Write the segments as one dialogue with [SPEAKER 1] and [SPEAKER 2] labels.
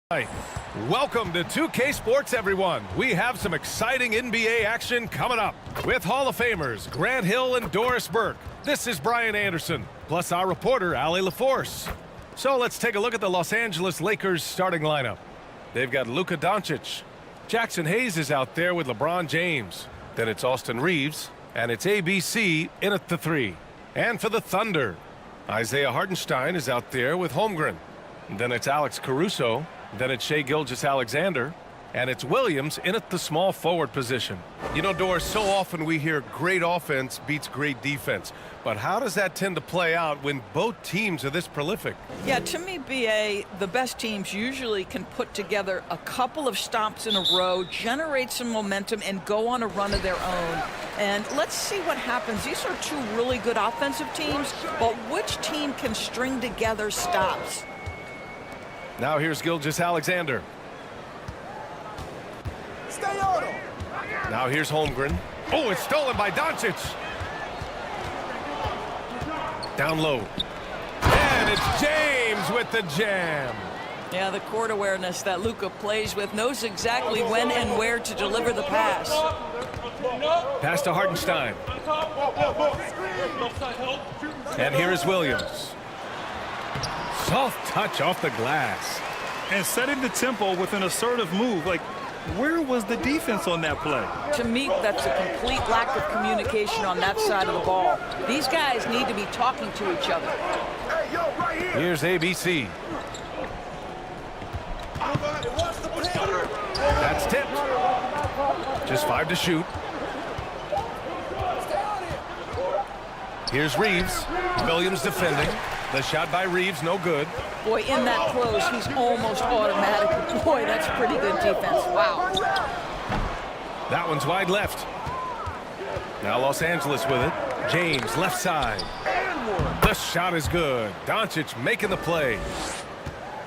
[SPEAKER 1] Right. Welcome to 2K Sports, everyone. We have some exciting NBA action coming up with Hall of Famers Grant Hill and Doris Burke. This is Brian Anderson, plus our reporter, Allie LaForce. So let's take a look at the Los Angeles Lakers starting lineup. They've got Luka Doncic. Jackson Hayes is out there with LeBron James. Then it's Austin Reeves, and it's ABC in at the 3. And for the Thunder, Isaiah Hartenstein is out there with Holmgren. Then it's Alex Caruso. Then it's Shai Gilgeous-Alexander, and it's Williams in at the small forward position. You know, Doris, so often we hear great offense beats great defense. But how does that tend to play out when both teams are this prolific?
[SPEAKER 2] Yeah, to me, BA, the best teams usually can put together a couple of stops in a row, generate some momentum, and go on a run of their own. And let's see what happens. These are two really good offensive teams, but which team can string together stops?
[SPEAKER 1] Now here's Gilgeous-Alexander.
[SPEAKER 3] Stay on him.
[SPEAKER 1] Now here's Holmgren. Oh, it's stolen by Doncic. Down low. And it's James with the jam.
[SPEAKER 2] Yeah, the court awareness that Luka plays with, knows exactly when and where to deliver the pass.
[SPEAKER 1] Pass to Hartenstein. And here is Williams. Soft touch off the glass.
[SPEAKER 4] And setting the tempo with an assertive move. Like, where was the defense on that play?
[SPEAKER 2] To me, that's a complete lack of communication on that side of the ball. These guys need to be talking to each other.
[SPEAKER 3] Hey, yo, right here.
[SPEAKER 1] Here's ABC. That's tipped. Just 5 to shoot. Here's Reeves. Williams defending. The shot by Reeves, no good.
[SPEAKER 2] Boy, in that close, he's almost automatic. Boy, that's pretty good defense. Wow.
[SPEAKER 1] That one's wide left. Now Los Angeles with it. James, left side. The shot is good. Doncic making the play.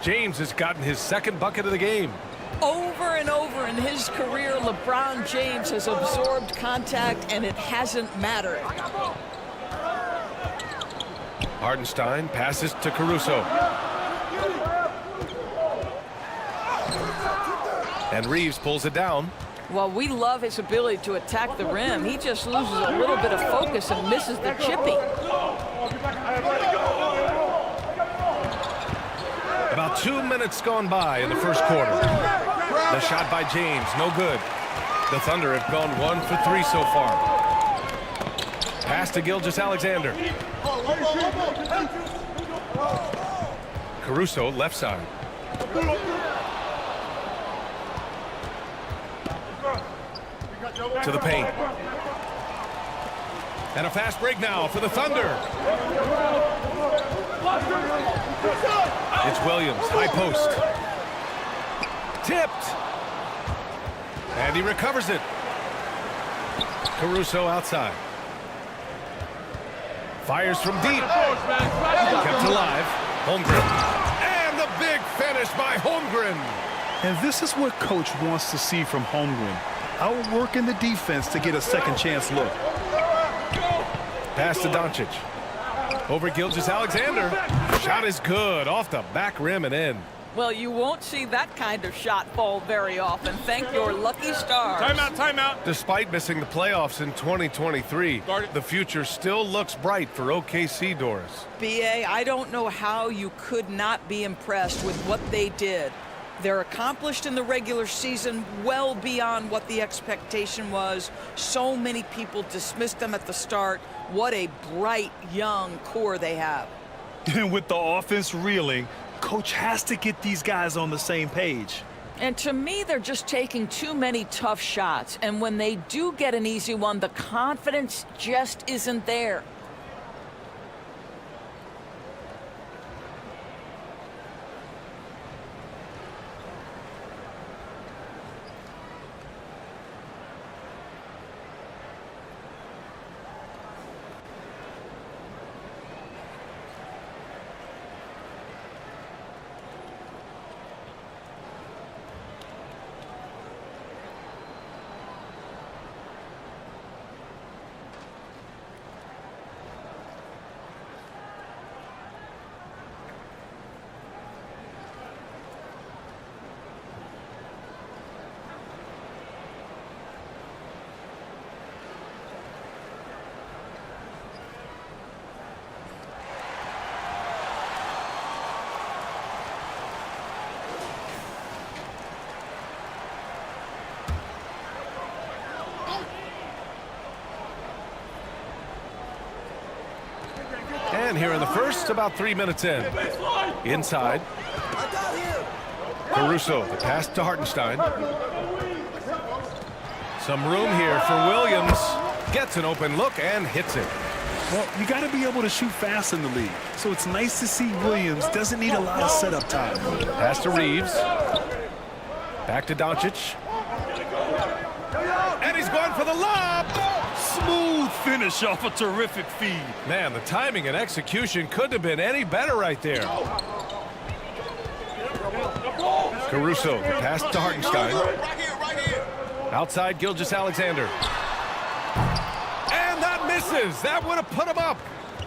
[SPEAKER 1] James has gotten his second bucket of the game.
[SPEAKER 2] Over and over in his career, LeBron James has absorbed contact, and it hasn't mattered.
[SPEAKER 1] Hartenstein passes to Caruso. And Reeves pulls it down.
[SPEAKER 2] Well, we love his ability to attack the rim. He just loses a little bit of focus and misses the chippy.
[SPEAKER 1] About 2 minutes gone by in the first quarter. The shot by James, no good. The Thunder have gone 1 for 3 so far. Pass to Gilgeous-Alexander. Caruso, left side. To the paint. And a fast break now for the Thunder. It's Williams, high post. Tipped. And he recovers it. Caruso outside. Fires from deep. Kept alive. Holmgren. And the big finish by Holmgren.
[SPEAKER 4] And this is what Coach wants to see from Holmgren. Outworking the defense to get a second chance look.
[SPEAKER 1] Pass to Doncic. Over Gilgeous-Alexander. Shot is good. Off the back rim and in.
[SPEAKER 2] Well, you won't see that kind of shot fall very often. Thank your lucky stars.
[SPEAKER 4] Timeout.
[SPEAKER 1] Despite missing the playoffs in 2023, the future still looks bright for OKC, Doris.
[SPEAKER 2] BA, I don't know how you could not be impressed with what they did. They're accomplished in the regular season well beyond what the expectation was. So many people dismissed them at the start. What a bright, young core they have.
[SPEAKER 4] And with the offense reeling, Coach has to get these guys on the same page.
[SPEAKER 2] And to me, they're just taking too many tough shots. And when they do get an easy one, the confidence just isn't there.
[SPEAKER 1] And here in the first, about 3 minutes in. Inside. Caruso, the pass to Hartenstein. Some room here for Williams. Gets an open look and hits it.
[SPEAKER 4] Well, you got to be able to shoot fast in the league. So it's nice to see Williams doesn't need a lot of setup time.
[SPEAKER 1] Pass to Reeves. Back to Doncic. And he's going for the lob.
[SPEAKER 4] Smooth finish off a terrific feed.
[SPEAKER 1] Man, the timing and execution couldn't have been any better right there. Caruso, the pass to Hartenstein. Outside Gilgeous-Alexander. And that misses. That would have put him up.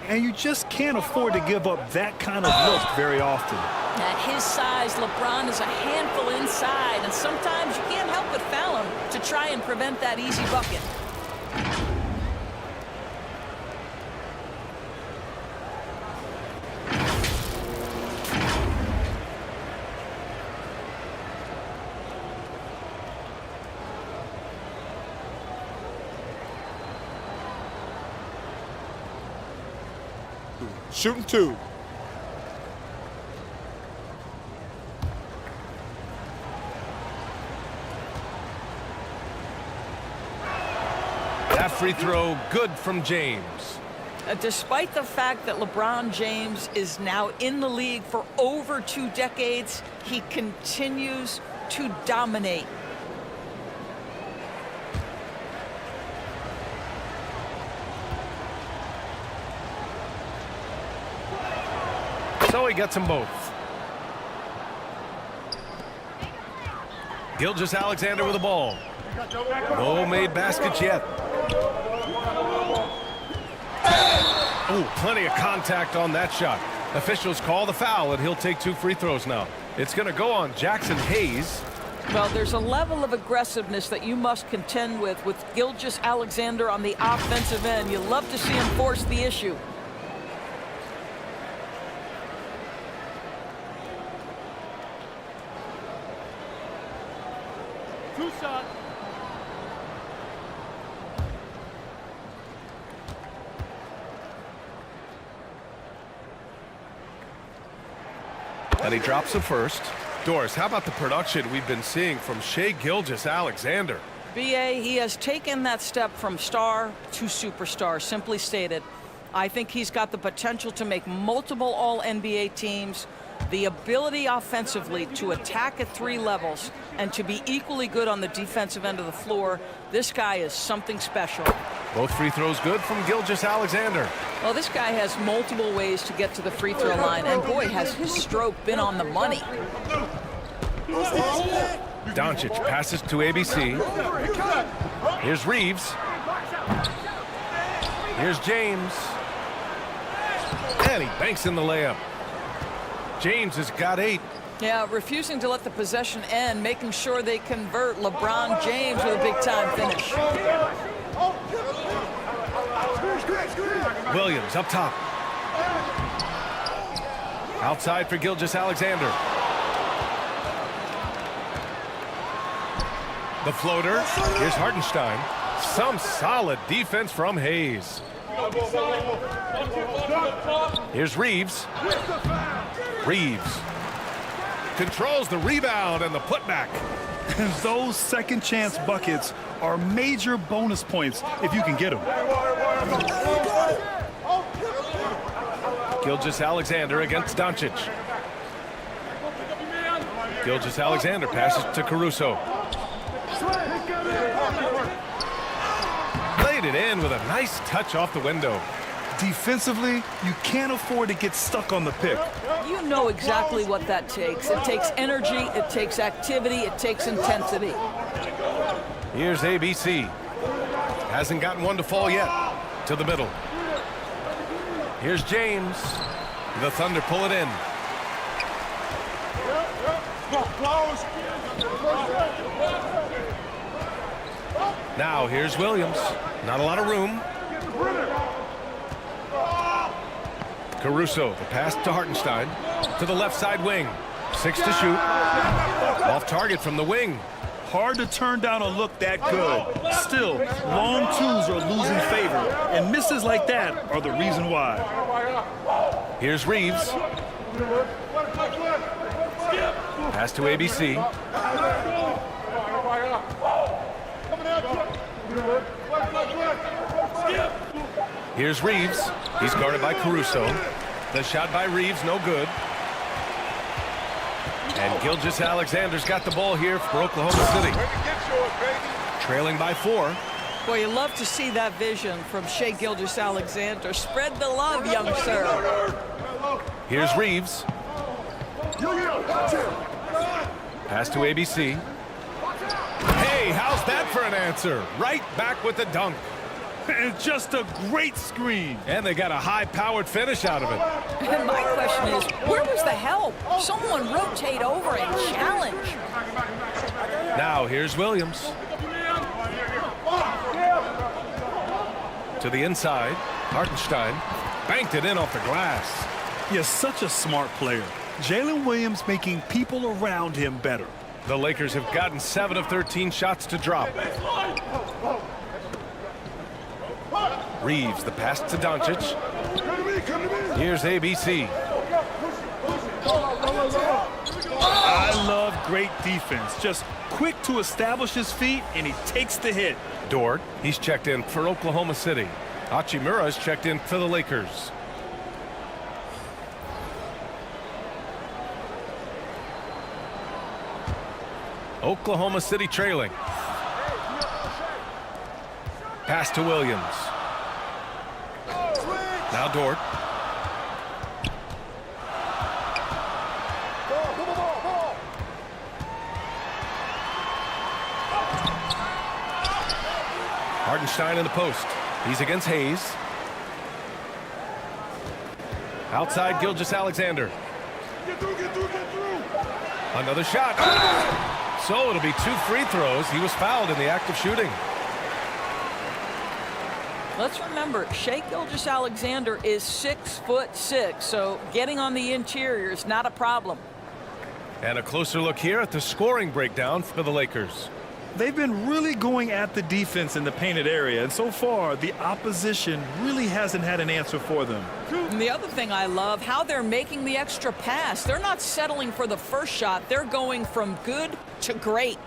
[SPEAKER 4] And you just can't afford to give up that kind of look very often.
[SPEAKER 2] At his size, LeBron is a handful inside, and sometimes you can't help but foul him to try and prevent that easy bucket.
[SPEAKER 3] Shooting 2.
[SPEAKER 1] That free throw good from James.
[SPEAKER 2] Despite the fact that LeBron James is now in the league for over 2 decades, he continues to dominate.
[SPEAKER 1] So he gets them both. Gilgeous-Alexander with the ball. No made baskets yet. Oh, plenty of contact on that shot. Officials call the foul, and he'll take 2 free throws now. It's going to go on Jackson Hayes.
[SPEAKER 2] Well, there's a level of aggressiveness that you must contend with Gilgeous-Alexander on the offensive end. You love to see him force the issue.
[SPEAKER 1] And he drops the first. Doris, how about the production we've been seeing from Shai Gilgeous-Alexander?
[SPEAKER 2] B.A., he has taken that step from star to superstar, simply stated. I think he's got the potential to make multiple All-NBA teams, the ability offensively to attack at 3 levels, and to be equally good on the defensive end of the floor. This guy is something special.
[SPEAKER 1] Both free throws good from Gilgeous-Alexander.
[SPEAKER 2] Well, this guy has multiple ways to get to the free throw line, and boy, has his stroke been on the money.
[SPEAKER 1] Doncic passes to ABC. Here's Reeves. Here's James. And he banks in the layup. James has got 8.
[SPEAKER 2] Yeah, refusing to let the possession end, making sure they convert. LeBron James with a big-time finish.
[SPEAKER 1] Williams up top. Outside for Gilgeous-Alexander. The floater. Here's Hartenstein. Some solid defense from Hayes. Here's Reeves. Reeves controls the rebound and the putback.
[SPEAKER 4] And those second chance buckets are major bonus points if you can get them.
[SPEAKER 1] Gilgeous-Alexander against Doncic. Gilgeous-Alexander passes to Caruso. Laid it in with a nice touch off the window.
[SPEAKER 4] Defensively, you can't afford to get stuck on the pick.
[SPEAKER 2] You know exactly what that takes. It takes energy, it takes activity, it takes intensity.
[SPEAKER 1] Here's ABC. Hasn't gotten one to fall yet. To the middle. Here's James. The Thunder pull it in. Now here's Williams. Not a lot of room. Caruso, the pass to Hartenstein. To the left side wing. 6 to shoot. Off target from the wing.
[SPEAKER 4] Hard to turn down a look that good. Still, long twos are losing favor, and misses like that are the reason why.
[SPEAKER 1] Here's Reeves. Pass to ABC. Here's Reeves. He's guarded by Caruso. The shot by Reeves, no good. And Gilgeous-Alexander's got the ball here for Oklahoma City. Trailing by 4.
[SPEAKER 2] Boy, you love to see that vision from Shai Gilgeous-Alexander. Spread the love, young sir.
[SPEAKER 1] Here's Reeves. Pass to ABC. Hey, how's that for an answer? Right back with the dunk.
[SPEAKER 4] And just a great screen.
[SPEAKER 1] And they got a high-powered finish out of it.
[SPEAKER 2] And my question is, where was the help? Someone rotate over and challenge.
[SPEAKER 1] Now here's Williams. To the inside. Hartenstein banked it in off the glass.
[SPEAKER 4] He's such a smart player. Jalen Williams making people around him better.
[SPEAKER 1] The Lakers have gotten 7 of 13 shots to drop. Reeves, the pass to Doncic. Here's ABC.
[SPEAKER 4] I love great defense. Just quick to establish his feet, and he takes the hit.
[SPEAKER 1] Dort, he's checked in for Oklahoma City. Hachimura's checked in for the Lakers. Oklahoma City trailing. Pass to Williams. Now Dort. Hartenstein in the post. He's against Hayes. Outside Gilgeous-Alexander.
[SPEAKER 3] Get through.
[SPEAKER 1] Another shot. So it'll be 2 free throws. He was fouled in the act of shooting.
[SPEAKER 2] Let's remember, Shai Gilgeous-Alexander is 6'6", so getting on the interior is not a problem.
[SPEAKER 1] And a closer look here at the scoring breakdown for the Lakers.
[SPEAKER 4] They've been really going at the defense in the painted area, and so far, the opposition really hasn't had an answer for them.
[SPEAKER 2] And the other thing I love, how they're making the extra pass. They're not settling for the first shot. They're going from good to great.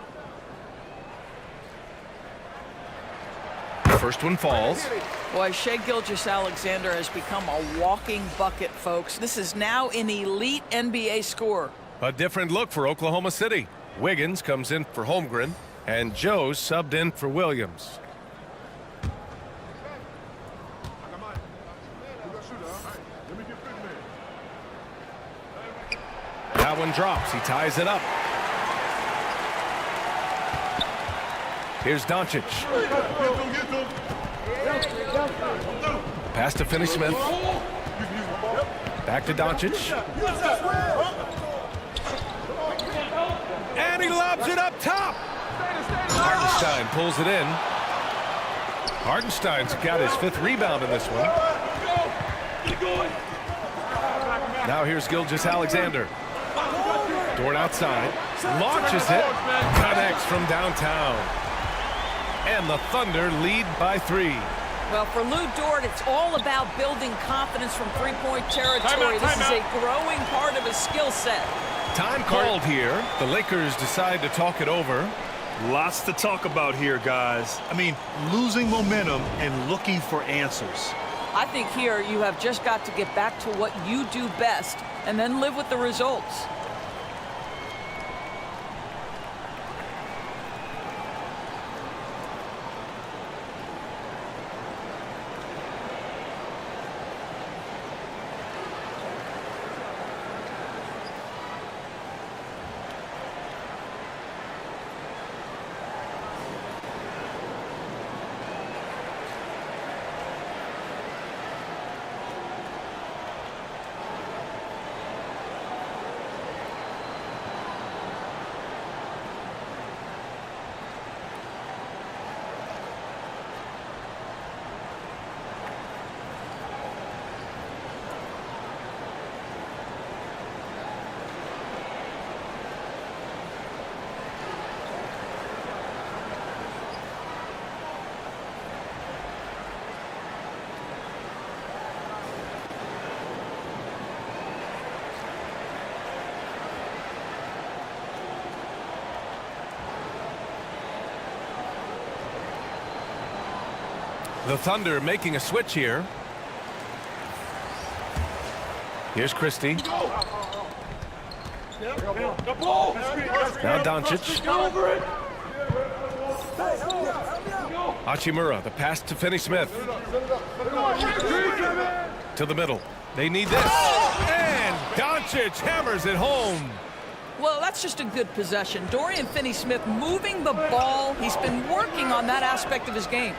[SPEAKER 1] First one falls.
[SPEAKER 2] Boy, Shai Gilgeous-Alexander has become a walking bucket, folks. This is now an elite NBA scorer.
[SPEAKER 1] A different look for Oklahoma City. Wiggins comes in for Holmgren, and Joe's subbed in for Williams. That one drops. He ties it up. Here's Doncic. Pass to Finney-Smith. Back to Doncic. And he lobs it up top. Hartenstein pulls it in. Hartenstein's got his 5th rebound in this one. Now here's Gilgeous-Alexander. Dort outside. Launches it. Connects from downtown. And the Thunder lead by 3.
[SPEAKER 2] Well, for Lou Dort, it's all about building confidence from three-point territory. This is a growing part of his skill set.
[SPEAKER 1] Time called here. The Lakers decide to talk it over.
[SPEAKER 4] Lots to talk about here, guys. I mean, losing momentum and looking for answers.
[SPEAKER 2] I think here you have just got to get back to what you do best and then live with the results.
[SPEAKER 1] The Thunder making a switch here. Here's Christie. Now Doncic. Hachimura, the pass to Finney-Smith. To the middle. They need this. And Doncic hammers it home.
[SPEAKER 2] Well, that's just a good possession. Dorian Finney-Smith moving the ball. He's been working on that aspect of his game.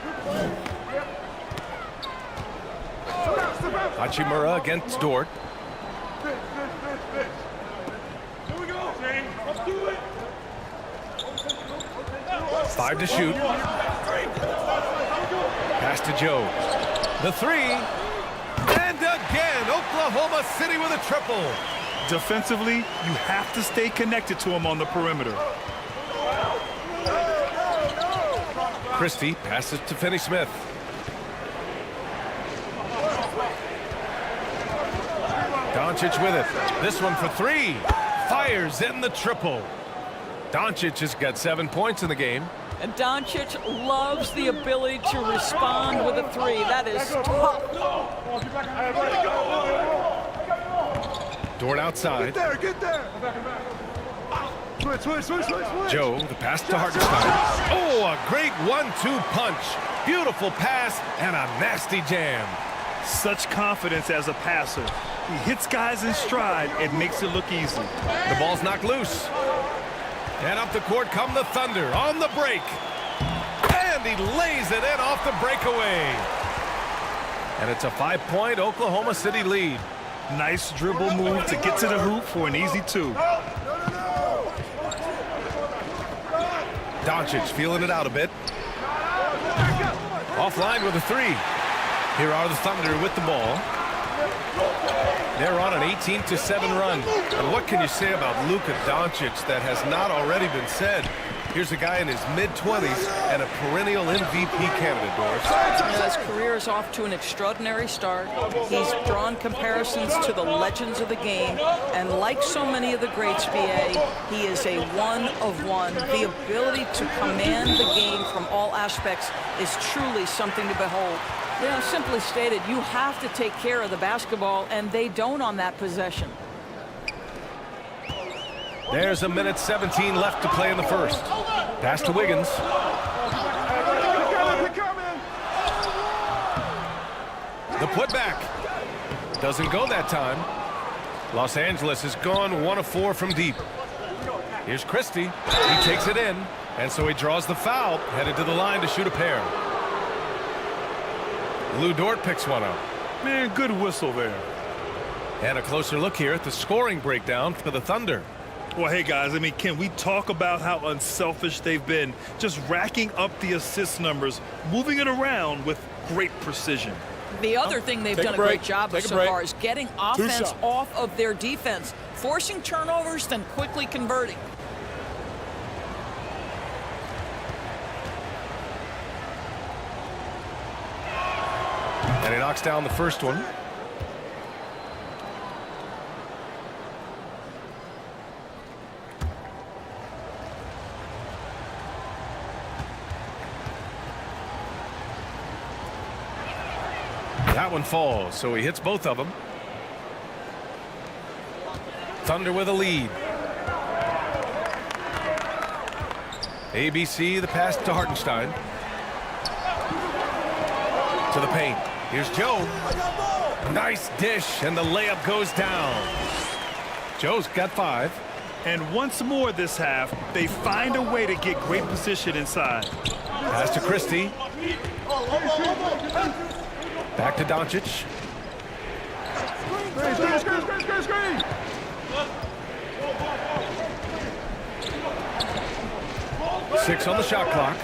[SPEAKER 1] Hachimura against Dort. Five to shoot. Pass to Joe. The three. And again, Oklahoma City with a triple.
[SPEAKER 4] Defensively, you have to stay connected to him on the perimeter.
[SPEAKER 1] Christie passes to Finney-Smith. Doncic with it. This one for three. Fires in the triple. Doncic has got 7 points in the game.
[SPEAKER 2] And Doncic loves the ability to respond with a three. That is tough.
[SPEAKER 1] Dort outside.
[SPEAKER 3] Get there. Switch.
[SPEAKER 1] Joe, the pass to Hartenstein. Oh, a great 1-2 punch. Beautiful pass and a nasty jam.
[SPEAKER 4] Such confidence as a passer. He hits guys in stride. It makes it look easy.
[SPEAKER 1] The ball's knocked loose. And up the court come the Thunder on the break. And he lays it in off the breakaway. And it's a 5-point Oklahoma City lead.
[SPEAKER 4] Nice dribble move to get to the hoop for an easy two.
[SPEAKER 1] Doncic feeling it out a bit. Offline with a three. Here are the Thunder with the ball. They're on an 18-7 run. And what can you say about Luka Doncic that has not already been said? Here's a guy in his mid-20s and a perennial MVP candidate, Doris.
[SPEAKER 2] His career is off to an extraordinary start. He's drawn comparisons to the legends of the game. And like so many of the greats, BA, he is a one of one. The ability to command the game from all aspects is truly something to behold. You know, simply stated, you have to take care of the basketball, and they don't on that possession.
[SPEAKER 1] There's a minute 17 left to play in the first. Pass to Wiggins. The putback. Doesn't go that time. Los Angeles has gone 1 of 4 from deep. Here's Christie. He takes it in, and so he draws the foul, headed to the line to shoot a pair. Lou Dort picks one up.
[SPEAKER 4] Man, good whistle there.
[SPEAKER 1] And a closer look here at the scoring breakdown for the Thunder.
[SPEAKER 4] Well, hey, guys, I mean, can we talk about how unselfish they've been? Just racking up the assist numbers, moving it around with great precision.
[SPEAKER 2] The other thing they've done a great job of so far is getting offense off of their defense, forcing turnovers, then quickly converting.
[SPEAKER 1] And he knocks down the first one. That one falls, so he hits both of them. Thunder with a lead. ABC, the pass to Hartenstein. To the paint. Here's Joe. Nice dish, and the layup goes down. Joe's got 5.
[SPEAKER 4] And once more this half, they find a way to get great position inside.
[SPEAKER 1] Pass to Christie. Back to Doncic.
[SPEAKER 3] Screen.
[SPEAKER 1] 6 on the shot clock.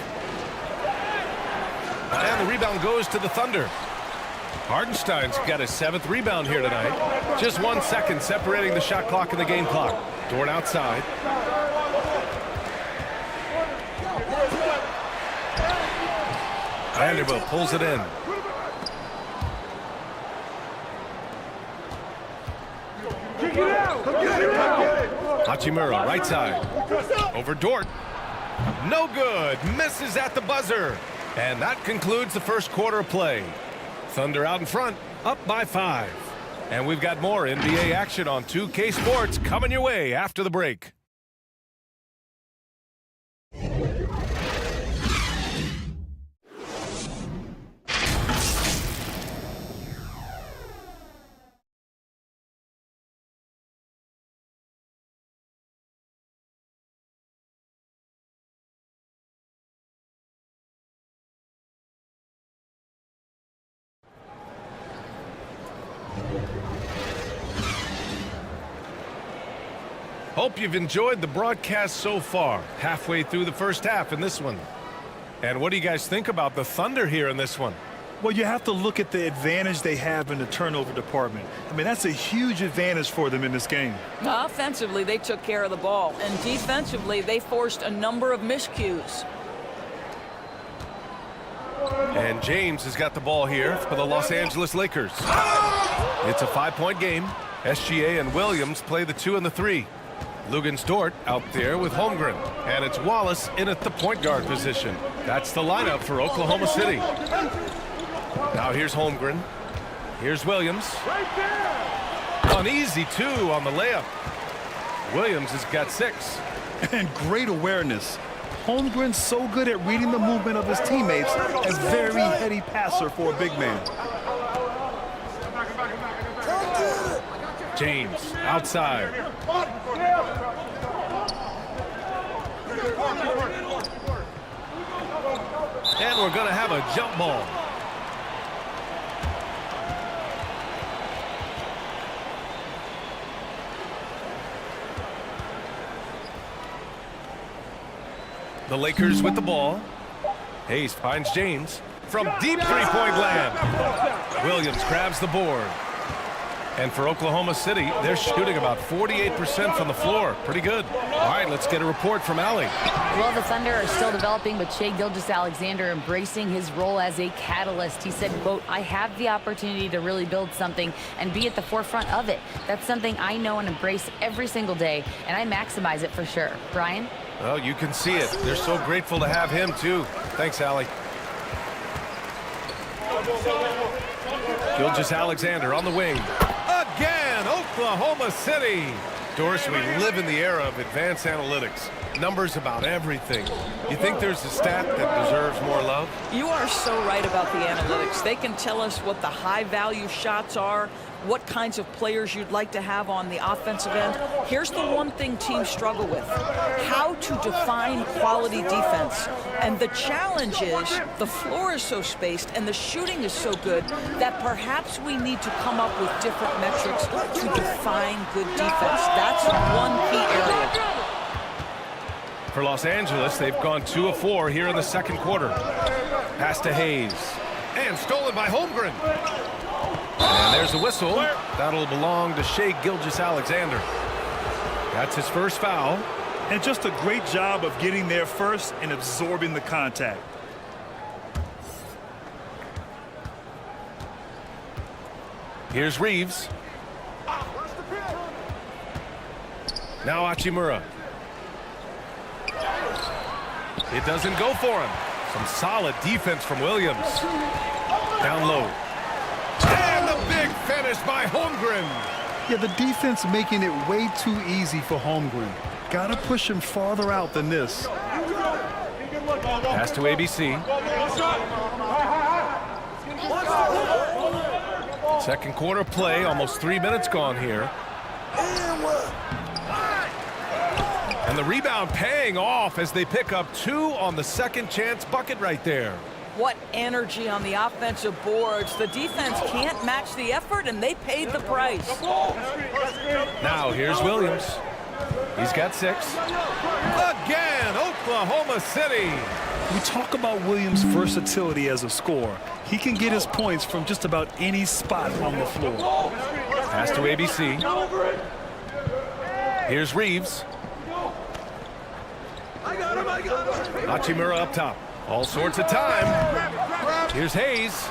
[SPEAKER 1] And the rebound goes to the Thunder. Hartenstein's got his 7th rebound here tonight. Just 1 second separating the shot clock and the game clock. Dort outside. Vanderbilt pulls it in. Hachimura, right side. Over Dort. No good. Misses at the buzzer. And that concludes the first quarter of play. Thunder out in front, up by 5. And we've got more NBA action on 2K Sports coming your way after the break. Hope you've enjoyed the broadcast so far. Halfway through the first half in this one. And what do you guys think about the Thunder here in this one?
[SPEAKER 4] Well, you have to look at the advantage they have in the turnover department. I mean, that's a huge advantage for them in this game.
[SPEAKER 2] Offensively, they took care of the ball. And defensively, they forced a number of miscues.
[SPEAKER 1] And James has got the ball here for the Los Angeles Lakers. It's a 5-point game. SGA and Williams play the 2 and the 3. Lugens-Dort out there with Holmgren. And it's Wallace in at the point guard position. That's the lineup for Oklahoma City. Now here's Holmgren. Here's Williams. An easy 2 on the layup. Williams has got 6.
[SPEAKER 4] And great awareness. Holmgren's so good at reading the movement of his teammates. A very heady passer for a big man.
[SPEAKER 1] James outside. And we're going to have a jump ball. The Lakers with the ball. Hayes finds James from deep three-point land. Williams grabs the board. And for Oklahoma City, they're shooting about 48% from the floor. Pretty good. All right, let's get a report from Allie.
[SPEAKER 5] Well, the Thunder are still developing, but Shai Gilgeous-Alexander embracing his role as a catalyst. He said, quote, "I have the opportunity to really build something and be at the forefront of it. That's something I know and embrace every single day, and I maximize it for sure." Brian?
[SPEAKER 1] Well, you can see it. They're so grateful to have him, too. Thanks, Allie. Gilgeous-Alexander on the wing. Again, Oklahoma City. Doris, we live in the era of advanced analytics. Numbers about everything. You think there's a stat that deserves more love?
[SPEAKER 2] You are so right about the analytics. They can tell us what the high-value shots are, what kinds of players you'd like to have on the offensive end. Here's the one thing teams struggle with: how to define quality defense. And the challenge is the floor is so spaced and the shooting is so good that perhaps we need to come up with different metrics to define good defense. That's one key area.
[SPEAKER 1] For Los Angeles, they've gone 2 of 4 here in the second quarter. Pass to Hayes. And stolen by Holmgren. And there's a whistle. That'll belong to Shai Gilgeous-Alexander. That's his first foul.
[SPEAKER 4] And just a great job of getting there first and absorbing the contact.
[SPEAKER 1] Here's Reeves. Now Hachimura. It doesn't go for him. Some solid defense from Williams. Down low. And the big finish by Holmgren.
[SPEAKER 4] Yeah, the defense making it way too easy for Holmgren. Gotta push him farther out than this.
[SPEAKER 1] Pass to ABC. Second quarter play, almost 3 minutes gone here. And the rebound paying off as they pick up 2 on the second chance bucket right there.
[SPEAKER 2] What energy on the offensive boards. The defense can't match the effort, and they paid the price.
[SPEAKER 1] Now here's Williams. He's got 6. Again, Oklahoma City.
[SPEAKER 4] We talk about Williams' versatility as a scorer. He can get his points from just about any spot on the floor.
[SPEAKER 1] Pass to ABC. Here's Reeves. Hachimura up top. All sorts of time. Here's Hayes.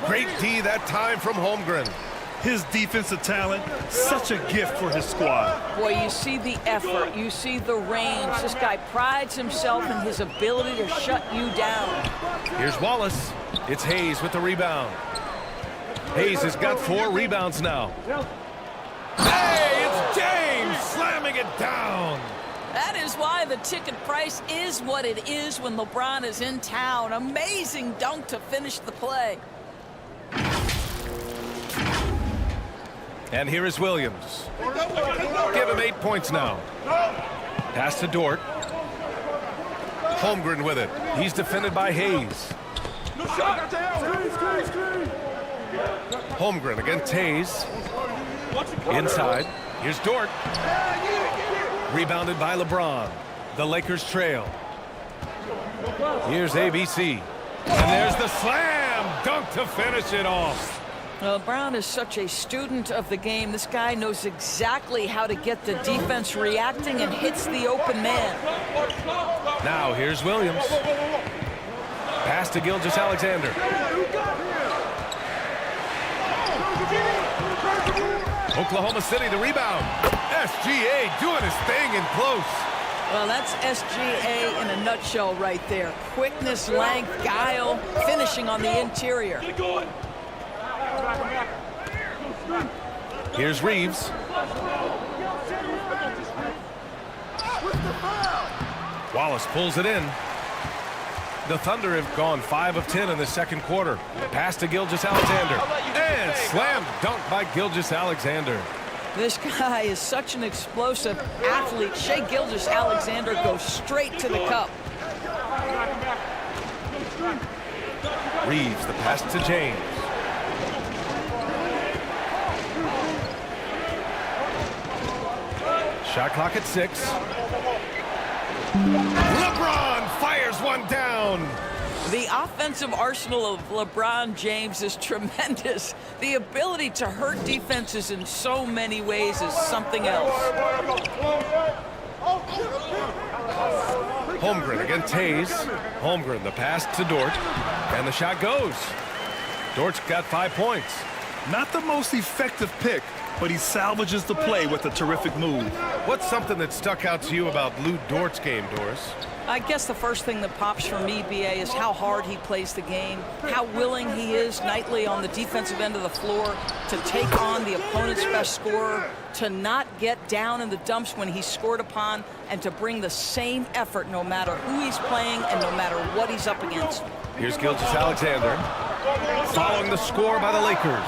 [SPEAKER 1] Great D that time from Holmgren.
[SPEAKER 4] His defensive talent, such a gift for his squad.
[SPEAKER 2] Boy, you see the effort, you see the range. This guy prides himself in his ability to shut you down.
[SPEAKER 1] Here's Wallace. It's Hayes with the rebound. Hayes has got 4 rebounds now. Hey, it's James slamming it down.
[SPEAKER 2] That is why the ticket price is what it is when LeBron is in town. Amazing dunk to finish the play.
[SPEAKER 1] And here is Williams. Give him 8 points now. Pass to Dort. Holmgren with it. He's defended by Hayes. Holmgren against Hayes. Inside. Here's Dort. Rebounded by LeBron. The Lakers trail. Here's ABC. And there's the slam dunk to finish it off.
[SPEAKER 2] Well, Brown is such a student of the game. This guy knows exactly how to get the defense reacting and hits the open man.
[SPEAKER 1] Now here's Williams. Pass to Gilgeous-Alexander. Oklahoma City the rebound. SGA doing his thing in close.
[SPEAKER 2] Well, that's SGA in a nutshell right there. Quickness, length, guile, finishing on the interior.
[SPEAKER 1] Here's Reeves. Wallace pulls it in. The Thunder have gone 5 of 10 in the second quarter. Pass to Gilgeous-Alexander. And slam dunk by Gilgeous-Alexander.
[SPEAKER 2] This guy is such an explosive athlete. Shai Gilgeous-Alexander goes straight to the cup.
[SPEAKER 1] Reeves, the pass to James. Shot clock at 6. LeBron fires one down.
[SPEAKER 2] The offensive arsenal of LeBron James is tremendous. The ability to hurt defenses in so many ways is something else.
[SPEAKER 1] Holmgren against Hayes. Holmgren, the pass to Dort. And the shot goes. Dort's got 5 points.
[SPEAKER 4] Not the most effective pick, but he salvages the play with a terrific move.
[SPEAKER 1] What's something that stuck out to you about Lou Dort's game, Doris?
[SPEAKER 2] I guess the first thing that pops for me, BA, is how hard he plays the game, how willing he is nightly on the defensive end of the floor to take on the opponent's best scorer, to not get down in the dumps when he's scored upon, and to bring the same effort no matter who he's playing and no matter what he's up against.
[SPEAKER 1] Here's Gilgeous-Alexander, following the score by the Lakers.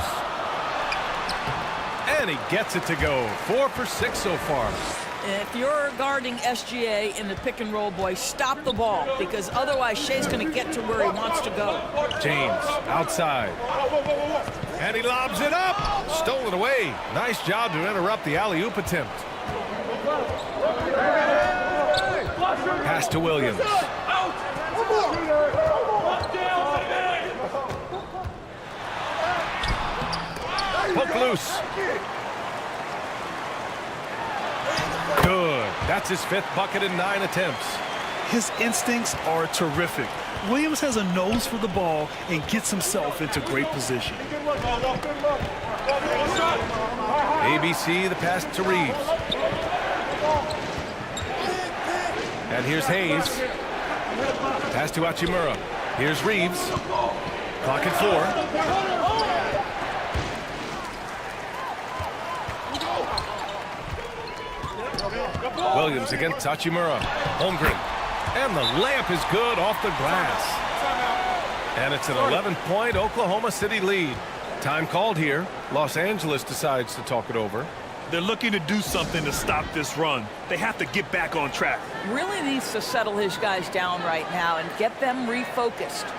[SPEAKER 1] And he gets it to go. 4 for 6 so far.
[SPEAKER 2] If you're guarding SGA in the pick and roll, boy, stop the ball, because otherwise Shai's going to get to where he wants to go.
[SPEAKER 1] James outside. And he lobs it up. Stolen away. Nice job to interrupt the alley-oop attempt. Pass to Williams. Poke loose. Good. That's his 5th bucket in 9 attempts.
[SPEAKER 4] His instincts are terrific. Williams has a nose for the ball and gets himself into great position.
[SPEAKER 1] ABC, the pass to Reeves. And here's Hayes. Pass to Hachimura. Here's Reeves. Clock at 4. Williams against Hachimura. Holmgren. And the layup is good off the glass. And it's an 11-point Oklahoma City lead. Time called here. Los Angeles decides to talk it over.
[SPEAKER 4] They're looking to do something to stop this run. They have to get back on track.
[SPEAKER 2] Really needs to settle his guys down right now and get them refocused.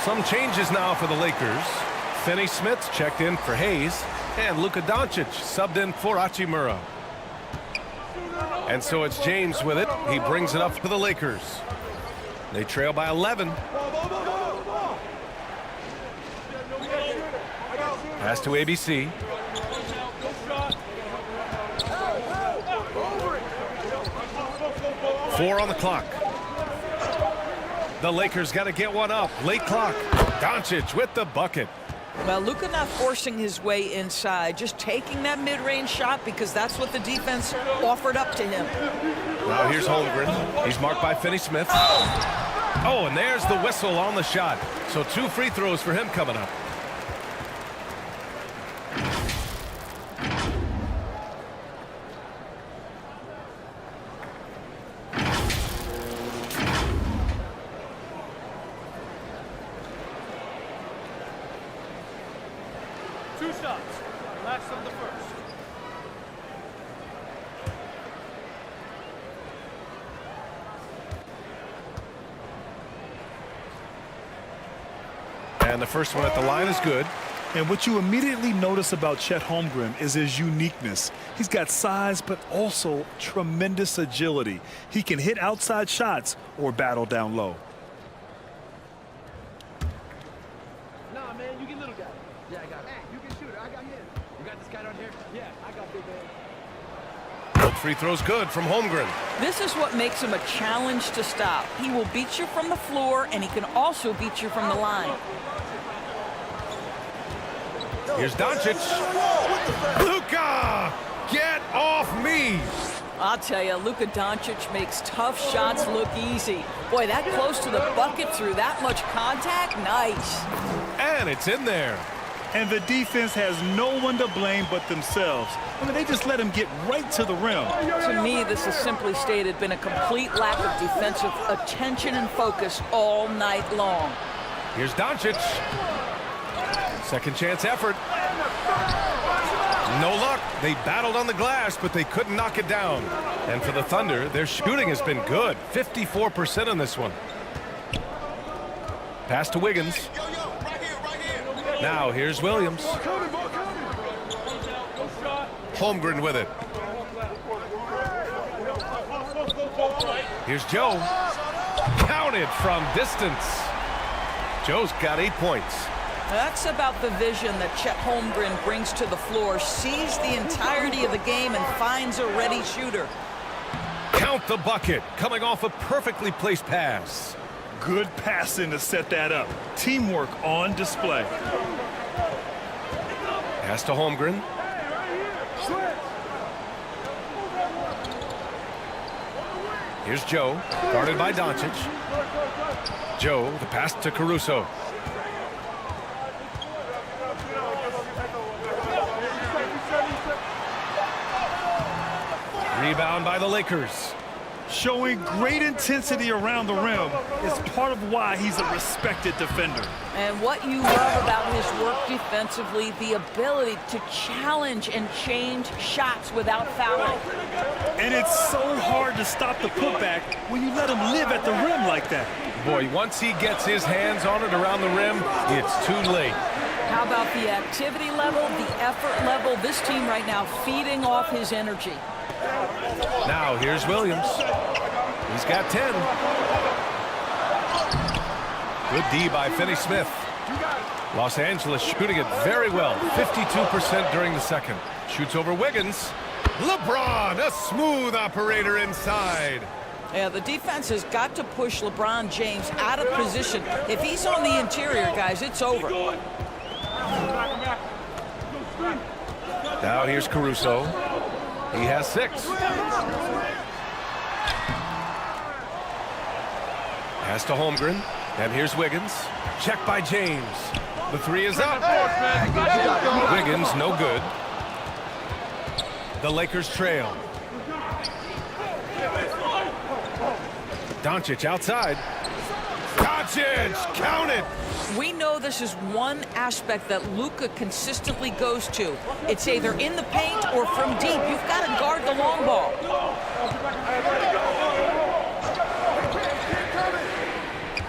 [SPEAKER 1] Some changes now for the Lakers. Finney-Smith's checked in for Hayes, and Luka Doncic subbed in for Hachimura. And so it's James with it. He brings it up for the Lakers. They trail by 11. Pass to ABC. Four on the clock. The Lakers got to get one up. Late clock. Doncic with the bucket.
[SPEAKER 2] Well, Luka not forcing his way inside, just taking that mid-range shot because that's what the defense offered up to him.
[SPEAKER 1] Now here's Holmgren. He's marked by Finney-Smith. Oh, and there's the whistle on the shot. So 2 free throws for him coming up.
[SPEAKER 3] Two shots. Last of the first.
[SPEAKER 1] And the first one at the line is good.
[SPEAKER 4] And what you immediately notice about Chet Holmgren is his uniqueness. He's got size, but also tremendous agility. He can hit outside shots or battle down low.
[SPEAKER 3] Nah, man, you get little guy. Yeah, I got it. You can shoot it. I got him. You got this guy down here? Yeah, I got big man.
[SPEAKER 1] Both free throws good from Holmgren.
[SPEAKER 2] This is what makes him a challenge to stop. He will beat you from the floor, and he can also beat you from the line.
[SPEAKER 1] Here's Doncic. Luka, get off me.
[SPEAKER 2] I'll tell you, Luka Doncic makes tough shots look easy. Boy, that close to the bucket through that much contact, nice.
[SPEAKER 1] And it's in there.
[SPEAKER 4] And the defense has no one to blame but themselves. I mean, they just let him get right to the rim.
[SPEAKER 2] To me, this has simply stated been a complete lack of defensive attention and focus all night long.
[SPEAKER 1] Here's Doncic. Second chance effort. No luck. They battled on the glass, but they couldn't knock it down. And for the Thunder, their shooting has been good. 54% on this one. Pass to Wiggins. Now here's Williams. Holmgren with it. Here's Joe. Counted from distance. Joe's got 8 points.
[SPEAKER 2] That's about the vision that Chet Holmgren brings to the floor. Sees the entirety of the game and finds a ready shooter.
[SPEAKER 1] Count the bucket. Coming off a perfectly placed pass.
[SPEAKER 4] Good passing to set that up. Teamwork on display.
[SPEAKER 1] Pass to Holmgren. Here's Joe, guarded by Doncic. Joe, the pass to Caruso. Rebound by the Lakers.
[SPEAKER 4] Showing great intensity around the rim is part of why he's a respected defender.
[SPEAKER 2] And what you love about his work defensively, the ability to challenge and change shots without fouling.
[SPEAKER 4] And it's so hard to stop the putback when you let him live at the rim like that.
[SPEAKER 1] Boy, once he gets his hands on it around the rim, it's too late.
[SPEAKER 2] How about the activity level, the effort level? This team right now feeding off his energy.
[SPEAKER 1] Now here's Williams. He's got 10. Good D by Finney-Smith. Los Angeles shooting it very well. 52% during the second. Shoots over Wiggins. LeBron, a smooth operator inside.
[SPEAKER 2] Yeah, the defense has got to push LeBron James out of position. If he's on the interior, guys, it's over.
[SPEAKER 1] Now here's Caruso. He has 6. Pass to Holmgren. And here's Wiggins. Check by James. The 3 is up. Wiggins, no good. The Lakers trail. Doncic outside. Doncic, count it.
[SPEAKER 2] We know this is one aspect that Luka consistently goes to. It's either in the paint or from deep. You've got to guard the long ball.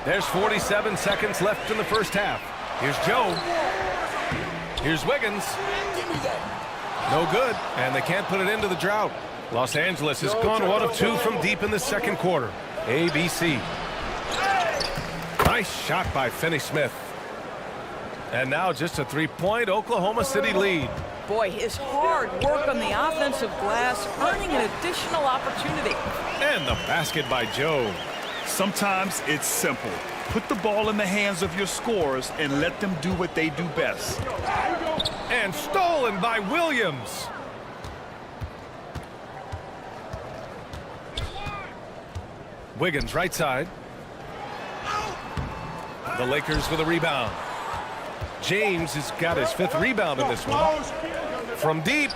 [SPEAKER 1] There's 47 seconds left in the first half. Here's Joe. Here's Wiggins. No good, and they can't put it into the drought. Los Angeles has gone 1 of 2 from deep in the second quarter. ABC. Nice shot by Finney-Smith. And now just a 3-point Oklahoma City lead.
[SPEAKER 2] Boy, his hard work on the offensive glass earning an additional opportunity.
[SPEAKER 1] And the basket by Joe.
[SPEAKER 4] Sometimes it's simple. Put the ball in the hands of your scorers and let them do what they do best.
[SPEAKER 1] And stolen by Williams. Wiggins right side. The Lakers with a rebound. James has got his 5th rebound in this one. From deep.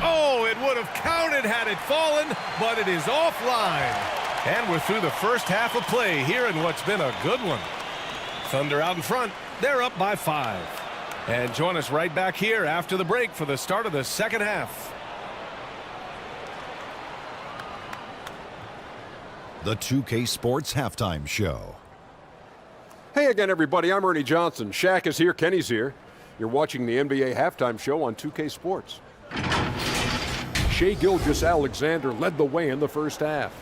[SPEAKER 1] Oh, it would have counted had it fallen, but it is offline. And we're through the first half of play here in what's been a good one. Thunder out in front. They're up by 5. And join us right back here after the break for the start of the second half.
[SPEAKER 6] The 2K Sports Halftime Show.
[SPEAKER 7] Hey again, everybody. I'm Ernie Johnson. Shaq is here. Kenny's here. You're watching the NBA Halftime Show on 2K Sports. Shai Gilgeous-Alexander led the way in the first half.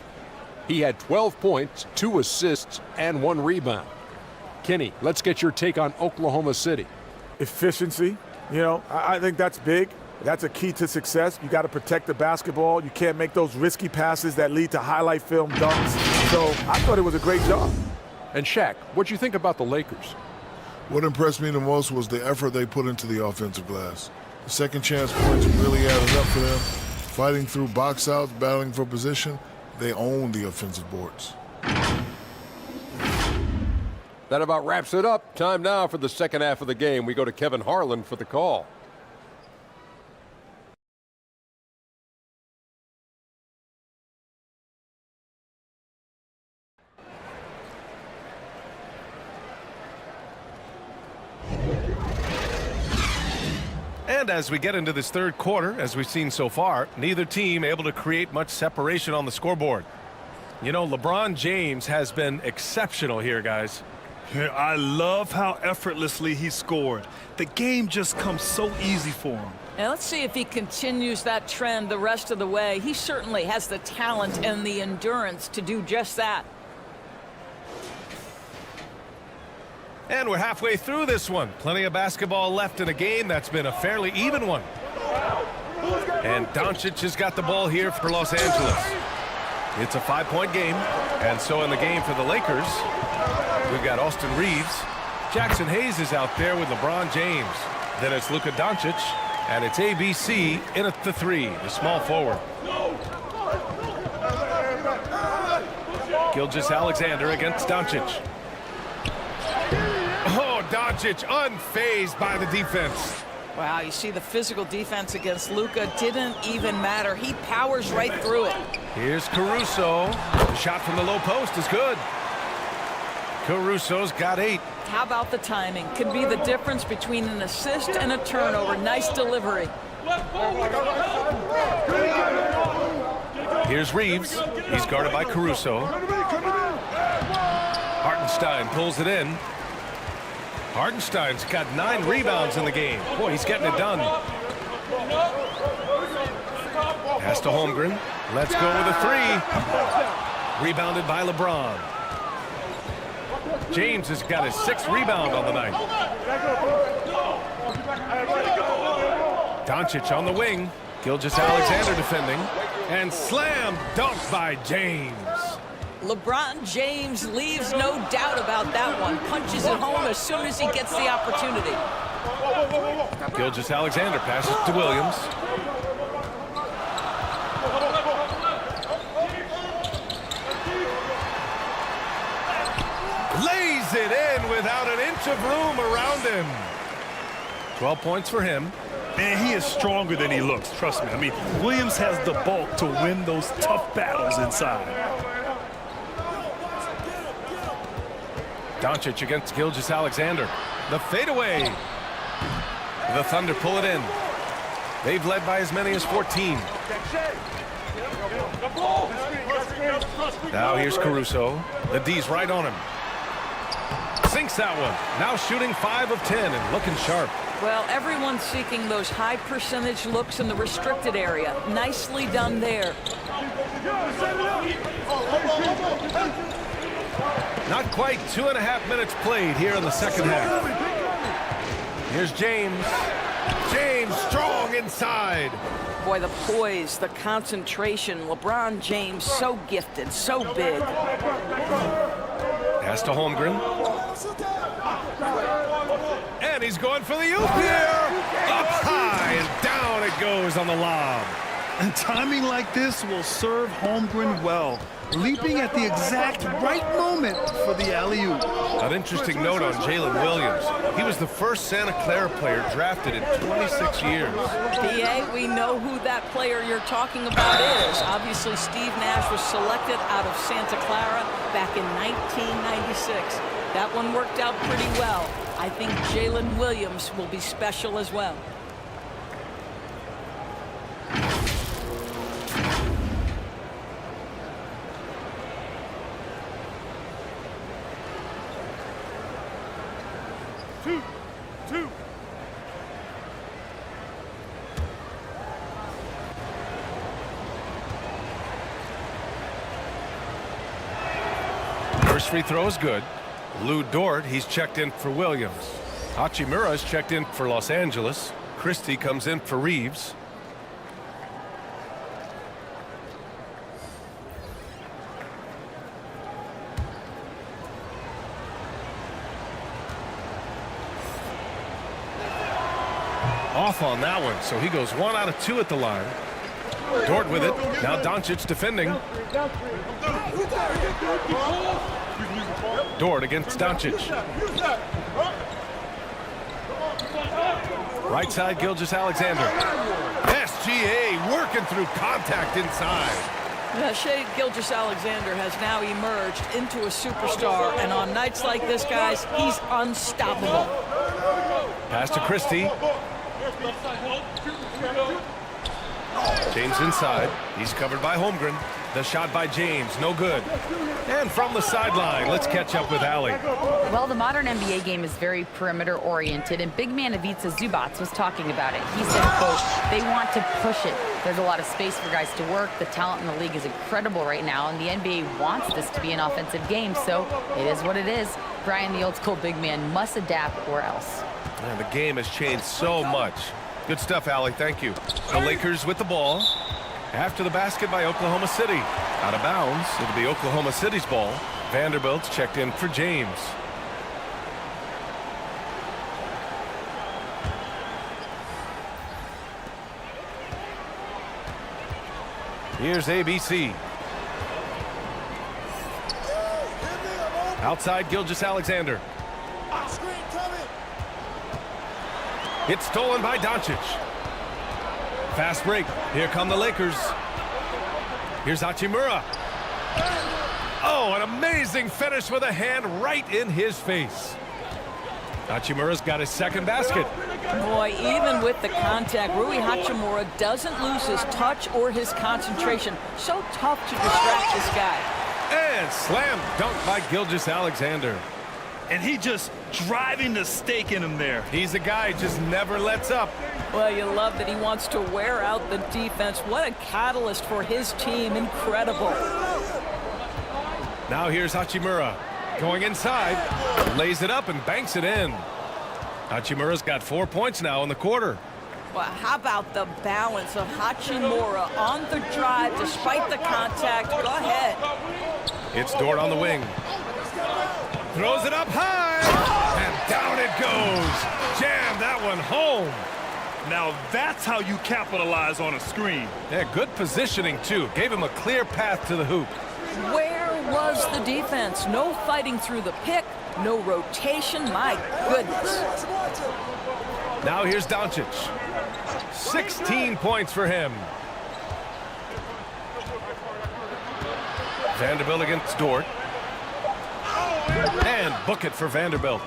[SPEAKER 7] He had 12 points, 2 assists, and 1 rebound. Kenny, let's get your take on Oklahoma City.
[SPEAKER 8] Efficiency. You know, I think that's big. That's a key to success. You got to protect the basketball. You can't make those risky passes that lead to highlight film dunks. So I thought it was a great job.
[SPEAKER 7] And Shaq, what'd you think about the Lakers?
[SPEAKER 9] What impressed me the most was the effort they put into the offensive glass. The second chance points really added up for them. Fighting through box outs, battling for position, they own the offensive boards.
[SPEAKER 7] That about wraps it up. Time now for the second half of the game. We go to Kevin Harlan for the call.
[SPEAKER 1] And as we get into this third quarter, as we've seen so far, neither team able to create much separation on the scoreboard. You know, LeBron James has been exceptional here, guys.
[SPEAKER 4] I love how effortlessly he scored. The game just comes so easy for him.
[SPEAKER 2] And let's see if he continues that trend the rest of the way. He certainly has the talent and the endurance to do just that.
[SPEAKER 1] And we're halfway through this one. Plenty of basketball left in a game that's been a fairly even one. And Doncic has got the ball here for Los Angeles. It's a 5-point game. And so in the game for the Lakers, we've got Austin Reeves. Jackson Hayes is out there with LeBron James. Then it's Luka Doncic. And it's ABC in at the 3, the small forward. Gilgeous-Alexander against Doncic. Oh, Doncic unfazed by the defense.
[SPEAKER 2] Wow, you see the physical defense against Luka didn't even matter. He powers right through it.
[SPEAKER 1] Here's Caruso. The shot from the low post is good. Caruso's got 8.
[SPEAKER 2] How about the timing? Could be the difference between an assist and a turnover. Nice delivery.
[SPEAKER 1] Here's Reeves. He's guarded by Caruso. Hartenstein pulls it in. Hartenstein's got 9 rebounds in the game. Boy, he's getting it done. Pass to Holmgren. Let's go with a 3. Rebounded by LeBron. James has got his 6th rebound on the night. Doncic on the wing. Gilgeous-Alexander defending. And slam dunk by James.
[SPEAKER 2] LeBron James leaves no doubt about that one. Punches it home as soon as he gets the opportunity.
[SPEAKER 1] Gilgeous-Alexander passes to Williams. Lays it in without an inch of room around him. 12 points for him.
[SPEAKER 4] Man, he is stronger than he looks, trust me. I mean, Williams has the bulk to win those tough battles inside.
[SPEAKER 1] Doncic against Gilgeous-Alexander. The fadeaway. The Thunder pull it in. They've led by as many as 14. Now here's Caruso. The D's right on him. Sinks that one. Now shooting 5 of 10 and looking sharp.
[SPEAKER 2] Well, everyone's seeking those high percentage looks in the restricted area. Nicely done there.
[SPEAKER 1] Not quite 2.5 minutes played here in the second half. Here's James. James strong inside.
[SPEAKER 2] Boy, the poise, the concentration. LeBron James, so gifted, so big.
[SPEAKER 1] Pass to Holmgren. And he's going for the oop here. Up high and down it goes on the lob.
[SPEAKER 4] And timing like this will serve Holmgren well. Leaping at the exact right moment for the alley-oop.
[SPEAKER 1] An interesting note on Jalen Williams. He was the first Santa Clara player drafted in 26 years.
[SPEAKER 2] PA, we know who that player you're talking about is. Obviously, Steve Nash was selected out of Santa Clara back in 1996. That one worked out pretty well. I think Jalen Williams will be special as well.
[SPEAKER 8] Two.
[SPEAKER 1] First free throw is good. Lou Dort, he's checked in for Williams. Hachimura's checked in for Los Angeles. Christie comes in for Reeves. Off on that one, so he goes 1 out of 2 at the line. Dort with it. Now Doncic defending. Dort against Doncic. Right side, Gilgeous-Alexander. SGA working through contact inside.
[SPEAKER 2] Shai Gilgeous-Alexander has now emerged into a superstar, and on nights like this, guys, he's unstoppable.
[SPEAKER 1] Pass to Christie. James inside. He's covered by Holmgren. The shot by James, no good. And from the sideline, let's catch up with Allie.
[SPEAKER 5] Well, the modern NBA game is very perimeter-oriented, and big man Ivica Zubac was talking about it. He said, quote, they want to push it. There's a lot of space for guys to work. The talent in the league is incredible right now, and the NBA wants this to be an offensive game, so it is what it is. Brian, the old-school big man, must adapt or else.
[SPEAKER 1] Man, the game has changed so much. Good stuff, Allie. Thank you. The Lakers with the ball. After the basket by Oklahoma City. Out of bounds. It'll be Oklahoma City's ball. Vanderbilt's checked in for James. Here's ABC. Outside, Gilgeous-Alexander. It's stolen by Doncic. Fast break. Here come the Lakers. Here's Hachimura. Oh, an amazing finish with a hand right in his face. Hachimura's got his second basket.
[SPEAKER 2] Boy, even with the contact, Rui Hachimura doesn't lose his touch or his concentration. So tough to distract this guy.
[SPEAKER 1] And slam dunk by Gilgeous-Alexander.
[SPEAKER 4] And he just driving the stake in him there.
[SPEAKER 1] He's a guy who just never lets up.
[SPEAKER 2] Well, you love that he wants to wear out the defense. What a catalyst for his team. Incredible.
[SPEAKER 1] Now here's Hachimura. Going inside. Lays it up and banks it in. Hachimura's got 4 points now in the quarter.
[SPEAKER 2] Well, how about the balance of Hachimura on the drive despite the contact? Go ahead.
[SPEAKER 1] It's Dort on the wing. Throws it up high, and down it goes. Jam that one home.
[SPEAKER 4] Now that's how you capitalize on a screen.
[SPEAKER 1] Yeah, good positioning, too. Gave him a clear path to the hoop.
[SPEAKER 2] Where was the defense? No fighting through the pick, no rotation. My goodness.
[SPEAKER 1] Now here's Doncic. 16 points for him. Vanderbilt against Dort. And book it for Vanderbilt.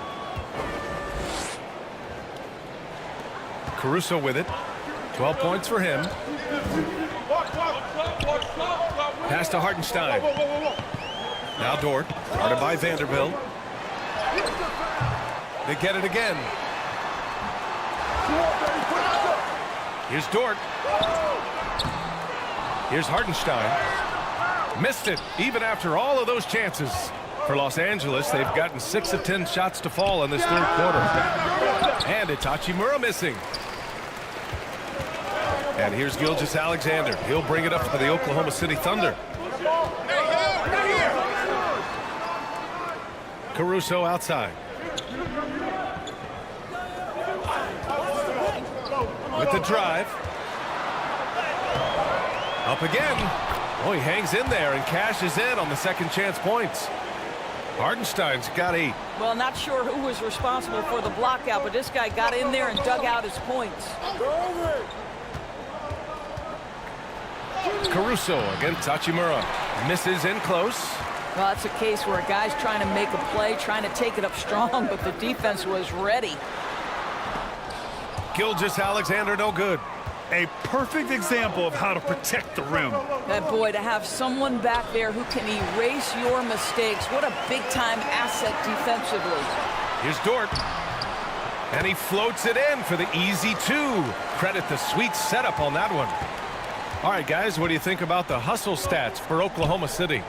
[SPEAKER 1] Caruso with it. 12 points for him. Pass to Hartenstein. Now Dort, guarded by Vanderbilt. They get it again. Here's Dort. Here's Hartenstein. Missed it, even after all of those chances. For Los Angeles, they've gotten 6 of 10 shots to fall in this third quarter. And it's Hachimura missing. And here's Gilgeous-Alexander. He'll bring it up for the Oklahoma City Thunder. Caruso outside. With the drive. Up again. Oh, he hangs in there and cashes in on the second chance points. Hartenstein's got 8.
[SPEAKER 2] Well, not sure who was responsible for the blockout, but this guy got in there and dug out his points.
[SPEAKER 1] Caruso against Hachimura. Misses in close.
[SPEAKER 2] Well, that's a case where a guy's trying to make a play, trying to take it up strong, but the defense was ready.
[SPEAKER 1] Gilgeous-Alexander no good.
[SPEAKER 4] A perfect example of how to protect the rim.
[SPEAKER 2] That boy, to have someone back there who can erase your mistakes, what a big-time asset defensively.
[SPEAKER 1] Here's Dort. And he floats it in for the easy 2. Credit the sweet setup on that one. All right, guys, what do you think about the hustle stats for Oklahoma City?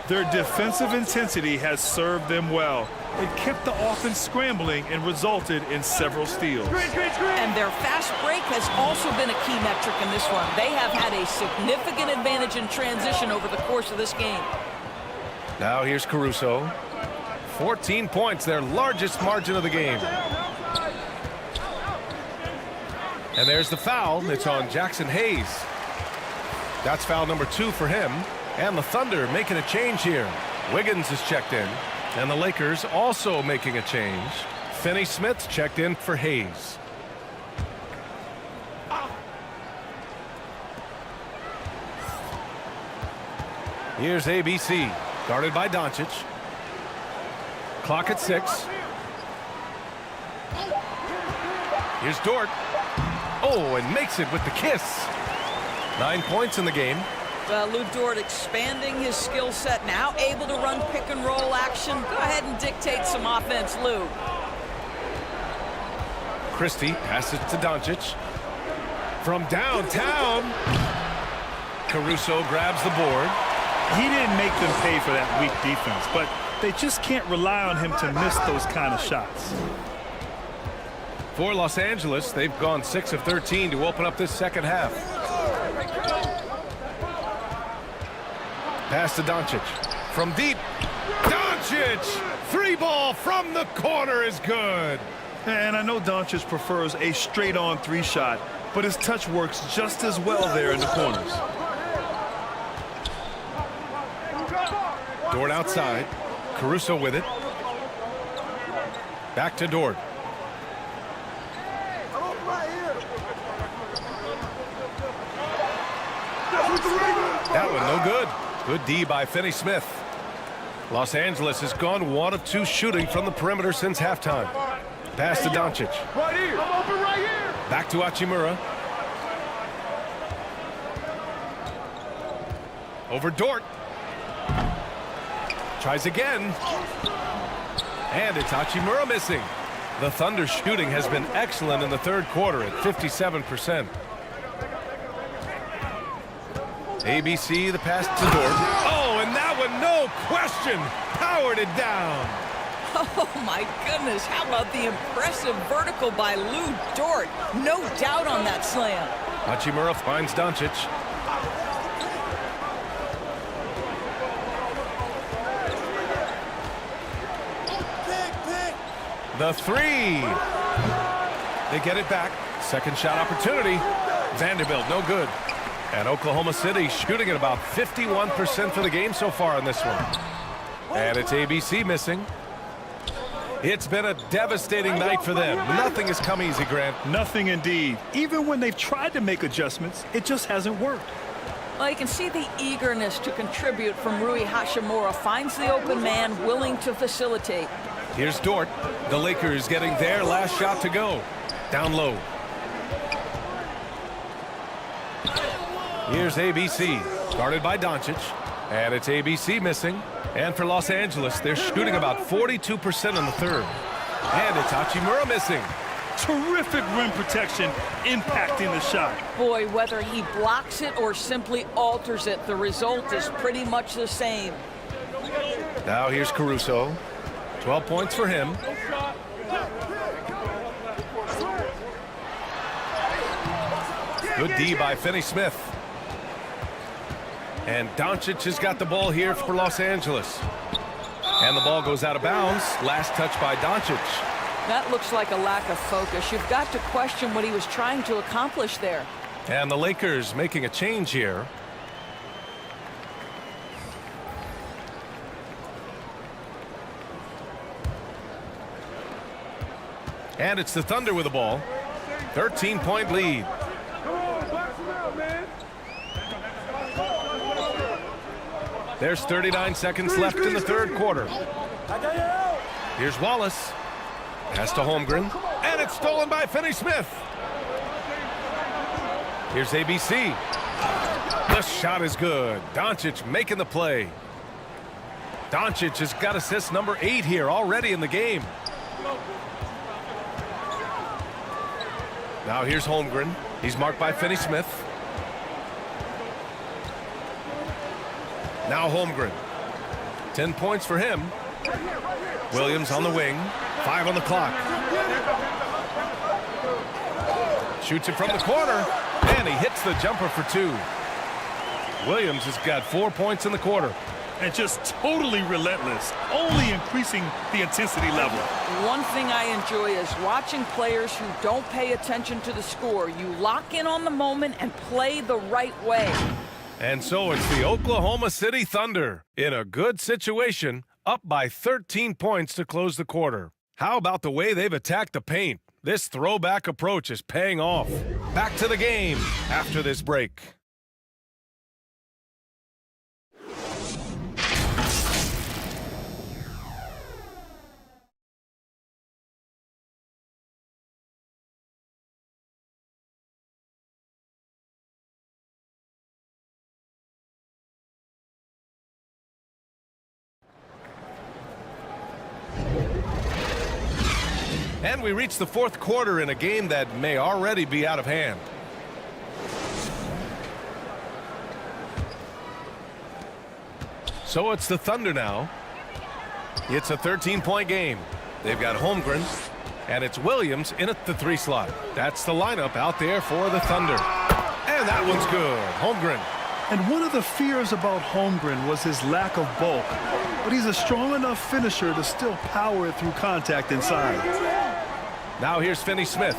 [SPEAKER 4] Their defensive intensity has served them well. It kept the offense scrambling and resulted in several steals.
[SPEAKER 2] And their fast break has also been a key metric in this one. They have had a significant advantage in transition over the course of this game.
[SPEAKER 1] Now here's Caruso. 14 points, their largest margin of the game. And there's the foul. It's on Jackson Hayes. That's foul number 2 for him. And the Thunder making a change here. Wiggins is checked in. And the Lakers also making a change. Finney-Smith checked in for Hayes. Here's ABC, guarded by Doncic. Clock at 6. Here's Dort. Oh, and makes it with the kiss. 9 points in the game.
[SPEAKER 2] Lou Dort expanding his skill set, now able to run pick and roll action. Go ahead and dictate some offense, Lou.
[SPEAKER 1] Christie passes to Doncic. From downtown, Caruso grabs the board.
[SPEAKER 4] He didn't make them pay for that weak defense, but they just can't rely on him to miss those kind of shots.
[SPEAKER 1] For Los Angeles, they've gone 6 of 13 to open up this second half. Pass to Doncic. From deep. Doncic! 3-ball from the corner is good.
[SPEAKER 4] And I know Doncic prefers a straight-on 3 shot, but his touch works just as well there in the corners.
[SPEAKER 1] Dort outside. Caruso with it. Back to Dort. That one no good. Good D by Finney-Smith. Los Angeles has gone 1 of 2 shooting from the perimeter since halftime. Pass to Doncic.
[SPEAKER 3] Right here. I'm open right here.
[SPEAKER 1] Back to Hachimura. Over Dort. Tries again. And it's Hachimura missing. The Thunder shooting has been excellent in the third quarter at 57%. ABC, the pass to Dort. Oh, and that one, no question, powered it down.
[SPEAKER 2] Oh, my goodness. How about the impressive vertical by Lou Dort? No doubt on that slam.
[SPEAKER 1] Hachimura finds Doncic. The 3. They get it back. Second shot opportunity. Vanderbilt, no good. And Oklahoma City shooting at about 51% for the game so far in this one. And it's ABC missing. It's been a devastating night for them. Nothing has come easy, Grant.
[SPEAKER 4] Nothing indeed. Even when they've tried to make adjustments, it just hasn't worked.
[SPEAKER 2] Well, you can see the eagerness to contribute from Rui Hachimura. Finds the open man, willing to facilitate.
[SPEAKER 1] Here's Dort. The Lakers getting their last shot to go. Down low. Here's ABC, guarded by Doncic. And it's ABC missing. And for Los Angeles, they're shooting about 42% in the third. And it's Hachimura missing.
[SPEAKER 4] Terrific rim protection impacting the shot.
[SPEAKER 2] Boy, whether he blocks it or simply alters it, the result is pretty much the same.
[SPEAKER 1] Now here's Caruso. 12 points for him. Good D by Finney-Smith. And Doncic has got the ball here for Los Angeles. And the ball goes out of bounds. Last touch by Doncic.
[SPEAKER 2] That looks like a lack of focus. You've got to question what he was trying to accomplish there.
[SPEAKER 1] And the Lakers making a change here. And it's the Thunder with the ball. 13-point lead. There's 39 seconds left in the third quarter. Here's Wallace. Pass to Holmgren. And it's stolen by Finney-Smith. Here's ABC. The shot is good. Doncic making the play. Doncic has got assist number 8 here already in the game. Now here's Holmgren. He's marked by Finney-Smith. Now Holmgren. 10 points for him. Williams on the wing. 5 on the clock. Shoots it from the corner. And he hits the jumper for 2. Williams has got 4 points in the quarter.
[SPEAKER 4] And just totally relentless, only increasing the intensity level.
[SPEAKER 2] One thing I enjoy is watching players who don't pay attention to the score. You lock in on the moment and play the right way.
[SPEAKER 1] And so it's the Oklahoma City Thunder in a good situation, up by 13 points to close the quarter. How about the way they've attacked the paint? This throwback approach is paying off. Back to the game after this break. And we reach the fourth quarter in a game that may already be out of hand. So it's the Thunder now. It's a 13-point game. They've got Holmgren, and it's Williams in at the 3 slot. That's the lineup out there for the Thunder. And that one's good. Holmgren.
[SPEAKER 4] And one of the fears about Holmgren was his lack of bulk. But he's a strong enough finisher to still power it through contact inside.
[SPEAKER 1] Now here's Finney-Smith.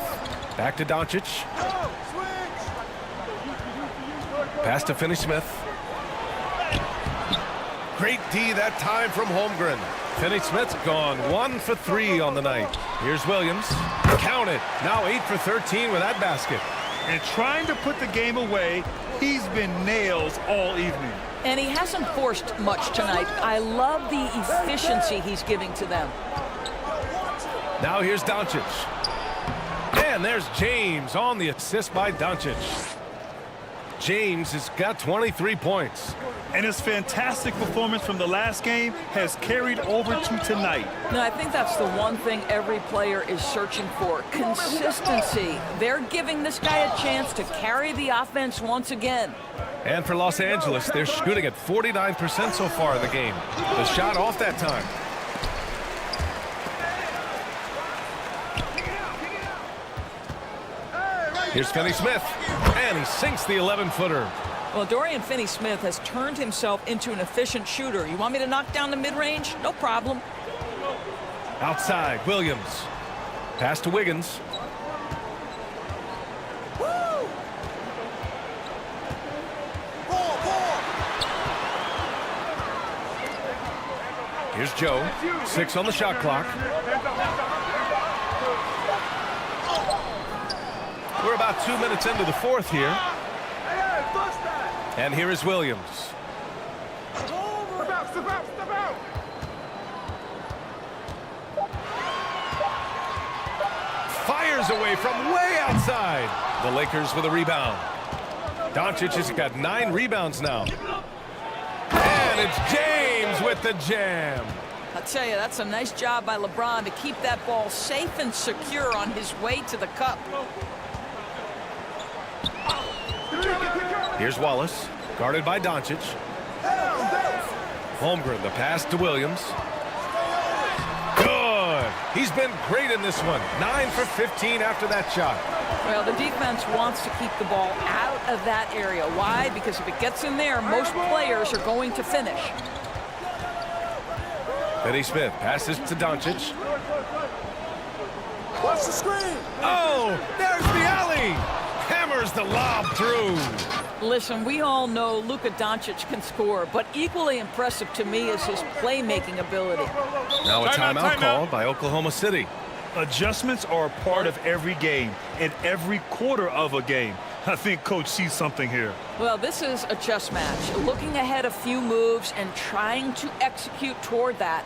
[SPEAKER 1] Back to Doncic. Pass to Finney-Smith. Great D that time from Holmgren. Finney-Smith's gone 1 for 3 on the night. Here's Williams. Count it. Now 8 for 13 with that basket.
[SPEAKER 4] And trying to put the game away, he's been nails all evening.
[SPEAKER 2] And he hasn't forced much tonight. I love the efficiency he's giving to them.
[SPEAKER 1] Now here's Doncic. And there's James on the assist by Doncic. James has got 23 points.
[SPEAKER 4] And his fantastic performance from the last game has carried over to tonight.
[SPEAKER 2] No, I think that's the one thing every player is searching for. Consistency. They're giving this guy a chance to carry the offense once again.
[SPEAKER 1] And for Los Angeles, they're shooting at 49% so far in the game. The shot off that time. Here's Finney-Smith, and he sinks the 11-footer.
[SPEAKER 2] Well, Dorian Finney-Smith has turned himself into an efficient shooter. You want me to knock down the mid-range? No problem.
[SPEAKER 1] Outside, Williams. Pass to Wiggins. Here's Joe. 6 on the shot clock. We're about 2 minutes into the fourth here. And here is Williams. Fires away from way outside. The Lakers with a rebound. Doncic has got 9 rebounds now. And And it's James with the jam.
[SPEAKER 2] I tell you, that's a nice job by LeBron to keep that ball safe and secure on his way to the cup.
[SPEAKER 1] Here's Wallace, guarded by Doncic. Holmgren, the pass to Williams. Good. He's been great in this one. 9 for 15 after that shot.
[SPEAKER 2] Well, the defense wants to keep the ball out of that area. Why? Because if it gets in there, most players are going to finish.
[SPEAKER 1] Finney Smith passes to Doncic.
[SPEAKER 3] Watch the screen.
[SPEAKER 1] Oh, there's the alley. Hammers the lob through.
[SPEAKER 2] Listen, we all know Luka Doncic can score, but equally impressive to me is his playmaking ability.
[SPEAKER 1] Now a timeout called by Oklahoma City.
[SPEAKER 4] Adjustments are a part of every game and every quarter of a game. I think Coach sees something here.
[SPEAKER 2] Well, this is a chess match, looking ahead a few moves and trying to execute toward that.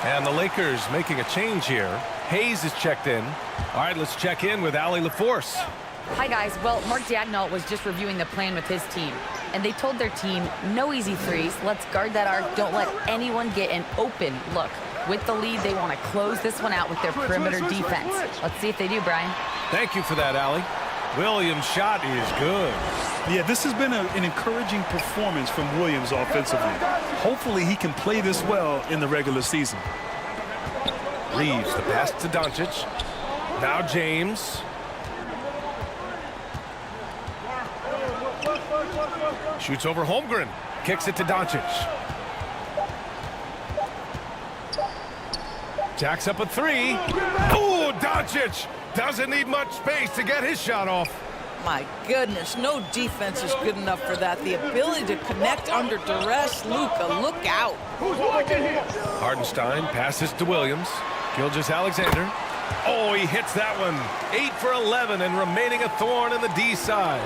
[SPEAKER 1] And the Lakers making a change here. Hayes is checked in. All right, let's check in with Allie LaForce.
[SPEAKER 5] Hi, guys. Well, Mark Daigneault was just reviewing the plan with his team, and they told their team, no easy threes. Let's guard that arc. Don't let anyone get an open look. With the lead, they want to close this one out with their perimeter defense. Let's see if they do, Brian.
[SPEAKER 1] Thank you for that, Allie. Williams' shot is good.
[SPEAKER 4] Yeah, this has been an encouraging performance from Williams offensively. Hopefully he can play this well in the regular season.
[SPEAKER 1] Reeves, the pass to Doncic. Now James. Shoots over Holmgren. Kicks it to Doncic. Jacks up a three. Oh, Doncic doesn't need much space to get his shot off.
[SPEAKER 2] My goodness, no defense is good enough for that. The ability to connect under duress, Luka, look out.
[SPEAKER 1] Hardenstein passes to Williams. Gilgeous-Alexander. Oh, he hits that one. 8 for 11 and remaining a thorn in the D side.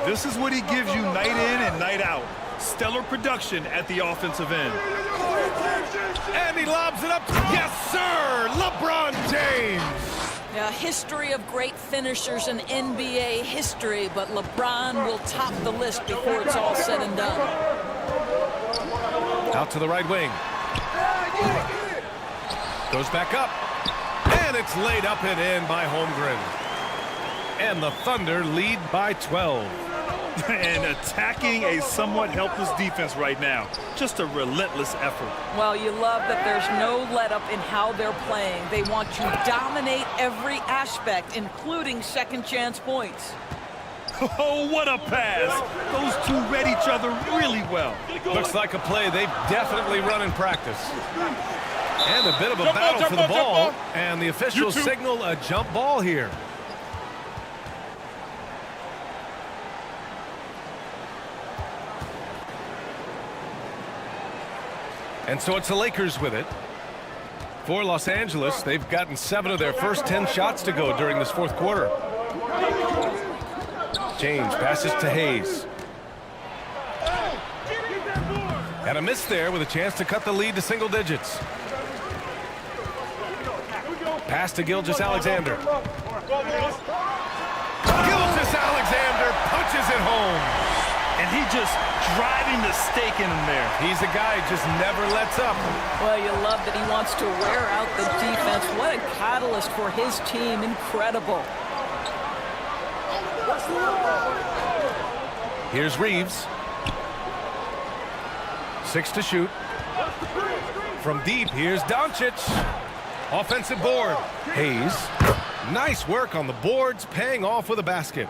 [SPEAKER 4] This is what he gives you night in and night out. Stellar production at the offensive end.
[SPEAKER 1] And he lobs it up. Yes, sir! LeBron James!
[SPEAKER 2] A history of great finishers in NBA history, but LeBron will top the list before it's all said and done.
[SPEAKER 1] Out to the right wing. Goes back up. And it's laid up and in by Holmgren. And the Thunder lead by 12.
[SPEAKER 4] And attacking a somewhat helpless defense right now. Just a relentless effort.
[SPEAKER 2] Well, you love that there's no let-up in how they're playing. They want to dominate every aspect, including second-chance points.
[SPEAKER 4] Oh, what a pass. Those two read each other really well.
[SPEAKER 1] Looks like a play they've definitely run in practice. And a bit of a battle for the ball. And the officials signal a jump ball here. And so it's the Lakers with it. For Los Angeles, they've gotten 7 of their first 10 shots to go during this fourth quarter. James passes to Hayes. And a miss there with a chance to cut the lead to single digits. Pass to Gilgeous-Alexander. Gilgeous-Alexander punches it home.
[SPEAKER 4] And he just driving the stake in him there.
[SPEAKER 1] He's a guy who just never lets up.
[SPEAKER 2] Well, you love that he wants to wear out the defense. What a catalyst for his team. Incredible.
[SPEAKER 1] Here's Reeves. 6 to shoot. From deep, here's Doncic. Offensive board. Hayes. Nice work on the boards, paying off with a basket.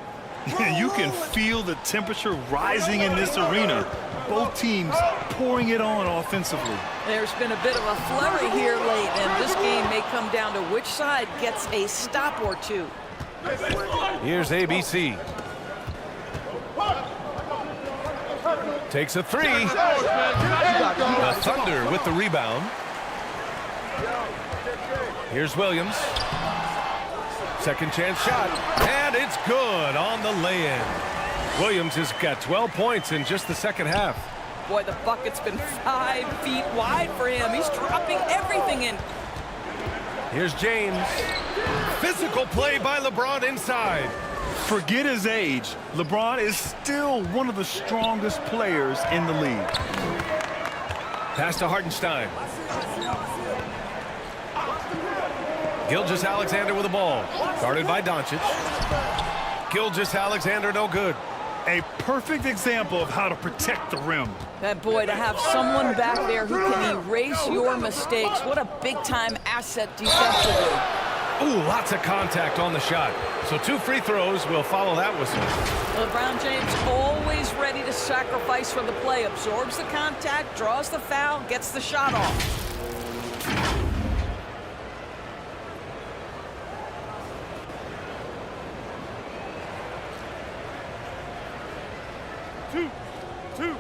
[SPEAKER 4] You can feel the temperature rising in this arena. Both teams pouring it on offensively.
[SPEAKER 2] There's been a bit of a flurry here late, and this game may come down to which side gets a stop or two.
[SPEAKER 1] Here's ABC. Takes a 3. The Thunder with the rebound. Here's Williams. Second chance shot, and it's good on the lay-in. Williams has got 12 points in just the second half.
[SPEAKER 2] Boy, the bucket's been 5 feet wide for him. He's dropping everything in.
[SPEAKER 1] Here's James. Physical play by LeBron inside.
[SPEAKER 4] Forget his age. LeBron is still one of the strongest players in the league.
[SPEAKER 1] Pass to Hartenstein. Gilgeous-Alexander with the ball. Guarded by Doncic. Gilgeous-Alexander no good.
[SPEAKER 4] A perfect example of how to protect the rim.
[SPEAKER 2] That boy, to have someone back there who can erase your mistakes. What a big-time asset defensively.
[SPEAKER 1] Ooh, lots of contact on the shot. So 2 free throws will follow that whistle.
[SPEAKER 2] LeBron James always ready to sacrifice for the play. Absorbs the contact, draws the foul, gets the shot off.
[SPEAKER 4] Two.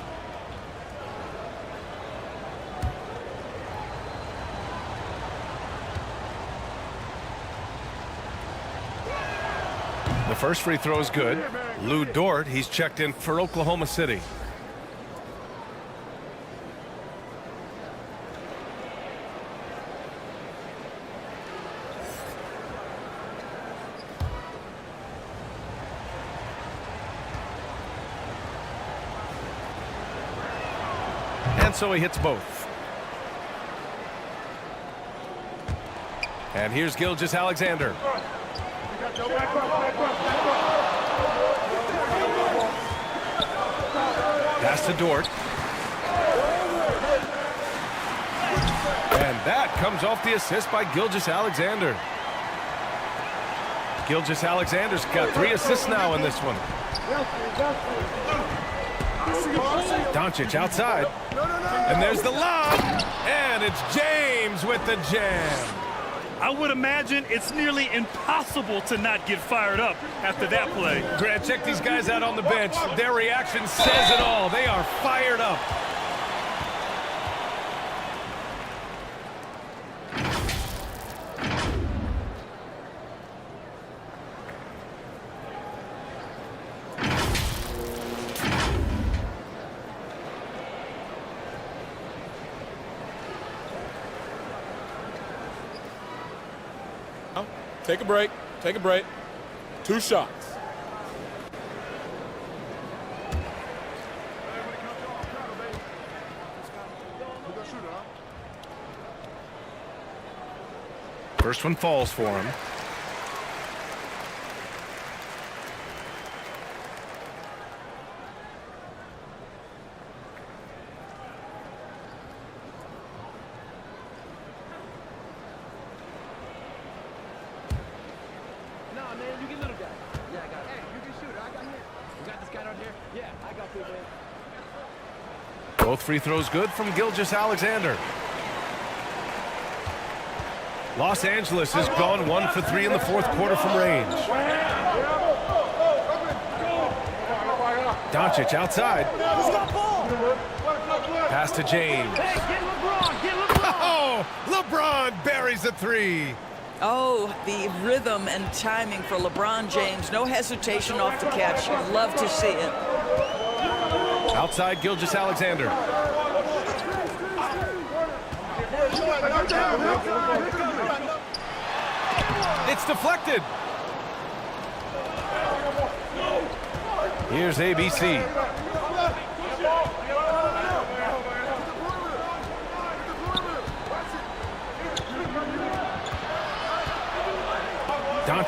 [SPEAKER 1] The first free throw is good. Lou Dort, he's checked in for Oklahoma City. And so he hits both. And here's Gilgeous-Alexander. Pass to Dort. And that comes off the assist by Gilgeous-Alexander. Gilgeous-Alexander's got 3 assists now in this one. Doncic outside. And there's the lob. And it's James with the jam.
[SPEAKER 4] I would imagine it's nearly impossible to not get fired up after that play.
[SPEAKER 1] Grant, check these guys out on the bench. Their reaction says it all. They are fired up.
[SPEAKER 10] Take a break. Take a break. 2 shots.
[SPEAKER 1] First one falls for him. Both free throws good from Gilgeous-Alexander. Los Angeles has gone 1 for 3 in the 4th quarter from range. Doncic outside. Pass to James. Oh, LeBron buries a 3.
[SPEAKER 2] Oh, the rhythm and timing for LeBron James. No hesitation off the catch. You'd love to see it.
[SPEAKER 1] Outside Gilgeous-Alexander. It's deflected. Here's ABC.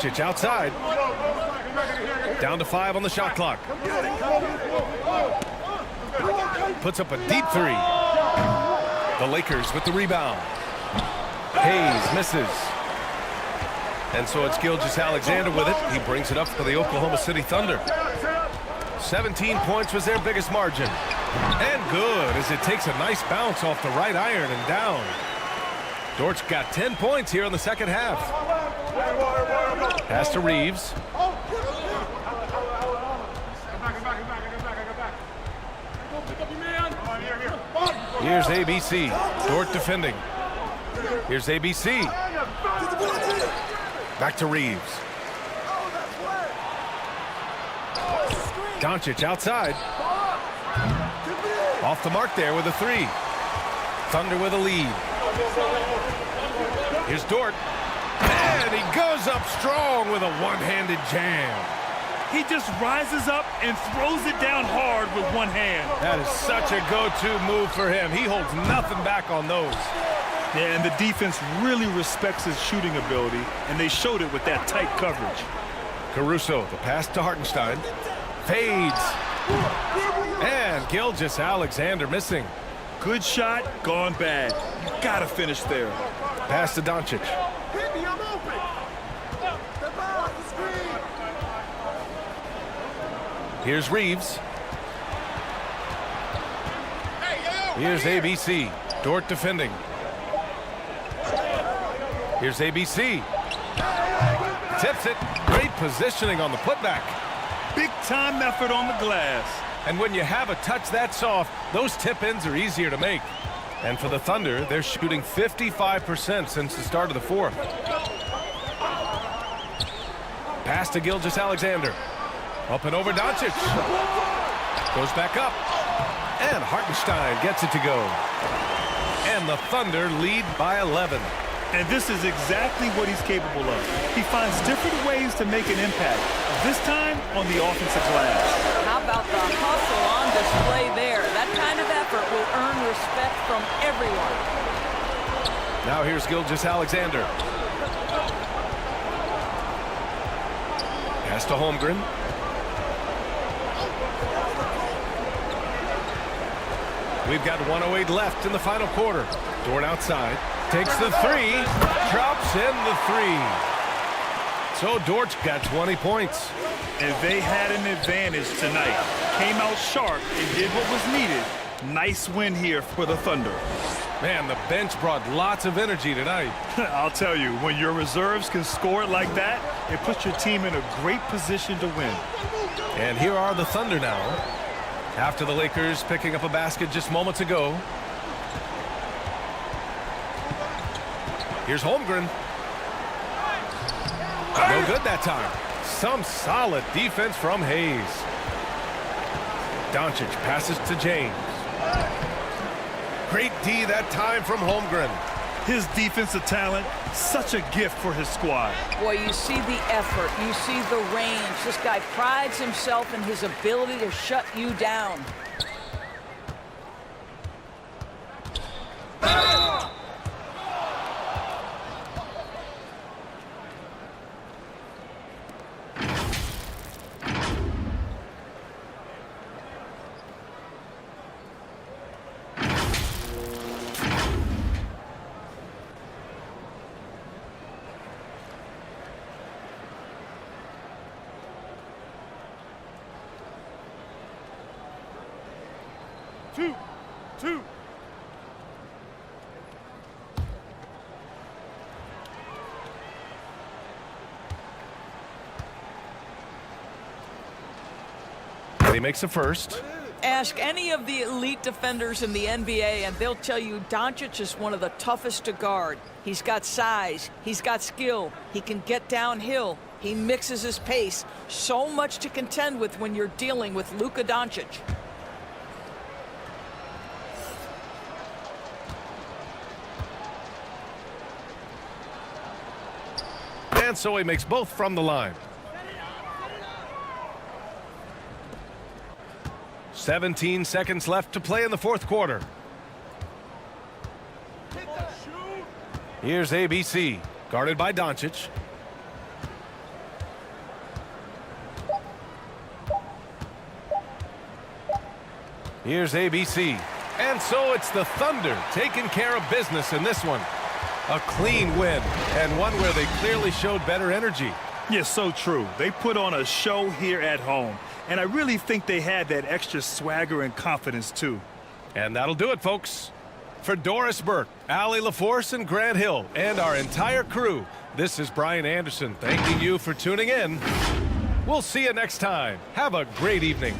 [SPEAKER 1] Doncic outside. Down to 5 on the shot clock. Puts up a deep three. The Lakers with the rebound. Hayes misses. And so it's Gilgeous-Alexander with it. He brings it up for the Oklahoma City Thunder. 17 points was their biggest margin. And good as it takes a nice bounce off the right iron and down. Dort's got 10 points here in the second half. Pass to Reeves. Here's ABC. Dort defending. Here's ABC. Back to Reeves. Doncic outside. Off the mark there with a three. Thunder with a lead. Here's Dort. And he goes up strong with a one-handed jam.
[SPEAKER 4] He just rises up and throws it down hard with one hand.
[SPEAKER 1] That is such a go-to move for him. He holds nothing back on those.
[SPEAKER 4] Yeah, and the defense really respects his shooting ability, and they showed it with that tight coverage.
[SPEAKER 1] Caruso, the pass to Hartenstein. Fades. And Gilgeous-Alexander missing.
[SPEAKER 4] Good shot, gone bad. You gotta finish there.
[SPEAKER 1] Pass to Doncic. Here's Reeves. Here's ABC. Dort defending. Here's ABC. Tips it. Great positioning on the putback.
[SPEAKER 4] Big time effort on the glass.
[SPEAKER 1] And when you have a touch that soft, those tip-ins are easier to make. And for the Thunder, they're shooting 55% since the start of the fourth. Pass to Gilgeous-Alexander. Up and over Doncic. Goes back up. And Hartenstein gets it to go. And the Thunder lead by 11.
[SPEAKER 4] And this is exactly what he's capable of. He finds different ways to make an impact. This time on the offensive glass.
[SPEAKER 2] How about the hustle on display there? That kind of effort will earn respect from everyone.
[SPEAKER 1] Now here's Gilgeous-Alexander. Pass to Holmgren. We've got 1:08 left in the final quarter. Dort outside. Takes the three. Drops in the three. So Dort's got 20 points.
[SPEAKER 4] And they had an advantage tonight. Came out sharp and did what was needed. Nice win here for the Thunder.
[SPEAKER 1] Man, the bench brought lots of energy tonight.
[SPEAKER 4] I'll tell you, when your reserves can score it like that, it puts your team in a great position to win.
[SPEAKER 1] And here are the Thunder now. After the Lakers picking up a basket just moments ago. Here's Holmgren. No good that time. Some solid defense from Hayes. Doncic passes to James. Great D that time from Holmgren.
[SPEAKER 4] His defensive talent, such a gift for his squad.
[SPEAKER 2] Boy, you see the effort. You see the range. This guy prides himself in his ability to shut you down.
[SPEAKER 4] Two.
[SPEAKER 1] And he makes a first.
[SPEAKER 2] Ask any of the elite defenders in the NBA and they'll tell you Doncic is one of the toughest to guard. He's got size, he's got skill, he can get downhill, he mixes his pace. So much to contend with when you're dealing with Luka Doncic.
[SPEAKER 1] And so he makes both from the line. 17 seconds left to play in the fourth quarter. Here's ABC, guarded by Doncic. Here's ABC. And so it's the Thunder taking care of business in this one. A clean win, and one where they clearly showed better energy.
[SPEAKER 4] Yes, so true. They put on a show here at home, and I really think they had that extra swagger and confidence, too.
[SPEAKER 1] And that'll do it, folks. For Doris Burke, Allie LaForce, and Grant Hill, and our entire crew, this is Brian Anderson thanking you for tuning in. We'll see you next time. Have a great evening.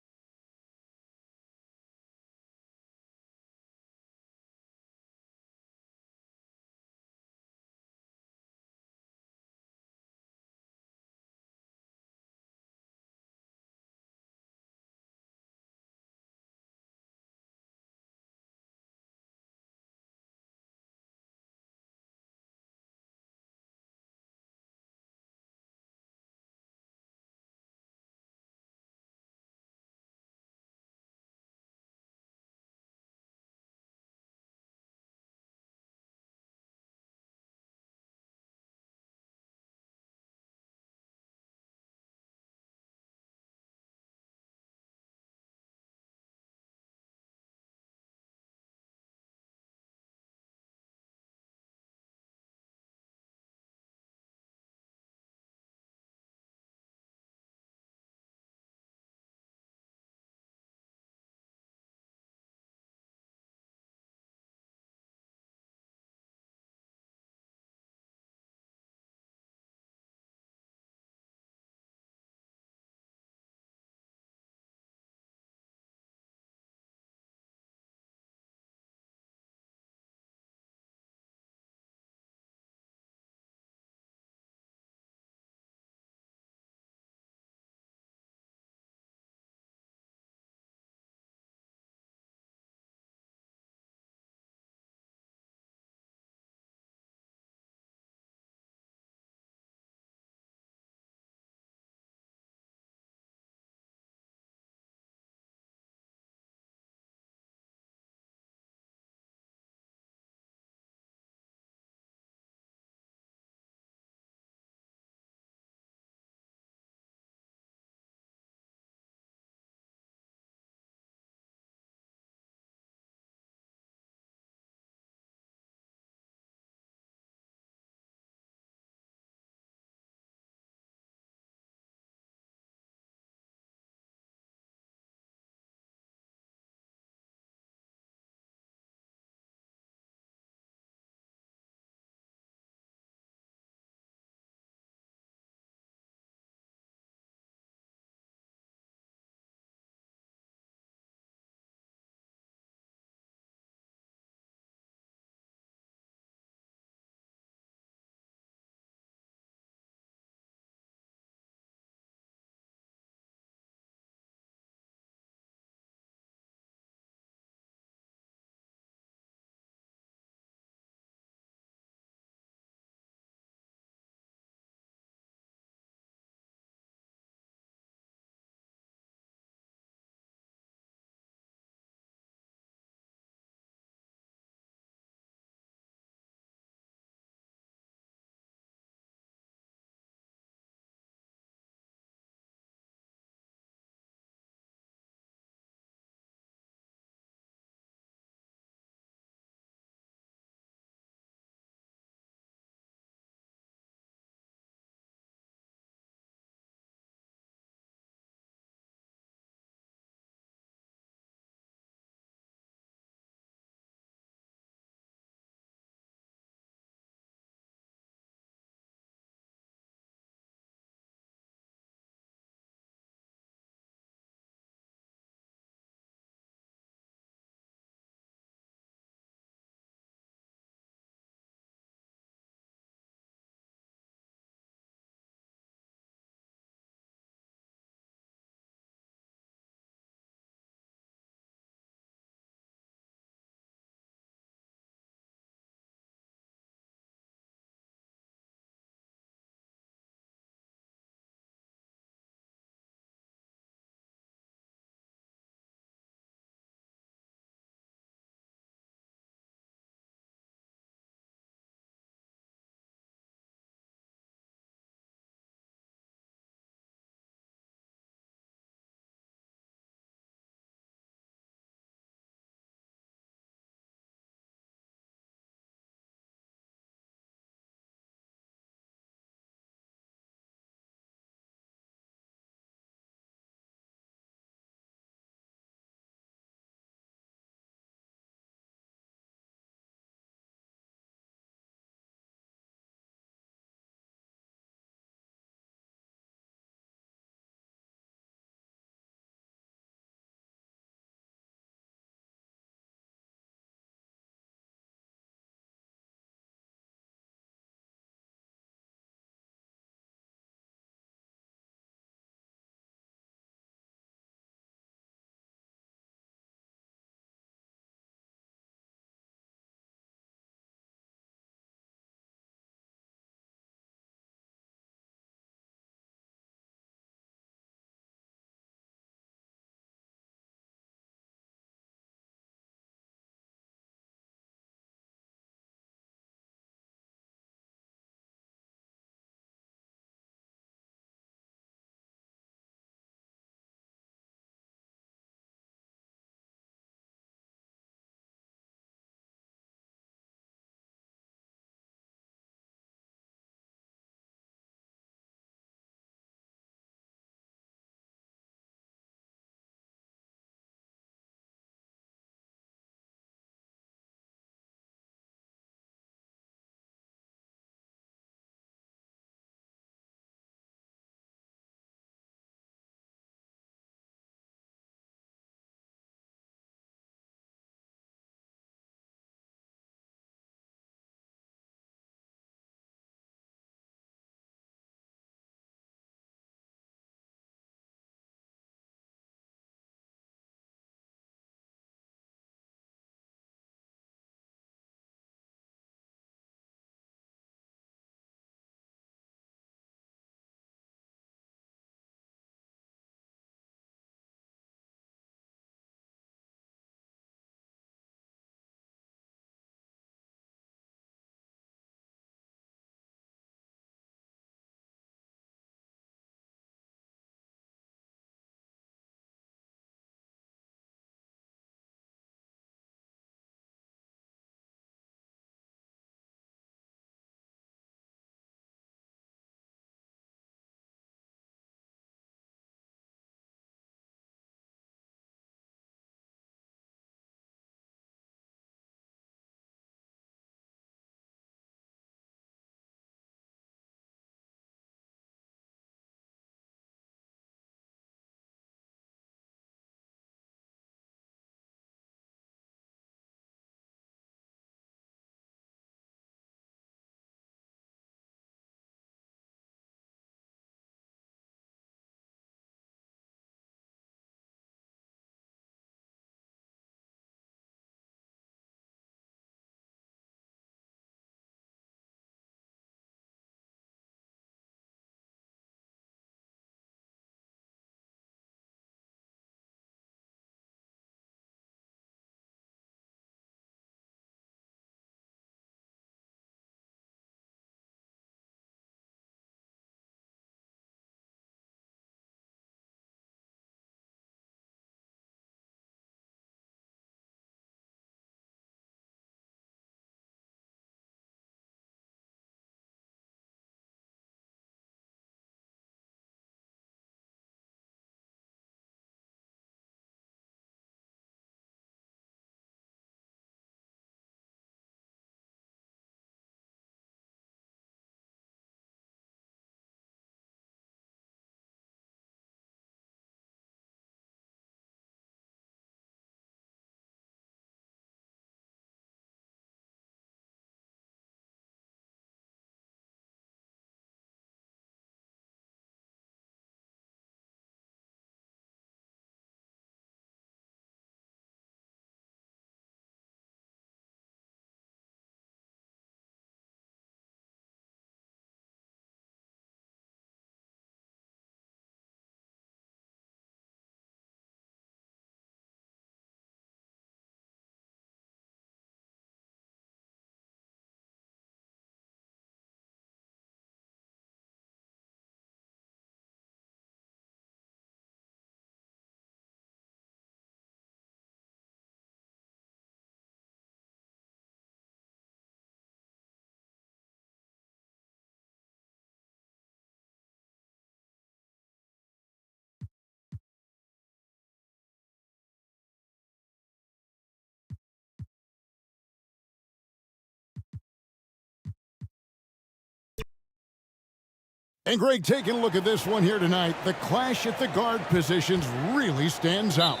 [SPEAKER 11] And Greg, taking a look at this one here tonight, the clash at the guard positions really stands out.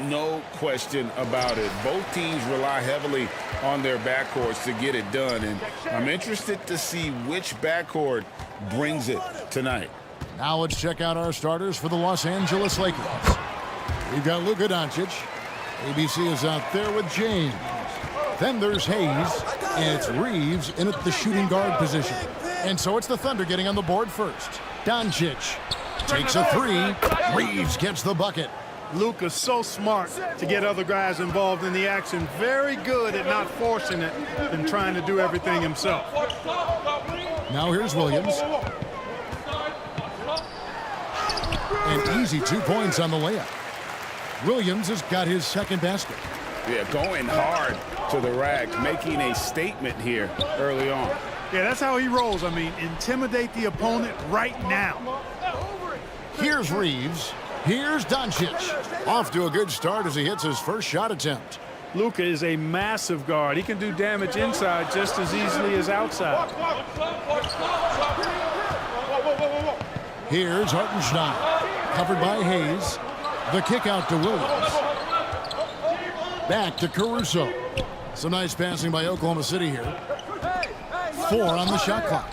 [SPEAKER 12] No question about it. Both teams rely heavily on their backcourts to get it done, and I'm interested to see which backcourt brings it tonight.
[SPEAKER 11] Now let's check out our starters for the Los Angeles Lakers. We've got Luka Doncic. ABC is out there with James. Then there's Hayes, and it's Reeves in at the shooting guard position. And so it's the Thunder getting on the board first. Doncic takes a three. Reeves gets the bucket.
[SPEAKER 13] Luka's so smart to get other guys involved in the action. Very good at not forcing it and trying to do everything himself.
[SPEAKER 11] Now here's Williams. And easy 2 points on the layup. Williams has got his second basket.
[SPEAKER 12] Yeah, going hard to the rack, making a statement here early on.
[SPEAKER 13] Yeah, that's how he rolls. I mean, intimidate the opponent right now.
[SPEAKER 11] Here's Reeves. Here's Doncic. Off to a good start as he hits his first shot attempt.
[SPEAKER 13] Luka is a massive guard. He can do damage inside just as easily as outside.
[SPEAKER 11] Here's Hartenstein. Covered by Hayes. The kick out to Williams. Back to Caruso. Some nice passing by Oklahoma City here. 4 on the shot clock.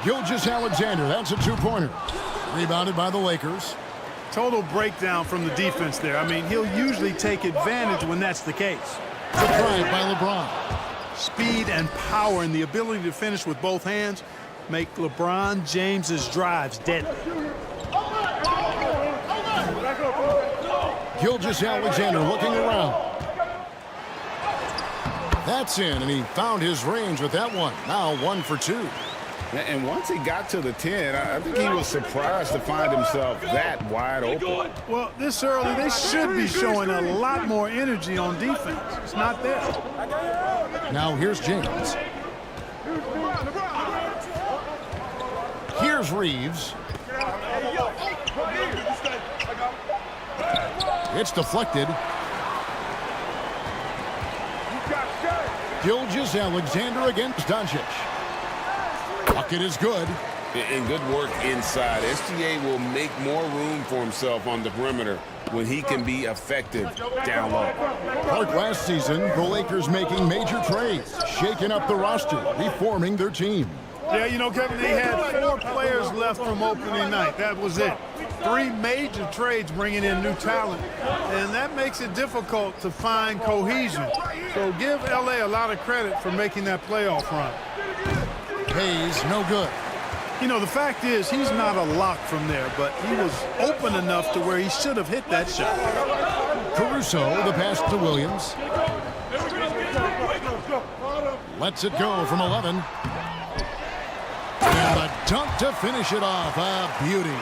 [SPEAKER 11] Gilgeous-Alexander, that's a two-pointer. Rebounded by the Lakers.
[SPEAKER 13] Total breakdown from the defense there. I mean, he'll usually take advantage when that's the case.
[SPEAKER 11] The drive by LeBron.
[SPEAKER 13] Speed and power and the ability to finish with both hands make LeBron James's drives deadly.
[SPEAKER 11] Gilgeous-Alexander looking around. That's in, and he found his range with that one. Now 1 for 2.
[SPEAKER 12] And once he got to the 10, I think he was surprised to find himself that wide open.
[SPEAKER 13] Well, this early, they should be showing a lot more energy on defense. It's not there.
[SPEAKER 11] Now here's James. Here's Reeves. It's deflected. Gilgeous-Alexander against Doncic. Bucket is good.
[SPEAKER 12] And good work inside. SGA will make more room for himself on the perimeter when he can be effective down low.
[SPEAKER 11] Like last season, the Lakers making major trades, shaking up the roster, reforming their team.
[SPEAKER 13] Yeah, you know, Kevin, they had 4 players left from opening night. That was it. 3 major trades bringing in new talent, and that makes it difficult to find cohesion. So give LA a lot of credit for making that playoff run.
[SPEAKER 11] Hayes, no good.
[SPEAKER 13] You know, the fact is he's not a lock from there, but he was open enough to where he should have hit that shot.
[SPEAKER 11] Caruso, the pass to Williams. Lets it go from 11. And a dunk to finish it off. A beauty.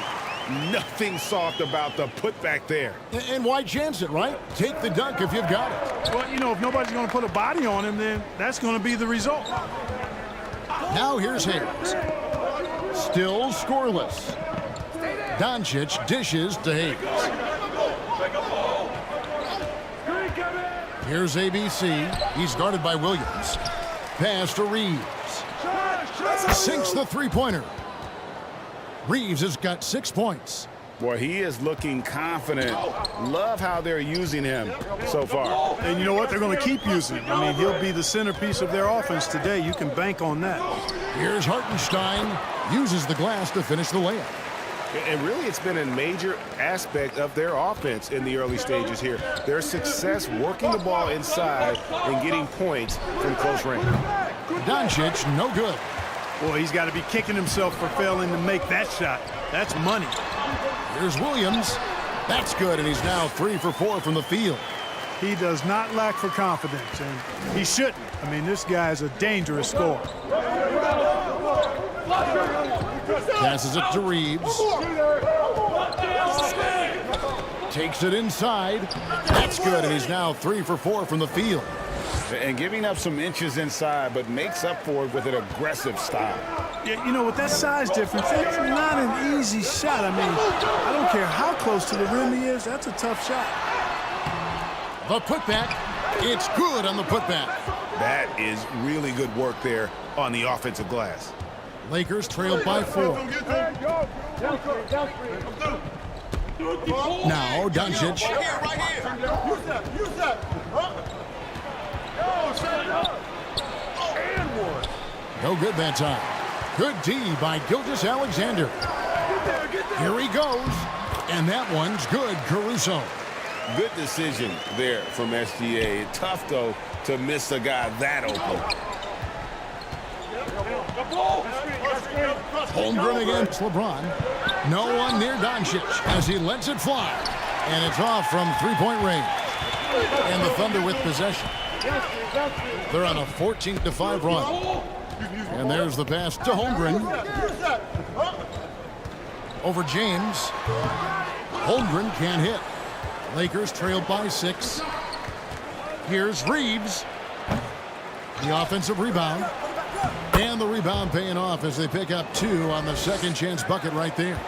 [SPEAKER 12] Nothing soft about the putback there.
[SPEAKER 11] And why chance it, right? Take the dunk if you've got it.
[SPEAKER 13] Well, you know, if nobody's going to put a body on him, then that's going to be the result.
[SPEAKER 11] Now here's Hayes. Still scoreless. Doncic dishes to Hayes. Here's ABC. He's guarded by Williams. Pass to Reeves. Sinks the three-pointer. Reeves has got 6 points.
[SPEAKER 12] Boy, he is looking confident. Love how they're using him so far.
[SPEAKER 13] And you know what? They're going to keep using him. I mean, he'll be the centerpiece of their offense today. You can bank on that.
[SPEAKER 11] Here's Hartenstein. Uses the glass to finish the layup.
[SPEAKER 12] And really, it's been a major aspect of their offense in the early stages here. Their success working the ball inside and getting points from close range.
[SPEAKER 11] Doncic, no good.
[SPEAKER 13] Boy, he's got to be kicking himself for failing to make that shot. That's money.
[SPEAKER 11] Here's Williams. That's good, and he's now 3 for 4 from the field.
[SPEAKER 13] He does not lack for confidence, and he shouldn't. I mean, this guy is a dangerous scorer.
[SPEAKER 11] Passes it to Reeves. Takes it inside. That's good, and he's now 3 for 4 from the field.
[SPEAKER 12] And giving up some inches inside, but makes up for it with an aggressive style.
[SPEAKER 13] Yeah, you know, with that size difference, that's not an easy shot. I mean, I don't care how close to the rim he is. That's a tough shot.
[SPEAKER 11] The putback. It's good on the putback.
[SPEAKER 12] That is really good work there on the offensive glass.
[SPEAKER 11] Lakers trailed by 4. Now Doncic. No good that time. Good D by Gilgeous-Alexander. Here he goes. And that one's good, Caruso.
[SPEAKER 12] Good decision there from SGA. Tough, though, to miss a guy that open.
[SPEAKER 11] Holmgren against LeBron. No one near Doncic as he lets it fly. And it's off from three-point range. And the Thunder with possession. They're on a 14-5 run. And there's the pass to Holmgren. Over James. Holmgren can't hit. Lakers trailed by 6. Here's Reeves. The offensive rebound. And the rebound paying off as they pick up 2 on the second chance bucket right there.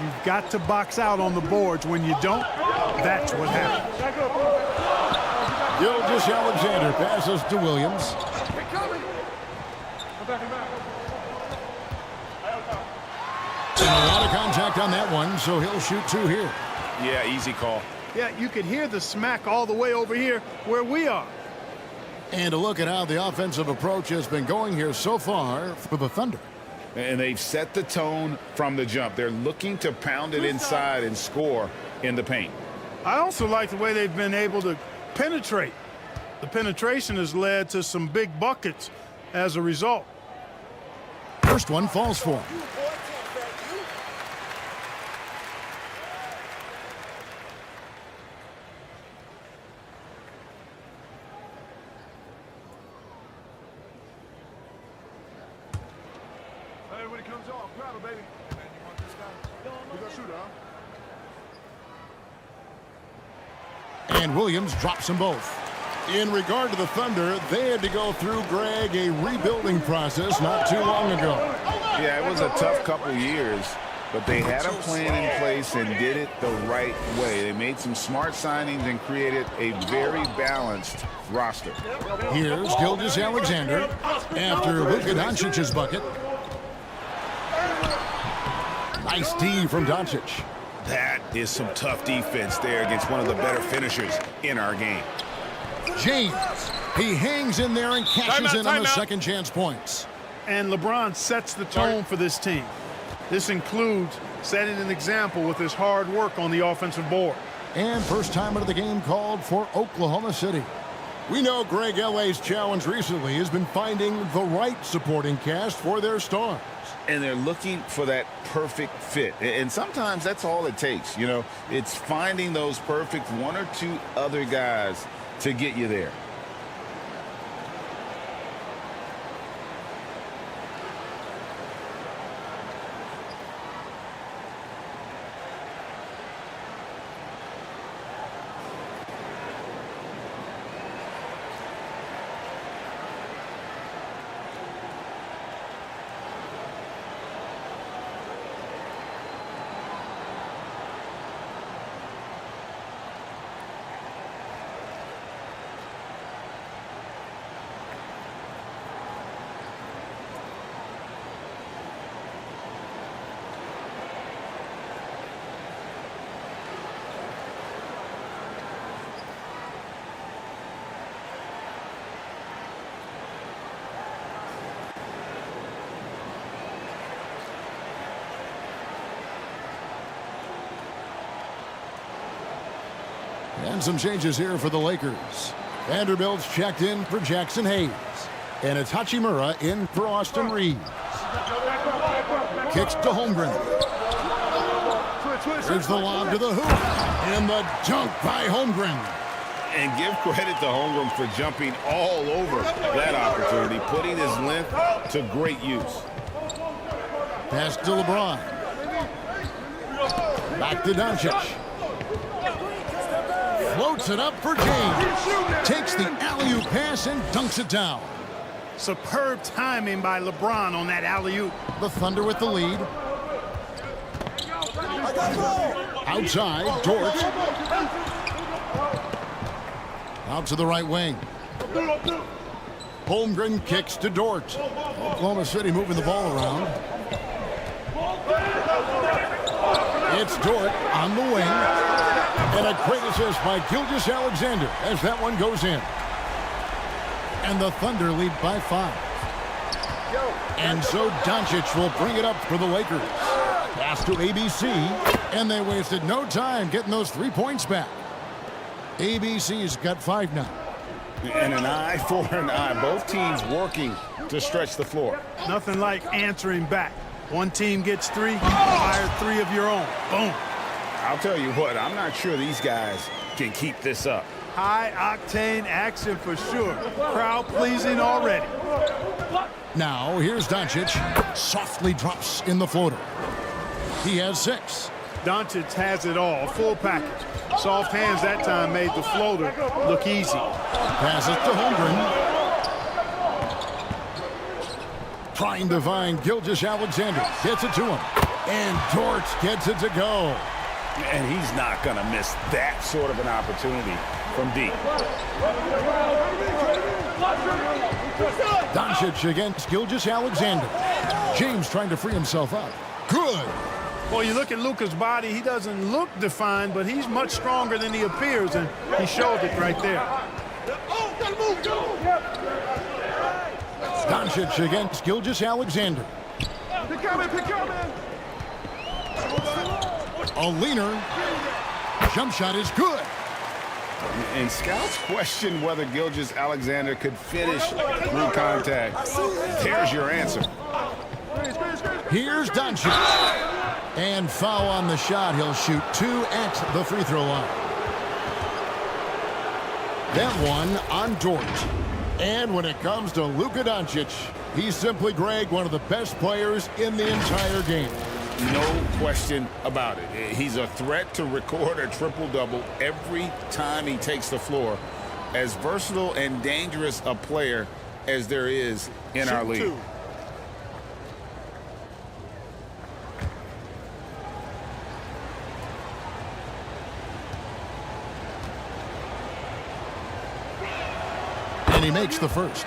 [SPEAKER 13] You've got to box out on the boards. When you don't, that's what happens.
[SPEAKER 11] Gilgeous-Alexander passes to Williams. And a lot of contact on that one, so he'll shoot 2 here.
[SPEAKER 12] Yeah, easy call.
[SPEAKER 13] Yeah, you could hear the smack all the way over here where we are.
[SPEAKER 11] And a look at how the offensive approach has been going here so far for the Thunder.
[SPEAKER 12] And they've set the tone from the jump. They're looking to pound it inside and score in the paint.
[SPEAKER 13] I also like the way they've been able to penetrate. The penetration has led to some big buckets as a result.
[SPEAKER 11] First one falls for him. And Williams drops them both. In regard to the Thunder, they had to go through, Greg, a rebuilding process not too long ago.
[SPEAKER 12] Yeah, it was a tough couple years, but they had a plan in place and did it the right way. They made some smart signings and created a very balanced roster.
[SPEAKER 11] Here's Gilgeous-Alexander after Luka Doncic's bucket. Nice D from Doncic.
[SPEAKER 12] That is some tough defense there against one of the better finishers in our game.
[SPEAKER 11] James, he hangs in there and cashes in on the second chance points.
[SPEAKER 13] And LeBron sets the tone for this team. This includes setting an example with his hard work on the offensive board.
[SPEAKER 11] And first time of the game called for Oklahoma City. We know Greg, LA's challenge recently has been finding the right supporting cast for their stars.
[SPEAKER 12] And they're looking for that perfect fit. And sometimes that's all it takes. You know, it's finding those perfect 1 or 2 other guys to get you there.
[SPEAKER 11] And some changes here for the Lakers. Vanderbilt's checked in for Jackson Hayes. And it's Hachimura in for Austin Reeves. Kicks to Holmgren. Here's the lob to the hoop. And the dunk by Holmgren.
[SPEAKER 12] And give credit to Holmgren for jumping all over that opportunity, putting his length to great use.
[SPEAKER 11] Pass to LeBron. Back to Doncic. Floats it up for James. Takes the alley-oop pass and dunks it down.
[SPEAKER 13] Superb timing by LeBron on that alley-oop.
[SPEAKER 11] The Thunder with the lead. Outside, Dort. Out to the right wing. Holmgren kicks to Dort. Oklahoma City moving the ball around. It's Dort on the wing. And a great assist by Gilgeous-Alexander as that one goes in. And the Thunder lead by 5. And so Doncic will bring it up for the Lakers. Pass to ABC, and they wasted no time getting those 3 points back. ABC's got 5 now.
[SPEAKER 12] And an eye for an eye. Both teams working to stretch the floor.
[SPEAKER 13] Nothing like answering back. One team gets 3, fire 3 of your own. Boom.
[SPEAKER 12] I'll tell you what, I'm not sure these guys can keep this up.
[SPEAKER 13] High-octane action for sure. Crowd-pleasing already.
[SPEAKER 11] Now, here's Doncic. Softly drops in the floater. He has 6.
[SPEAKER 13] Doncic has it all, full package. Soft hands that time made the floater look easy.
[SPEAKER 11] Pass it to Holmgren. Trying to find Gilgeous-Alexander. Gets it to him. And Dort gets it to go.
[SPEAKER 12] And he's not going to miss that sort of an opportunity from deep.
[SPEAKER 11] Doncic against Gilgeous-Alexander. James trying to free himself up. Good.
[SPEAKER 13] Well, you look at Luka's body, he doesn't look defined, but he's much stronger than he appears, and he showed it right there.
[SPEAKER 11] Doncic against Gilgeous-Alexander. A leaner. Jump shot is good.
[SPEAKER 12] And scouts question whether Gilgeous-Alexander could finish through contact. There's your answer.
[SPEAKER 11] Here's Doncic. And foul on the shot. He'll shoot 2 at the free throw line. That one on Dort. And when it comes to Luka Doncic, he's simply, Greg, one of the best players in the entire game.
[SPEAKER 12] No question about it. He's a threat to record a triple-double every time he takes the floor. As versatile and dangerous a player as there is in our league.
[SPEAKER 11] And he makes the first.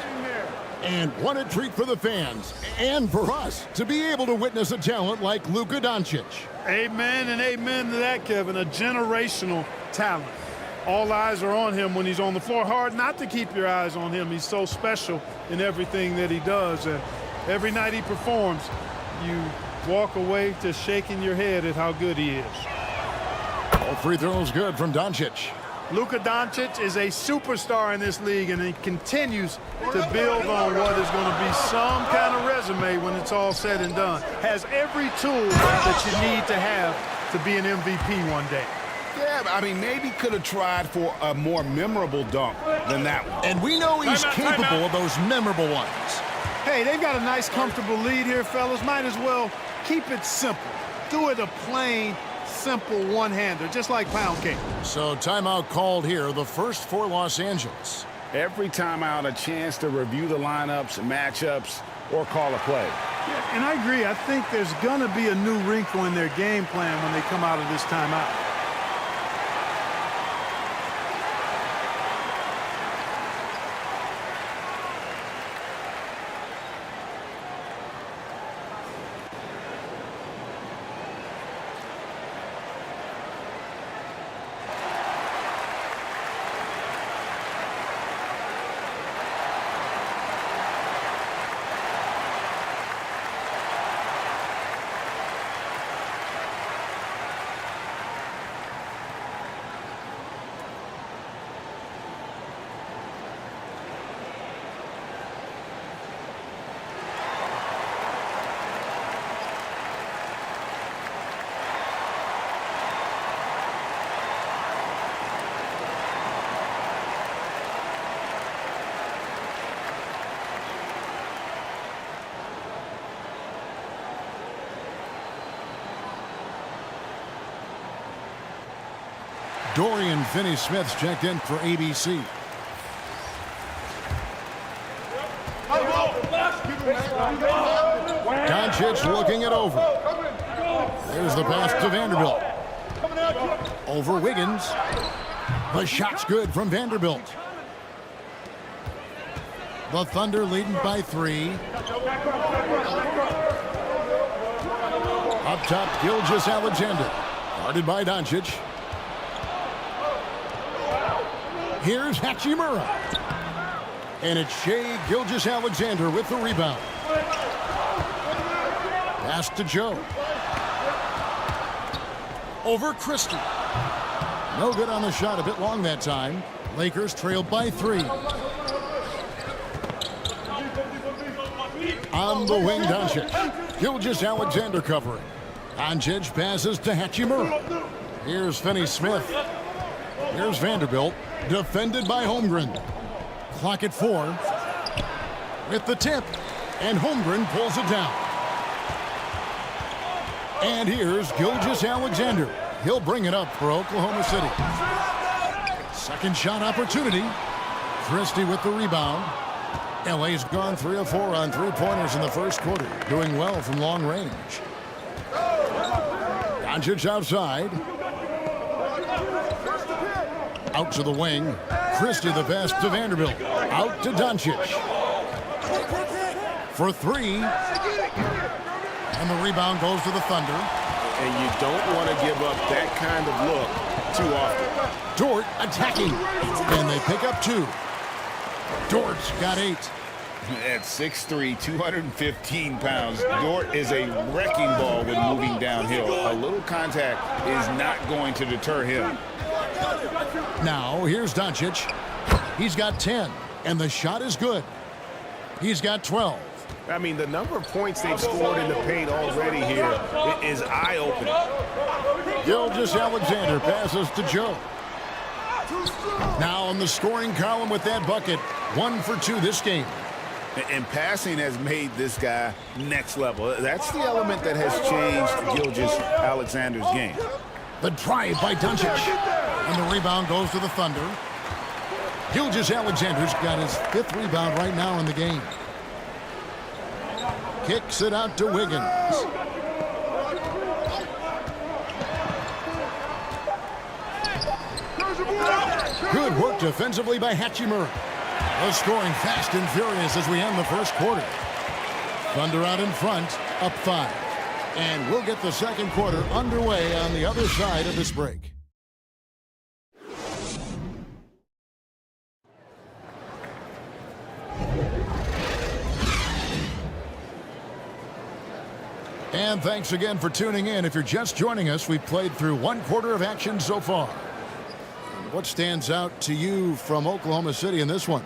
[SPEAKER 11] And what a treat for the fans and for us to be able to witness a talent like Luka Doncic.
[SPEAKER 13] Amen and amen to that, Kevin. A generational talent. All eyes are on him when he's on the floor. Hard not to keep your eyes on him. He's so special in everything that he does. And every night he performs, you walk away just shaking your head at how good he is.
[SPEAKER 11] All free throws good from Doncic.
[SPEAKER 13] Luka Doncic is a superstar in this league, and he continues to build on what is going to be some kind of resume when it's all said and done. Has every tool that you need to have to be an MVP one day.
[SPEAKER 12] Yeah, I mean, maybe could have tried for a more memorable dunk than that one.
[SPEAKER 11] And we know he's capable of those memorable ones.
[SPEAKER 13] Hey, they've got a nice, comfortable lead here, fellas. Might as well keep it simple. Do it a plain, simple one-hander, just like pound cake.
[SPEAKER 11] So timeout called here, the first for Los Angeles.
[SPEAKER 12] Every timeout, a chance to review the lineups, matchups, or call a play.
[SPEAKER 13] Yeah, and I agree. I think there's going to be a new wrinkle in their game plan when they come out of this timeout.
[SPEAKER 11] Dorian Finney-Smith's checked in for ABC. Doncic looking it over. There's the pass to Vanderbilt. Over Wiggins. The shot's good from Vanderbilt. The Thunder leading by 3. Up top, Gilgeous-Alexander. Guarded by Doncic. Here's Hachimura. And it's Shai Gilgeous-Alexander with the rebound. Pass to Joe. Over Christie. No good on the shot, a bit long that time. Lakers trailed by 3. On the wing, Doncic. Gilgeous-Alexander covering. Doncic passes to Hachimura. Here's Finney-Smith. Here's Vanderbilt. Defended by Holmgren. Clock at 4. With the tip. And Holmgren pulls it down. And here's Gilgeous-Alexander. He'll bring it up for Oklahoma City. Second shot opportunity. Christie with the rebound. LA's gone 3 of 4 on 3-pointers in the first quarter. Doing well from long range. Doncic outside. Out to the wing. Christie the pass to Vanderbilt. Out to Doncic. For 3. And the rebound goes to the Thunder.
[SPEAKER 12] And you don't want to give up that kind of look too often.
[SPEAKER 11] Dort attacking. And they pick up 2. Dort's got 8.
[SPEAKER 12] At 6'3", 215 pounds, Dort is a wrecking ball when moving downhill. A little contact is not going to deter him.
[SPEAKER 11] Now, here's Doncic. He's got 10, and the shot is good. He's got 12.
[SPEAKER 12] I mean, the number of points they've scored in the paint already here is eye-opening.
[SPEAKER 11] Gilgeous-Alexander passes to Joe. Now on the scoring column with that bucket. 1 for 2 this game.
[SPEAKER 12] And passing has made this guy next level. That's the element that has changed Gilgeous-Alexander's game.
[SPEAKER 11] The drive by Doncic. And the rebound goes to the Thunder. Gilgeous-Alexander's got his 5th rebound right now in the game. Kicks it out to Wiggins. Good work defensively by Hachimura. The scoring fast and furious as we end the first quarter. Thunder out in front, up 5. And we'll get the second quarter underway on the other side of this break. And thanks again for tuning in. If you're just joining us, we've played through 1 quarter of action so far. What stands out to you from Oklahoma City in this one?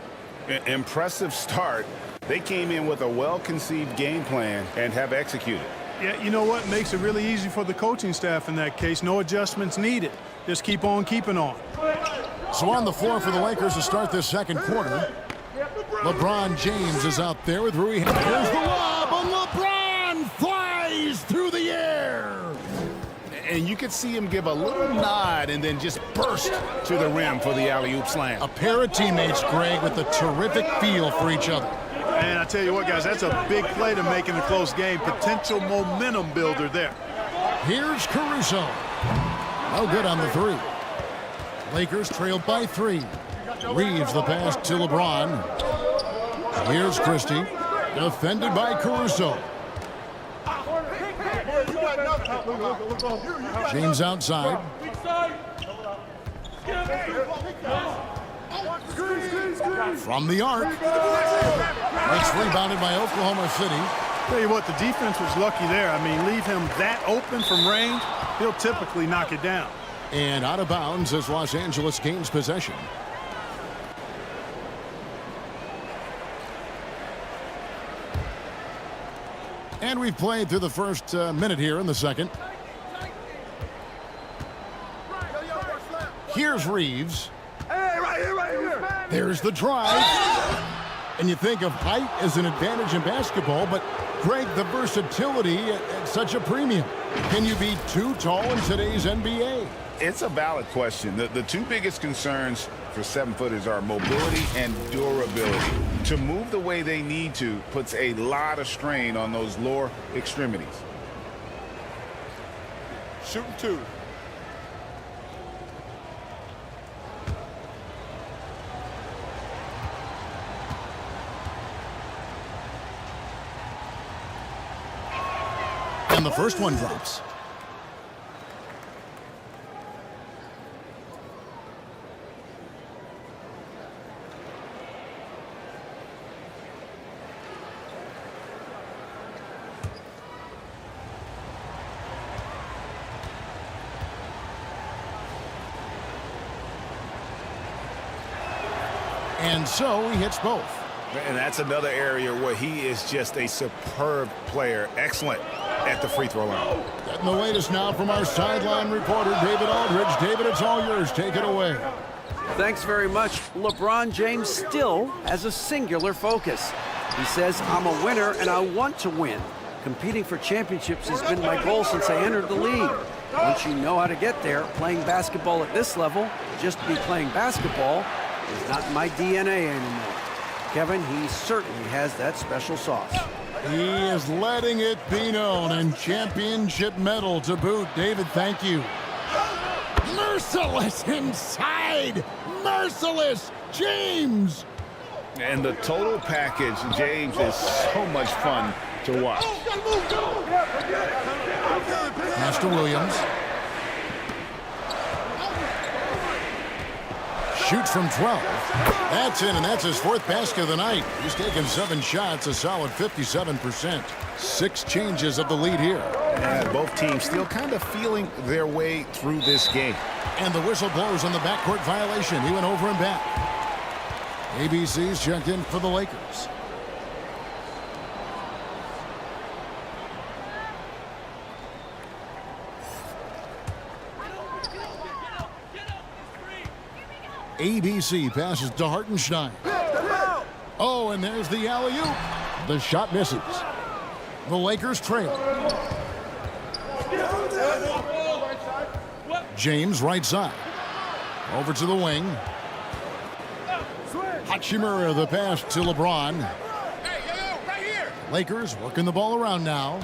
[SPEAKER 12] Impressive start. They came in with a well-conceived game plan and have executed.
[SPEAKER 13] Yeah, you know what? Makes it really easy for the coaching staff in that case. No adjustments needed. Just keep on keeping on.
[SPEAKER 11] So on the floor for the Lakers to start this second quarter, LeBron James is out there with Rui. Here's the lob, and LeBron flies through the air.
[SPEAKER 12] And you could see him give a little nod and then just burst to the rim for the alley-oop slam.
[SPEAKER 11] A pair of teammates, Greg, with a terrific feel for each other.
[SPEAKER 13] And I tell you what, guys, that's a big play to make in a close game. Potential momentum builder there.
[SPEAKER 11] Here's Caruso. No good on the 3. Lakers trailed by 3. Reeves the pass to LeBron. Here's Christie. Defended by Caruso. James outside. From the arc. It's rebounded by Oklahoma City.
[SPEAKER 13] Tell you what, the defense was lucky there. I mean, leave him that open from range, he'll typically knock it down.
[SPEAKER 11] And out of bounds as Los Angeles gains possession. And we've played through the first minute here in the second. Here's Reeves.
[SPEAKER 3] Hey, right here.
[SPEAKER 11] There's the drive. And you think of height as an advantage in basketball, but Greg, the versatility at such a premium. Can you be too tall in today's NBA?
[SPEAKER 12] It's a valid question. The 2 biggest concerns for 7-footers are mobility and durability. To move the way they need to puts a lot of strain on those lower extremities.
[SPEAKER 10] Shooting 2.
[SPEAKER 11] And the first one drops. And so he hits both.
[SPEAKER 12] And that's another area where he is just a superb player. Excellent at the free throw line.
[SPEAKER 11] Getting the latest now from our sideline reporter, David Aldridge. David, it's all yours. Take it away.
[SPEAKER 14] Thanks very much. LeBron James still has a singular focus. He says, I'm a winner and I want to win. Competing for championships has been my goal since I entered the league. Once you know how to get there, playing basketball at this level, just to be playing basketball, is not in my DNA anymore. Kevin, he certainly has that special sauce.
[SPEAKER 11] He is letting it be known, and championship medal to boot. David, thank you. Merciless inside. Merciless James.
[SPEAKER 12] And the total package, James, is so much fun to watch.
[SPEAKER 11] Pass to Williams. Shoots from 12. That's in, and that's his fourth basket of the night. He's taken 7 shots, a solid 57%. 6 changes of the lead here.
[SPEAKER 12] And both teams still kind of feeling their way through this game.
[SPEAKER 11] And the whistle blows on the backcourt violation. He went over and back. ABC's checked in for the Lakers. ABC passes to Hartenstein. Oh, and there's the alley-oop. The shot misses. The Lakers trail. James right side. Over to the wing. Hachimura the pass to LeBron. Lakers working the ball around now.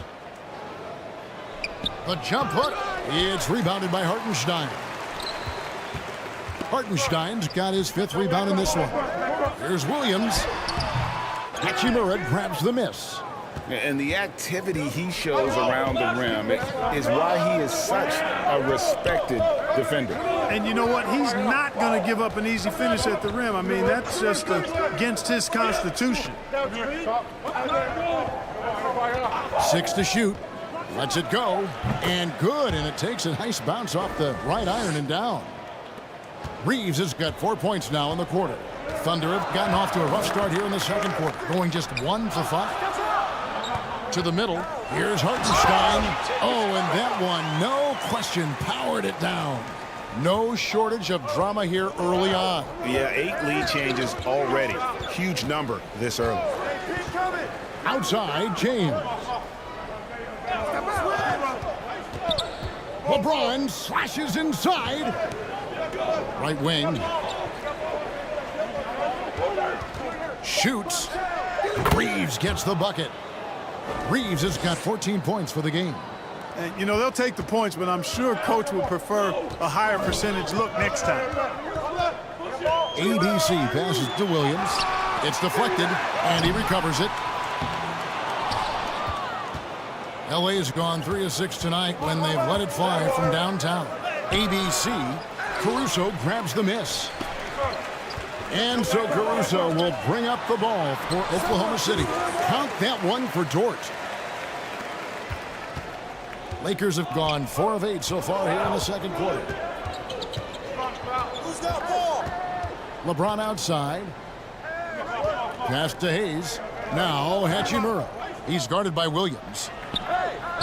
[SPEAKER 11] The jump hook. It's rebounded by Hartenstein. Hartenstein's got his 5th rebound in this one. Here's Williams. Hachimura grabs the miss.
[SPEAKER 12] And the activity he shows around the rim is why he is such a respected defender.
[SPEAKER 13] And you know what? He's not going to give up an easy finish at the rim. I mean, that's just against his constitution.
[SPEAKER 11] 6 to shoot. Lets it go. And good. And it takes a nice bounce off the right iron and down. Reeves has got 4 points now in the quarter. Thunder have gotten off to a rough start here in the second quarter, going just 1 for 5. To the middle. Here's Hartenstein. Oh, and that one, no question, powered it down. No shortage of drama here early on.
[SPEAKER 12] Yeah, 8 lead changes already. Huge number this early.
[SPEAKER 11] Outside, James. LeBron slashes inside. Right wing. Shoots. Reeves gets the bucket. Reeves has got 14 points for the game.
[SPEAKER 13] And, you know, they'll take the points, but I'm sure coach would prefer a higher percentage look next time.
[SPEAKER 11] ABC passes to Williams. It's deflected, and he recovers it. LA's gone 3 of 6 tonight when they've let it fly from downtown. ABC, Caruso grabs the miss. And so Caruso will bring up the ball for Oklahoma City. Count that one for Dort. Lakers have gone 4 of 8 so far here in the second quarter.
[SPEAKER 3] Who's got ball?
[SPEAKER 11] LeBron outside. Pass to Hayes. Now Hachimura. He's guarded by Williams.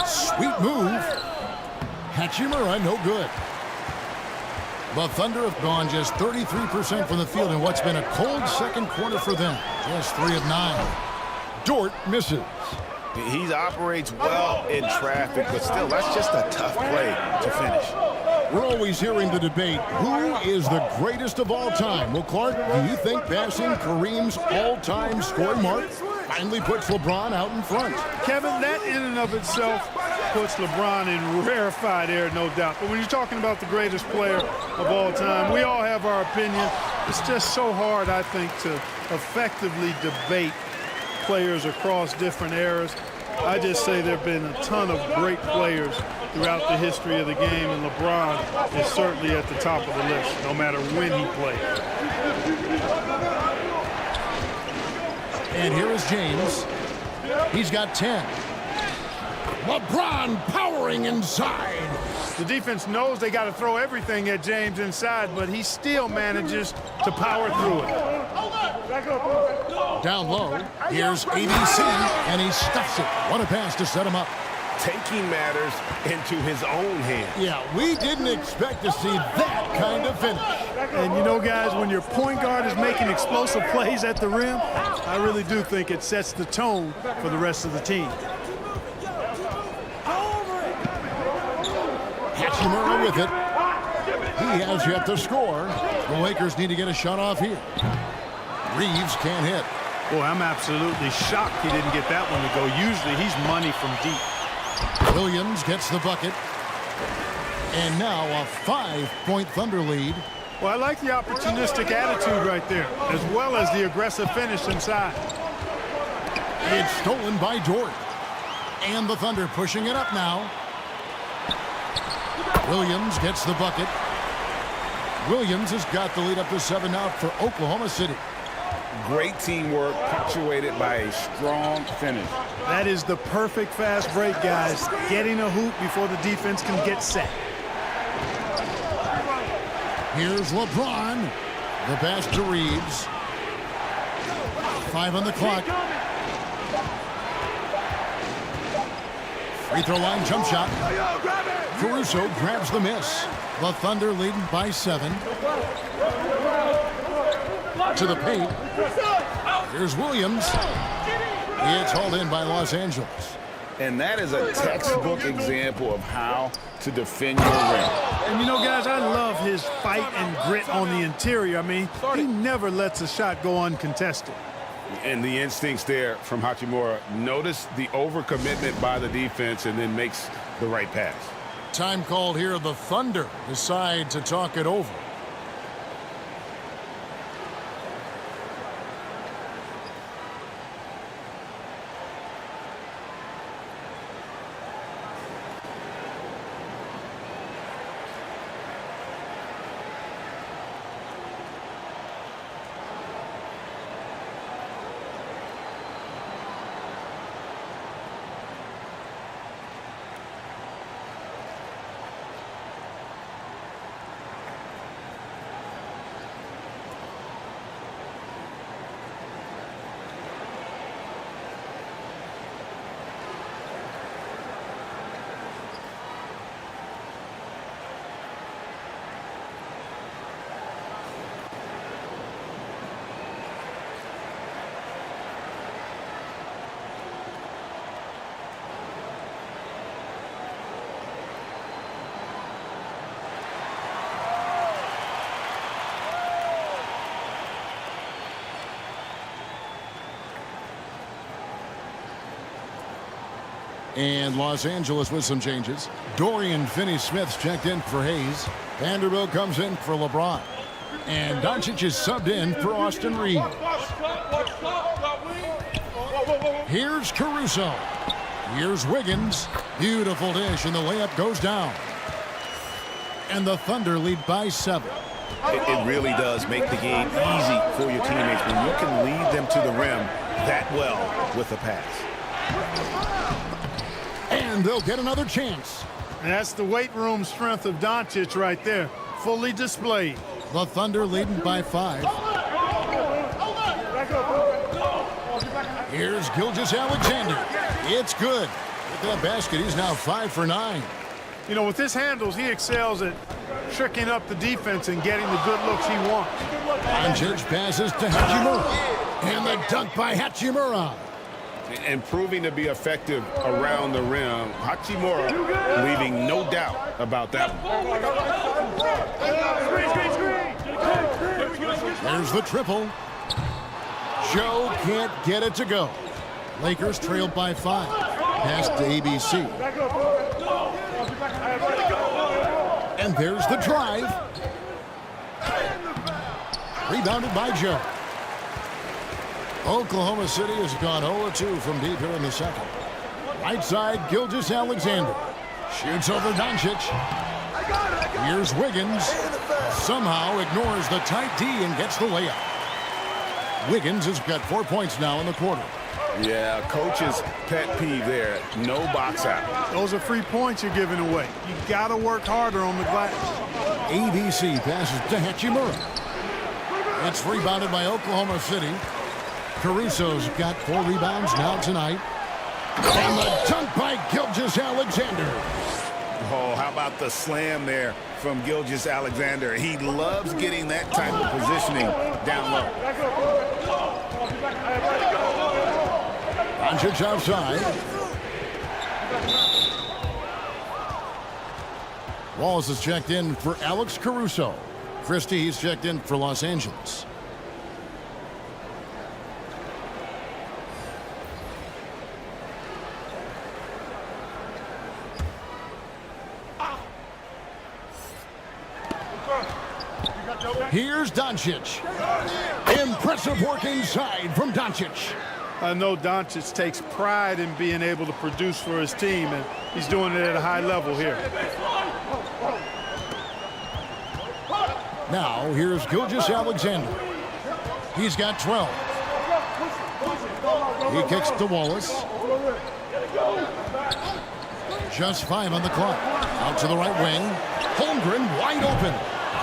[SPEAKER 11] Sweet move. Hachimura, no good. The Thunder have gone just 33% from the field in what's been a cold second quarter for them. Just 3 of 9. Dort misses.
[SPEAKER 12] He operates well in traffic, but still, that's just a tough play to finish.
[SPEAKER 11] We're always hearing the debate, who is the greatest of all time? Well, Clark, do you think passing Kareem's all-time scoring mark finally puts LeBron out in front?
[SPEAKER 13] Kevin, that in and of itself puts LeBron in rarefied air, no doubt. But when you're talking about the greatest player of all time, we all have our opinion. It's just so hard, I think, to effectively debate players across different eras. I just say there have been a ton of great players throughout the history of the game, and LeBron is certainly at the top of the list, no matter when he plays.
[SPEAKER 11] And here is James. He's got 10. LeBron powering inside.
[SPEAKER 13] The defense knows they got to throw everything at James inside, but he still manages to power through it.
[SPEAKER 11] Down low, here's ABC, and he stuffs it. What a pass to set him up.
[SPEAKER 12] Taking matters into his own hands.
[SPEAKER 11] Yeah, we didn't expect to see that kind of finish.
[SPEAKER 13] And you know, guys, when your point guard is making explosive plays at the rim, I really do think it sets the tone for the rest of the team.
[SPEAKER 11] Hachimura with it. He has yet to score. The Lakers need to get a shot off here. Reeves can't hit.
[SPEAKER 13] Boy, I'm absolutely shocked he didn't get that one to go. Usually he's money from deep.
[SPEAKER 11] Williams gets the bucket. And now a 5-point Thunder lead.
[SPEAKER 13] Well, I like the opportunistic attitude right there, as well as the aggressive finish inside.
[SPEAKER 11] It's stolen by Dort. And the Thunder pushing it up now. Williams gets the bucket. Williams has got the lead up to 7 now for Oklahoma City.
[SPEAKER 12] Great teamwork punctuated by a strong finish.
[SPEAKER 13] That is the perfect fast break, guys. Getting a hoop before the defense can get set.
[SPEAKER 11] Here's LeBron. The pass to Reeves. 5 on the clock. Free throw line jump shot. Caruso grabs the miss. The Thunder leading by 7. To the paint. Here's Williams. It's hauled in by Los Angeles.
[SPEAKER 12] And that is a textbook example of how to defend your rim.
[SPEAKER 13] And you know, guys, I love his fight and grit on the interior. I mean, he never lets a shot go uncontested.
[SPEAKER 12] And the instincts there from Hachimura. Notice the overcommitment by the defense and then makes the right pass.
[SPEAKER 11] Time called here. The Thunder decide to talk it over. And Los Angeles with some changes. Dorian Finney-Smith's checked in for Hayes. Vanderbilt comes in for LeBron. And Doncic is subbed in for Austin Reeves. Here's Caruso. Here's Wiggins. Beautiful dish, and the layup goes down. And the Thunder lead by 7.
[SPEAKER 12] It really does make the game easy for your teammates when you can lead them to the rim that well with a pass.
[SPEAKER 11] And they'll get another chance.
[SPEAKER 13] And that's the weight room strength of Doncic right there, fully displayed.
[SPEAKER 11] The Thunder leading by 5. Here's Gilgeous-Alexander. It's good. With that basket, he's now 5 for 9.
[SPEAKER 13] You know, with his handles, he excels at tricking up the defense and getting the good looks he wants.
[SPEAKER 11] Doncic passes to Hachimura. And the dunk by Hachimura.
[SPEAKER 12] And proving to be effective around the rim. Hachimura leaving no doubt about that one.
[SPEAKER 11] There's the triple. Joe can't get it to go. Lakers trailed by 5. Pass to ABC. And there's the drive. Rebounded by Joe. Oklahoma City has gone 0-2 from deep here in the second. Right side, Gilgeous-Alexander. Shoots over Doncic. Here's Wiggins. Somehow ignores the tight D and gets the layup. Wiggins has got 4 points now in the quarter.
[SPEAKER 12] Yeah, coach's pet peeve there. No box out.
[SPEAKER 13] Those are free points you're giving away. You got to work harder on the glass.
[SPEAKER 11] ABC passes to Hachimura. It's rebounded by Oklahoma City. Caruso's got 4 rebounds now tonight. And the dunk by Gilgeous-Alexander.
[SPEAKER 12] Oh, how about the slam there from Gilgeous-Alexander? He loves getting that type of positioning down low.
[SPEAKER 11] Doncic outside. Wallace is checked in for Alex Caruso. Christie, he's checked in for Los Angeles. Here's Doncic. Impressive work inside from Doncic.
[SPEAKER 13] I know Doncic takes pride in being able to produce for his team, and he's doing it at a high level here.
[SPEAKER 11] Now, here's Gilgeous-Alexander. He's got 12. He kicks to Wallace. Just 5 on the clock. Out to the right wing. Holmgren wide open.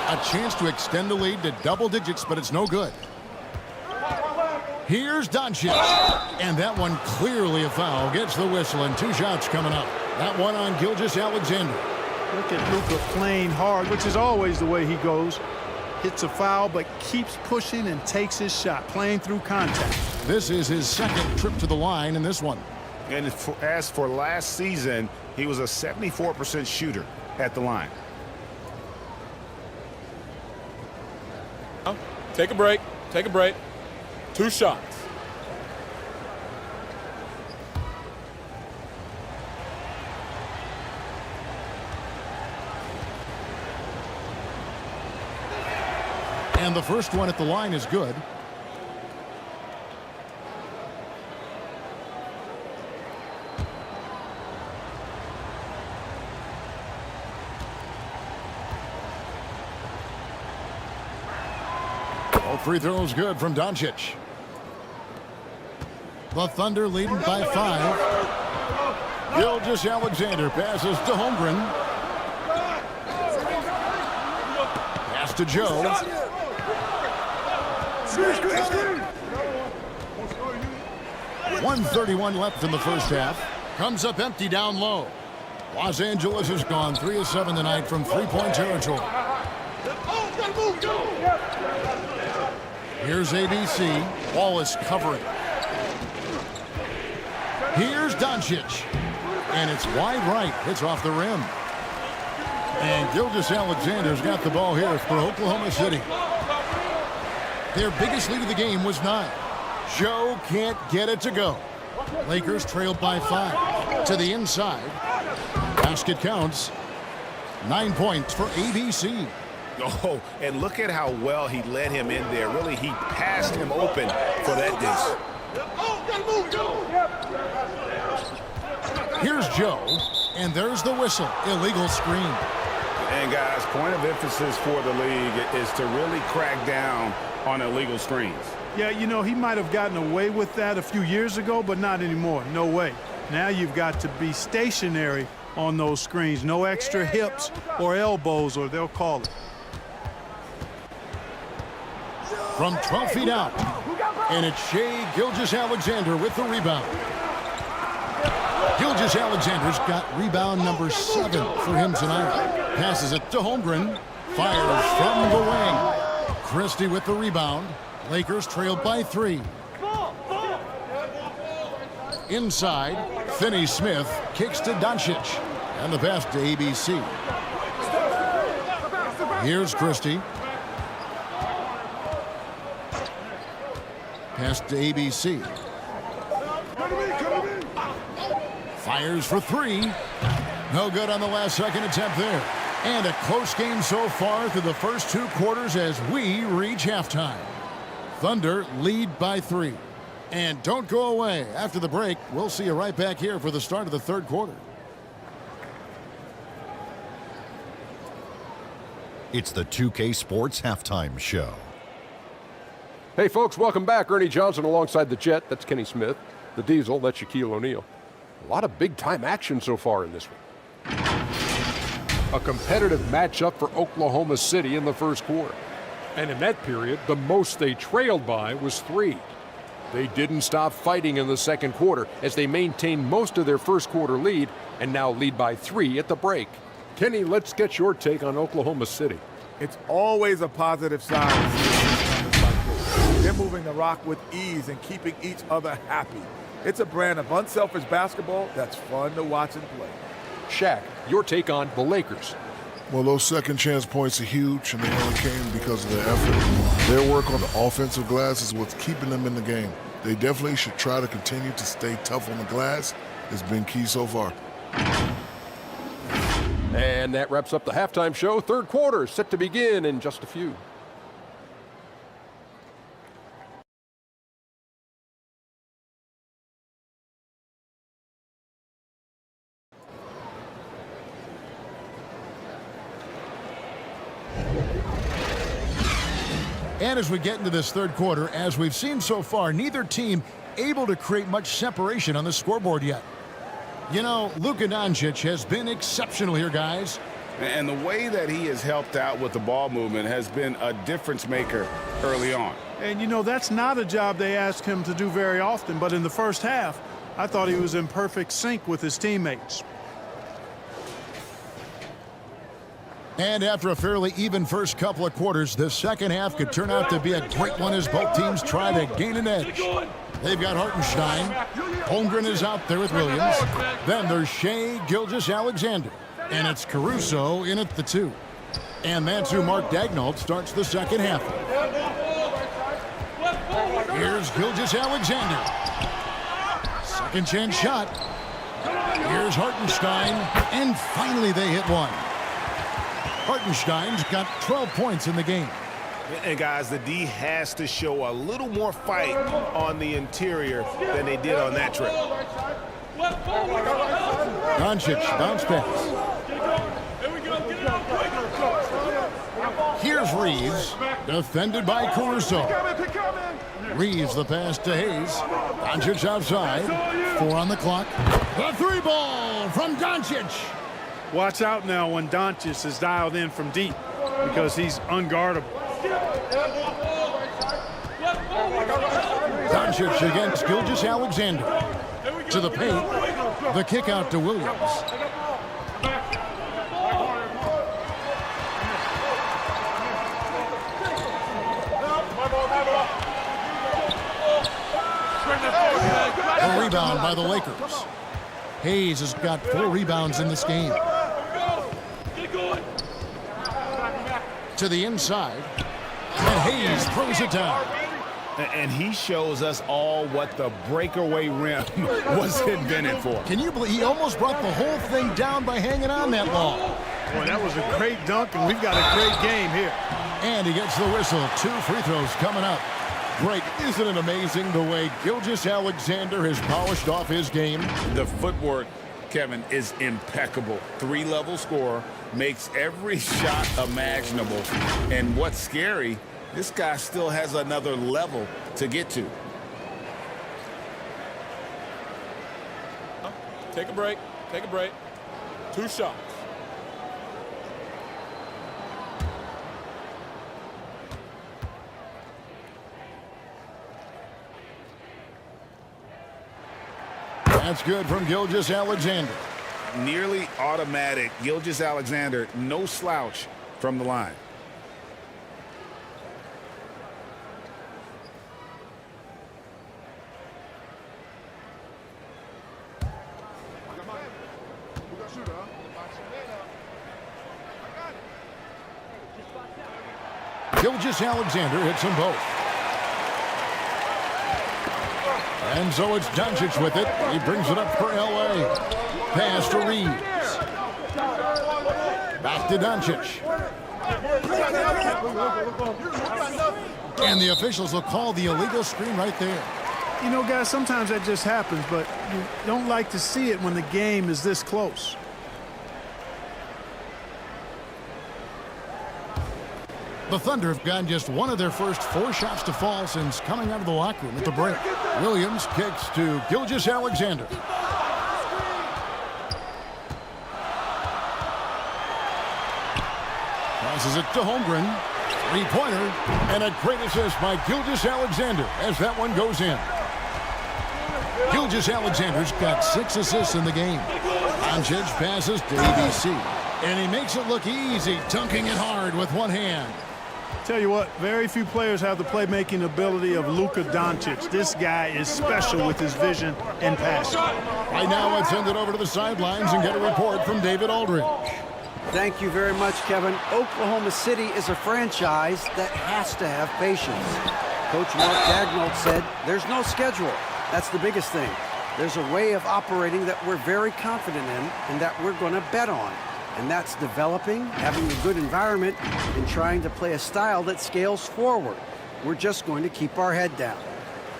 [SPEAKER 11] A chance to extend the lead to double digits, but it's no good. Here's Doncic. And that one clearly a foul. Gets the whistle, and 2 shots coming up. That one on Gilgeous-Alexander.
[SPEAKER 13] Look at Luka playing hard, which is always the way he goes. Hits a foul, but keeps pushing and takes his shot, playing through contact.
[SPEAKER 11] This is his second trip to the line in this one.
[SPEAKER 12] And as for last season, he was a 74% shooter at the line.
[SPEAKER 10] Take a break. Take a break. 2 shots.
[SPEAKER 11] And the first one at the line is good. All free throws good from Doncic. The Thunder leading by 5. Gilgeous-Alexander passes to Holmgren. Pass to Joe. 1:31 left in the first half. Comes up empty down low. Los Angeles has gone 3 of 7 tonight from 3-point territory. Here's ABC. Wallace covering. Here's Doncic. And it's wide right. It's off the rim. And Gilgeous-Alexander's got the ball here for Oklahoma City. Their biggest lead of the game was 9. Joe can't get it to go. Lakers trailed by 5. To the inside. Basket counts. 9 points for ABC.
[SPEAKER 12] Oh, and look at how well he led him in there. Really, he passed him open for that dish.
[SPEAKER 11] Here's Joe, and there's the whistle. Illegal screen.
[SPEAKER 12] And guys, point of emphasis for the league is to really crack down on illegal screens.
[SPEAKER 13] Yeah, you know, he might have gotten away with that a few years ago, but not anymore. No way. Now you've got to be stationary on those screens. No extra hips or elbows, or they'll call it.
[SPEAKER 11] From 12 feet out. And it's Shai Gilgeous-Alexander with the rebound. Gilgeous-Alexander's got rebound number 7 for him tonight. Passes it to Holmgren. Fires from the wing. Christie with the rebound. Lakers trailed by 3. Inside, Finney-Smith kicks to Doncic. And the pass to ABC. Here's Christie. Pass to ABC. Fires for 3. No good on the last second attempt there. And a close game so far through the first 2 quarters as we reach halftime. Thunder lead by 3. And don't go away. After the break, we'll see you right back here for the start of the third quarter.
[SPEAKER 6] It's the 2K Sports Halftime Show.
[SPEAKER 7] Hey, folks, welcome back. Ernie Johnson alongside the Jet. That's Kenny Smith. The Diesel, that's Shaquille O'Neal. A lot of big-time action so far in this one. A competitive matchup for Oklahoma City in the first quarter. And in that period, the most they trailed by was 3. They didn't stop fighting in the second quarter as they maintained most of their first quarter lead and now lead by 3 at the break. Kenny, let's get your take on Oklahoma City.
[SPEAKER 8] It's always a positive sign to see a team like this. They're moving the rock with ease and keeping each other happy. It's a brand of unselfish basketball that's fun to watch and play.
[SPEAKER 7] Shaq, your take on the Lakers.
[SPEAKER 9] Well, those second chance points are huge, and they only came because of their effort. Their work on the offensive glass is what's keeping them in the game. They definitely should try to continue to stay tough on the glass. It's been key so far.
[SPEAKER 7] And that wraps up the halftime show. Third quarter set to begin in just a few.
[SPEAKER 11] And as we get into this third quarter, as we've seen so far, neither team able to create much separation on the scoreboard yet. You know, Luka Doncic has been exceptional here, guys.
[SPEAKER 12] And the way that he has helped out with the ball movement has been a difference maker early on.
[SPEAKER 13] And, you know, that's not a job they ask him to do very often, but in the first half, I thought he was in perfect sync with his teammates.
[SPEAKER 11] And after a fairly even first couple of quarters, the second half could turn out to be a great one as both teams try to gain an edge. They've got Hartenstein. Holmgren is out there with Williams. Then there's Shai Gilgeous-Alexander. And it's Caruso in at the 2. And that's who Mark Daigneault starts the second half. Here's Gilgeous-Alexander. Second chance shot. Here's Hartenstein. And finally they hit one. Hartenstein's got 12 points in the game.
[SPEAKER 15] And guys, the D has to show a little more fight on the interior than they did on that trip.
[SPEAKER 11] Doncic bounce pass. Here's Reeves, defended by Caruso. Reeves the pass to Hayes. Doncic outside. 4 on the clock. The 3 ball from Doncic.
[SPEAKER 13] Watch out now when Doncic is dialed in from deep because he's unguardable.
[SPEAKER 11] Doncic against Gilgeous-Alexander. To the paint. The kick out to Williams. A rebound by the Lakers. Hayes has got 4 rebounds in this game. To the inside. And Hayes throws it down.
[SPEAKER 15] And he shows us all what the breakaway rim was invented for.
[SPEAKER 11] Can you believe he almost brought the whole thing down by hanging on that long?
[SPEAKER 13] Boy, that was a great dunk, and we've got a great game here.
[SPEAKER 11] And he gets the whistle. 2 free throws coming up. Great. Isn't it amazing the way Gilgeous-Alexander has polished off his game?
[SPEAKER 12] The footwork, Kevin, is impeccable. 3-level scorer, makes every shot imaginable. And what's scary, this guy still has another level to get to.
[SPEAKER 10] Take a break. Take a break. 2 shots.
[SPEAKER 11] That's good from Gilgeous-Alexander.
[SPEAKER 12] Nearly automatic. Gilgeous-Alexander, no slouch from the line.
[SPEAKER 11] Gilgeous-Alexander hits them both. And so it's Doncic with it. He brings it up for L.A. Pass to Reeves. Back to Doncic. And the officials will call the illegal screen right there.
[SPEAKER 13] You know, guys, sometimes that just happens, but you don't like to see it when the game is this close.
[SPEAKER 11] The Thunder have gotten just one of their first 4 shots to fall since coming out of the locker room at the break. Williams kicks to Gilgeous-Alexander. Passes it to Holmgren. 3-pointer, and a great assist by Gilgeous-Alexander as that one goes in. Gilgeous-Alexander's got 6 assists in the game. Doncic passes to ABC, and he makes it look easy, dunking it hard with one hand.
[SPEAKER 13] Tell you what, very few players have the playmaking ability of Luka Doncic. This guy is special with his vision and passion.
[SPEAKER 11] Right now, let's send it over to the sidelines and get a report from David Aldridge.
[SPEAKER 14] Thank you very much, Kevin. Oklahoma City is a franchise that has to have patience. Coach Mark Daigneault said, there's no schedule. That's the biggest thing. There's a way of operating that we're very confident in and that we're going to bet on. And that's developing, having a good environment, and trying to play a style that scales forward. We're just going to keep our head down.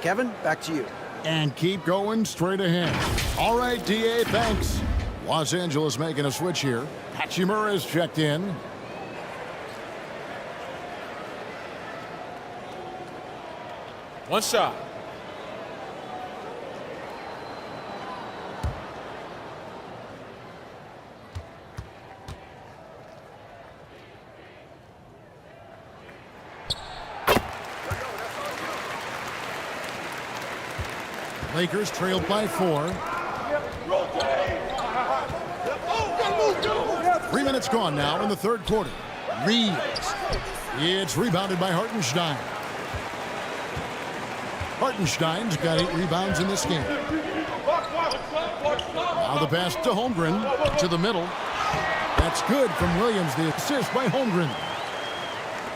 [SPEAKER 14] Kevin, back to you.
[SPEAKER 11] And keep going straight ahead. All right, DA, thanks. Los Angeles making a switch here. Hachimura is checked in.
[SPEAKER 10] One shot.
[SPEAKER 11] Lakers trailed by 4. 3 minutes gone now in the third quarter. Reeves. It's rebounded by Hartenstein. Hartenstein's got 8 rebounds in this game. Now the pass to Holmgren to the middle. That's good from Williams. The assist by Holmgren.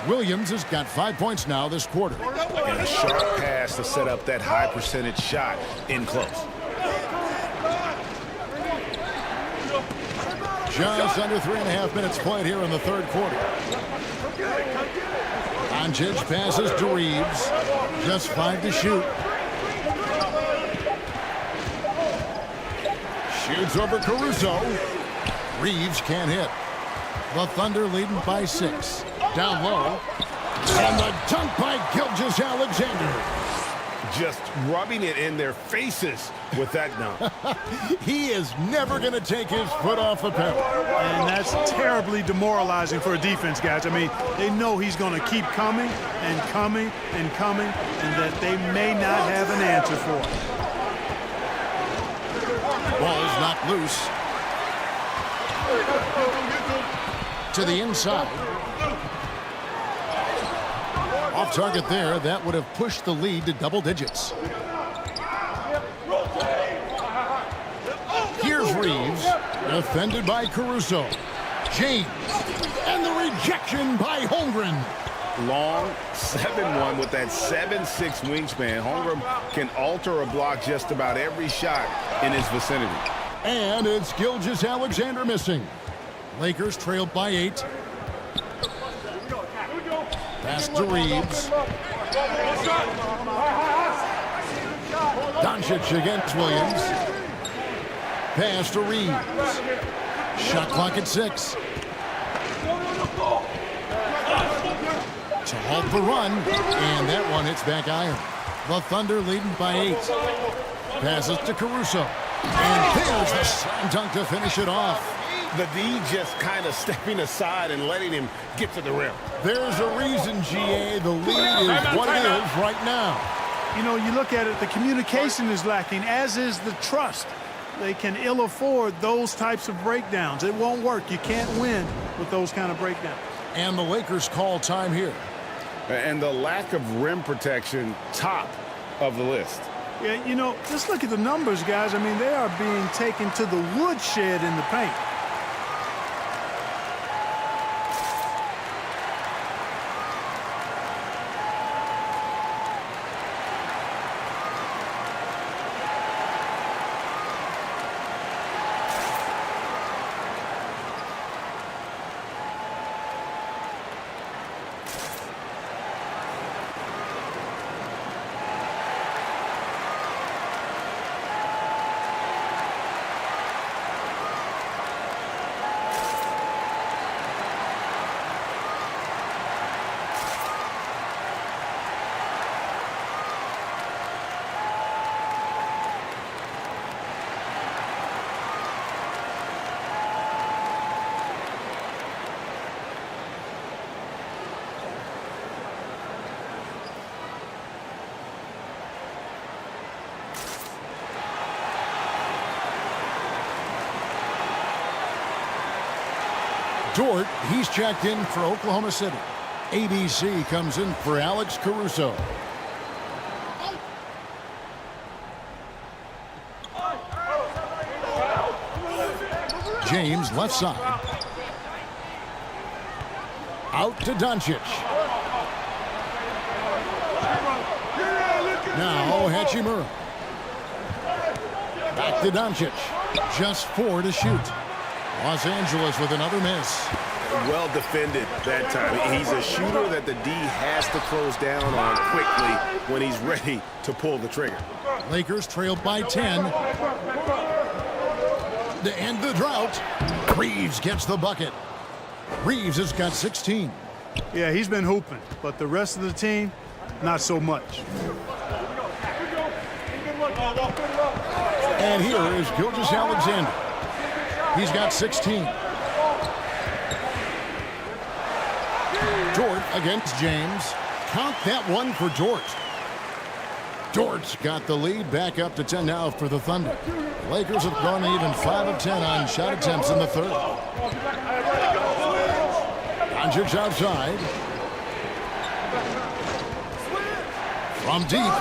[SPEAKER 11] Williams has got 5 points now this quarter.
[SPEAKER 15] And a sharp pass to set up that high percentage shot in close.
[SPEAKER 11] Just under 3.5 minutes played here in the third quarter. Doncic passes to Reeves. Just 5 to shoot. Shoots over Caruso. Reeves can't hit. The Thunder leading by 6. Down low. And the dunk by Gilgeous-Alexander.
[SPEAKER 15] Just rubbing it in their faces with that dunk.
[SPEAKER 11] He is never going to take his foot off the pedal.
[SPEAKER 13] And that's terribly demoralizing for a defense, guys. I mean, they know he's going to keep coming and coming and coming, and that they may not have an answer for it.
[SPEAKER 11] Ball's knocked loose. To the inside. Off target there. That would have pushed the lead to double digits. Here's Reeves. Defended by Caruso. James. And the rejection by Holmgren.
[SPEAKER 15] Long 7-1 with that 7'6" wingspan. Holmgren can alter a block just about every shot in his vicinity.
[SPEAKER 11] And it's Gilgeous-Alexander missing. Lakers trailed by 8. Pass to Reeves. Doncic against Williams. Pass to Reeves. Shot clock at 6. To halt the run. And that one hits back iron. The Thunder leading by 8. Passes to Caruso. And there's the slam dunk to finish it off.
[SPEAKER 15] The D just kind of stepping aside and letting him get to the rim.
[SPEAKER 11] There's a reason, GA. The lead is what it is right now.
[SPEAKER 13] You know, you look at it, the communication is lacking, as is the trust. They can ill afford those types of breakdowns. It won't work. You can't win with those kind of breakdowns.
[SPEAKER 11] And the Lakers call time here.
[SPEAKER 15] And the lack of rim protection, top of the list.
[SPEAKER 13] Yeah, you know, just look at the numbers, guys. I mean, they are being taken to the woodshed in the paint.
[SPEAKER 11] Dort, he's checked in for Oklahoma City. ABC comes in for Alex Caruso. James left side. Out to Doncic. Now Hachimura. Back to Doncic. Just 4 to shoot. Los Angeles with another miss.
[SPEAKER 15] Well defended that time. He's a shooter that the D has to close down on quickly when he's ready to pull the trigger.
[SPEAKER 11] Lakers trailed by 10. To end the drought, Reeves gets the bucket. Reeves has got 16.
[SPEAKER 13] Yeah, he's been hooping, but the rest of the team, not so much.
[SPEAKER 11] And here is Gilgeous-Alexander. He's got 16. Dort against James. Count that one for Dort. Dort's got the lead, back up to 10 now for the Thunder. Lakers have gone even 5 of 10 on shot attempts in the third. Doncic outside. From deep.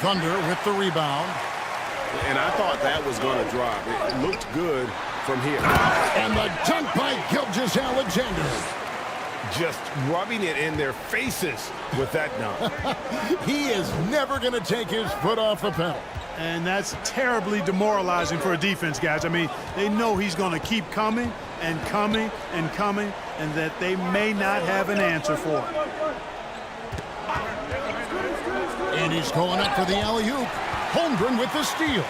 [SPEAKER 11] Thunder with the rebound.
[SPEAKER 15] And I thought that was going to drop. It looked good from here.
[SPEAKER 11] And the dunk by Gilgeous-Alexander.
[SPEAKER 15] Just rubbing it in their faces with that dunk.
[SPEAKER 11] He is never going to take his foot off the pedal.
[SPEAKER 13] And that's terribly demoralizing for a defense, guys. I mean, they know he's going to keep coming and coming and coming, and that they may not have an answer for it.
[SPEAKER 11] And he's going up for the alley-oop. Holmgren with the steal.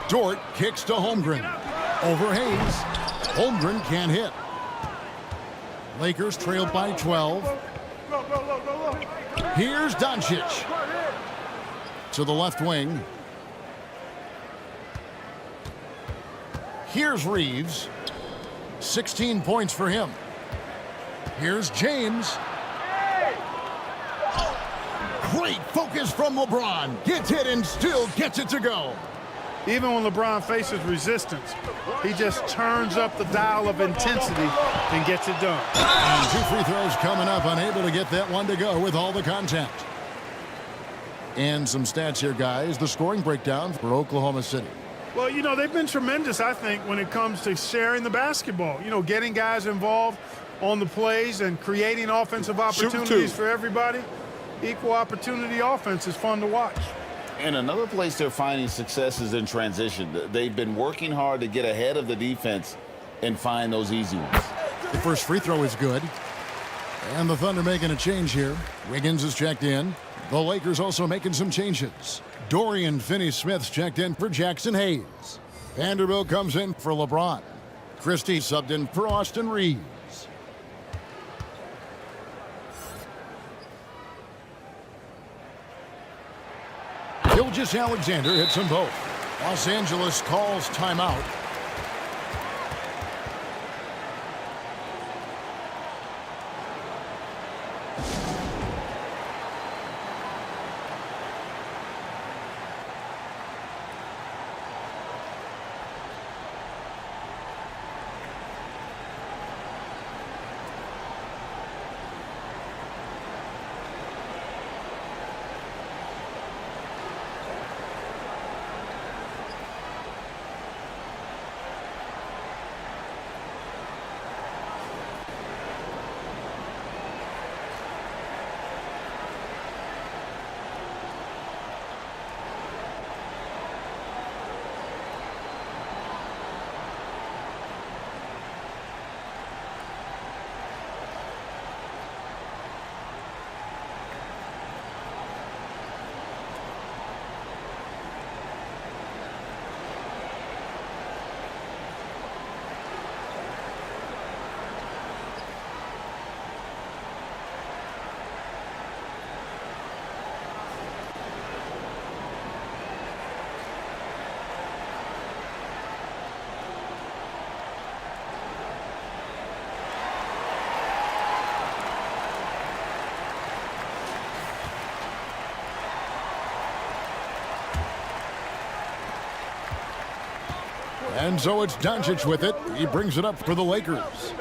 [SPEAKER 11] Dort kicks to Holmgren. Over Hayes. Holmgren can't hit. Lakers trailed by 12. Here's Doncic. To the left wing. Here's Reeves. 16 points for him. Here's James. Great focus from LeBron. Gets it and still gets it to go.
[SPEAKER 13] Even when LeBron faces resistance, he just turns up the dial of intensity and gets it done.
[SPEAKER 11] And 2 free throws coming up, unable to get that one to go with all the contact. And some stats here, guys. The scoring breakdown for Oklahoma City.
[SPEAKER 13] Well, you know, they've been tremendous, I think, when it comes to sharing the basketball. You know, getting guys involved on the plays and creating offensive opportunities for everybody. Equal opportunity offense is fun to watch.
[SPEAKER 12] And another place they're finding success is in transition. They've been working hard to get ahead of the defense and find those easy ones.
[SPEAKER 11] The first free throw is good. And the Thunder making a change here. Wiggins is checked in. The Lakers also making some changes. Dorian Finney-Smith's checked in for Jackson Hayes. Vanderbilt comes in for LeBron. Christie subbed in for Austin Reeves. Gilgeous-Alexander hits them both. Los Angeles calls timeout. And so it's Doncic with it. He brings it up for the Lakers.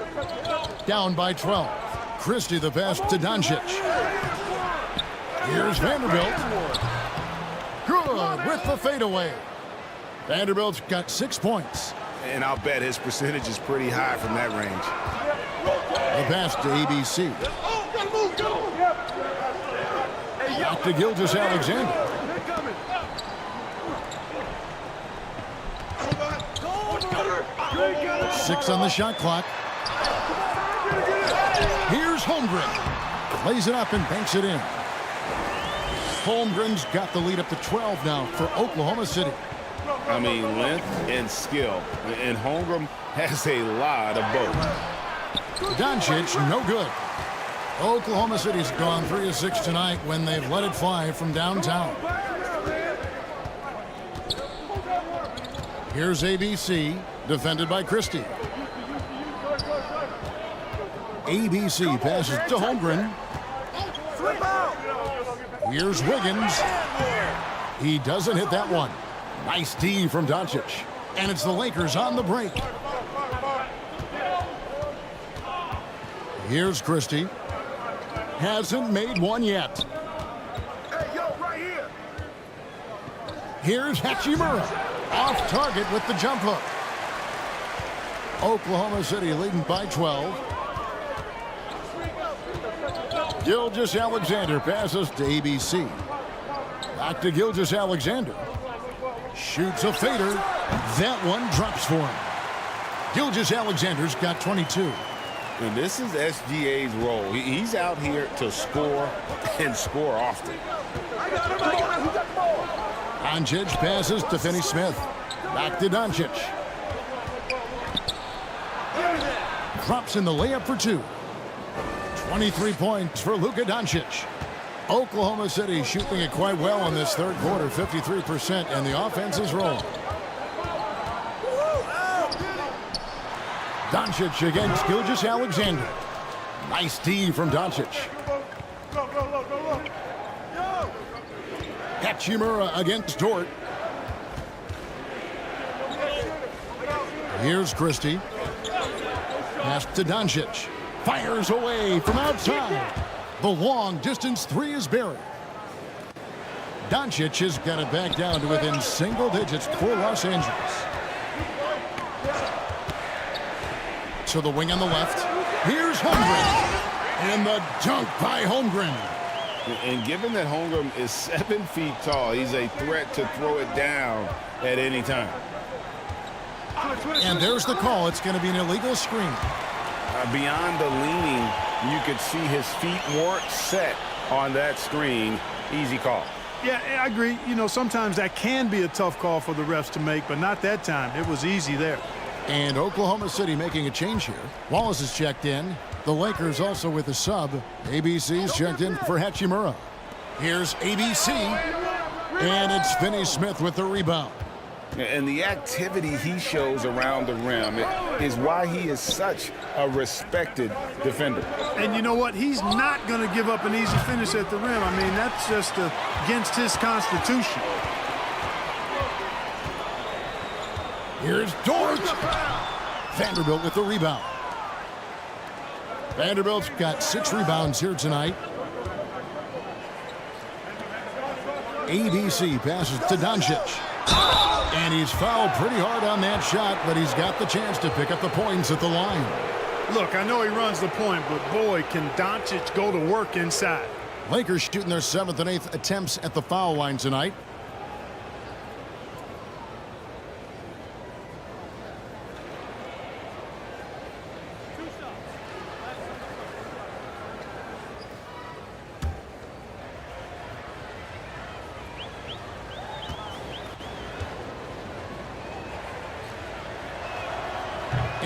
[SPEAKER 11] Down by 12. Christie the pass to Doncic. Here's Vanderbilt. Good with the fadeaway. Vanderbilt's got 6 points.
[SPEAKER 15] And I'll bet his percentage is pretty high from that range.
[SPEAKER 11] The pass to ABC. Back to Gilgeous-Alexander. 6 on the shot clock. Here's Holmgren. Plays it up and banks it in. Holmgren's got the lead up to 12 now for Oklahoma City.
[SPEAKER 15] I mean, length and skill. And Holmgren has a lot of both.
[SPEAKER 11] Doncic, no good. Oklahoma City's gone 3 of 6 tonight when they've let it fly from downtown. Here's ABC, defended by Christie. ABC passes to Holmgren. Here's Wiggins. He doesn't hit that one. Nice D from Doncic. And it's the Lakers on the break. Here's Christie. Hasn't made one yet. Here's Hachimura. Off target with the jump hook. Oklahoma City leading by 12. Gilgeous-Alexander passes to ABC. Back to Gilgeous-Alexander. Shoots a fader. That one drops for him. Gilgeous-Alexander's got 22.
[SPEAKER 15] And this is SGA's role. He's out here to score and score often.
[SPEAKER 11] Doncic passes to Finney-Smith. Back to Doncic. Drops in the layup for 2. 23 points for Luka Doncic. Oklahoma City shooting it quite well in this third quarter, 53%, and the offense is rolling. Doncic against Gilgeous-Alexander. Nice D from Doncic. Hachimura against Dort. Here's Christie. Pass to Doncic. Fires away from outside. The long distance 3 is buried. Doncic has got it back down to within single digits for Los Angeles. To the wing on the left. Here's Holmgren. And the dunk by Holmgren.
[SPEAKER 15] And given that Holmgren is 7 feet tall, he's a threat to throw it down at any time.
[SPEAKER 11] And there's the call. It's going to be an illegal screen.
[SPEAKER 15] Beyond the leaning, you could see his feet weren't set on that screen. Easy call.
[SPEAKER 13] Yeah, I agree. You know, sometimes that can be a tough call for the refs to make, but not that time. It was easy there.
[SPEAKER 11] And Oklahoma City making a change here. Wallace is checked in. The Lakers also with a sub. ABC's checked in for Hachimura. Here's ABC. And it's Finney-Smith with the rebound.
[SPEAKER 15] And the activity he shows around the rim is why he is such a respected defender.
[SPEAKER 13] And you know what? He's not going to give up an easy finish at the rim. I mean, that's just against his constitution.
[SPEAKER 11] Here's Dort. Vanderbilt with the rebound. Vanderbilt's got 6 rebounds here tonight. ABC passes to Doncic. And he's fouled pretty hard on that shot, but he's got the chance to pick up the points at the line.
[SPEAKER 13] Look, I know he runs the point, but boy, can Doncic go to work inside.
[SPEAKER 11] Lakers shooting their 7th and 8th attempts at the foul line tonight.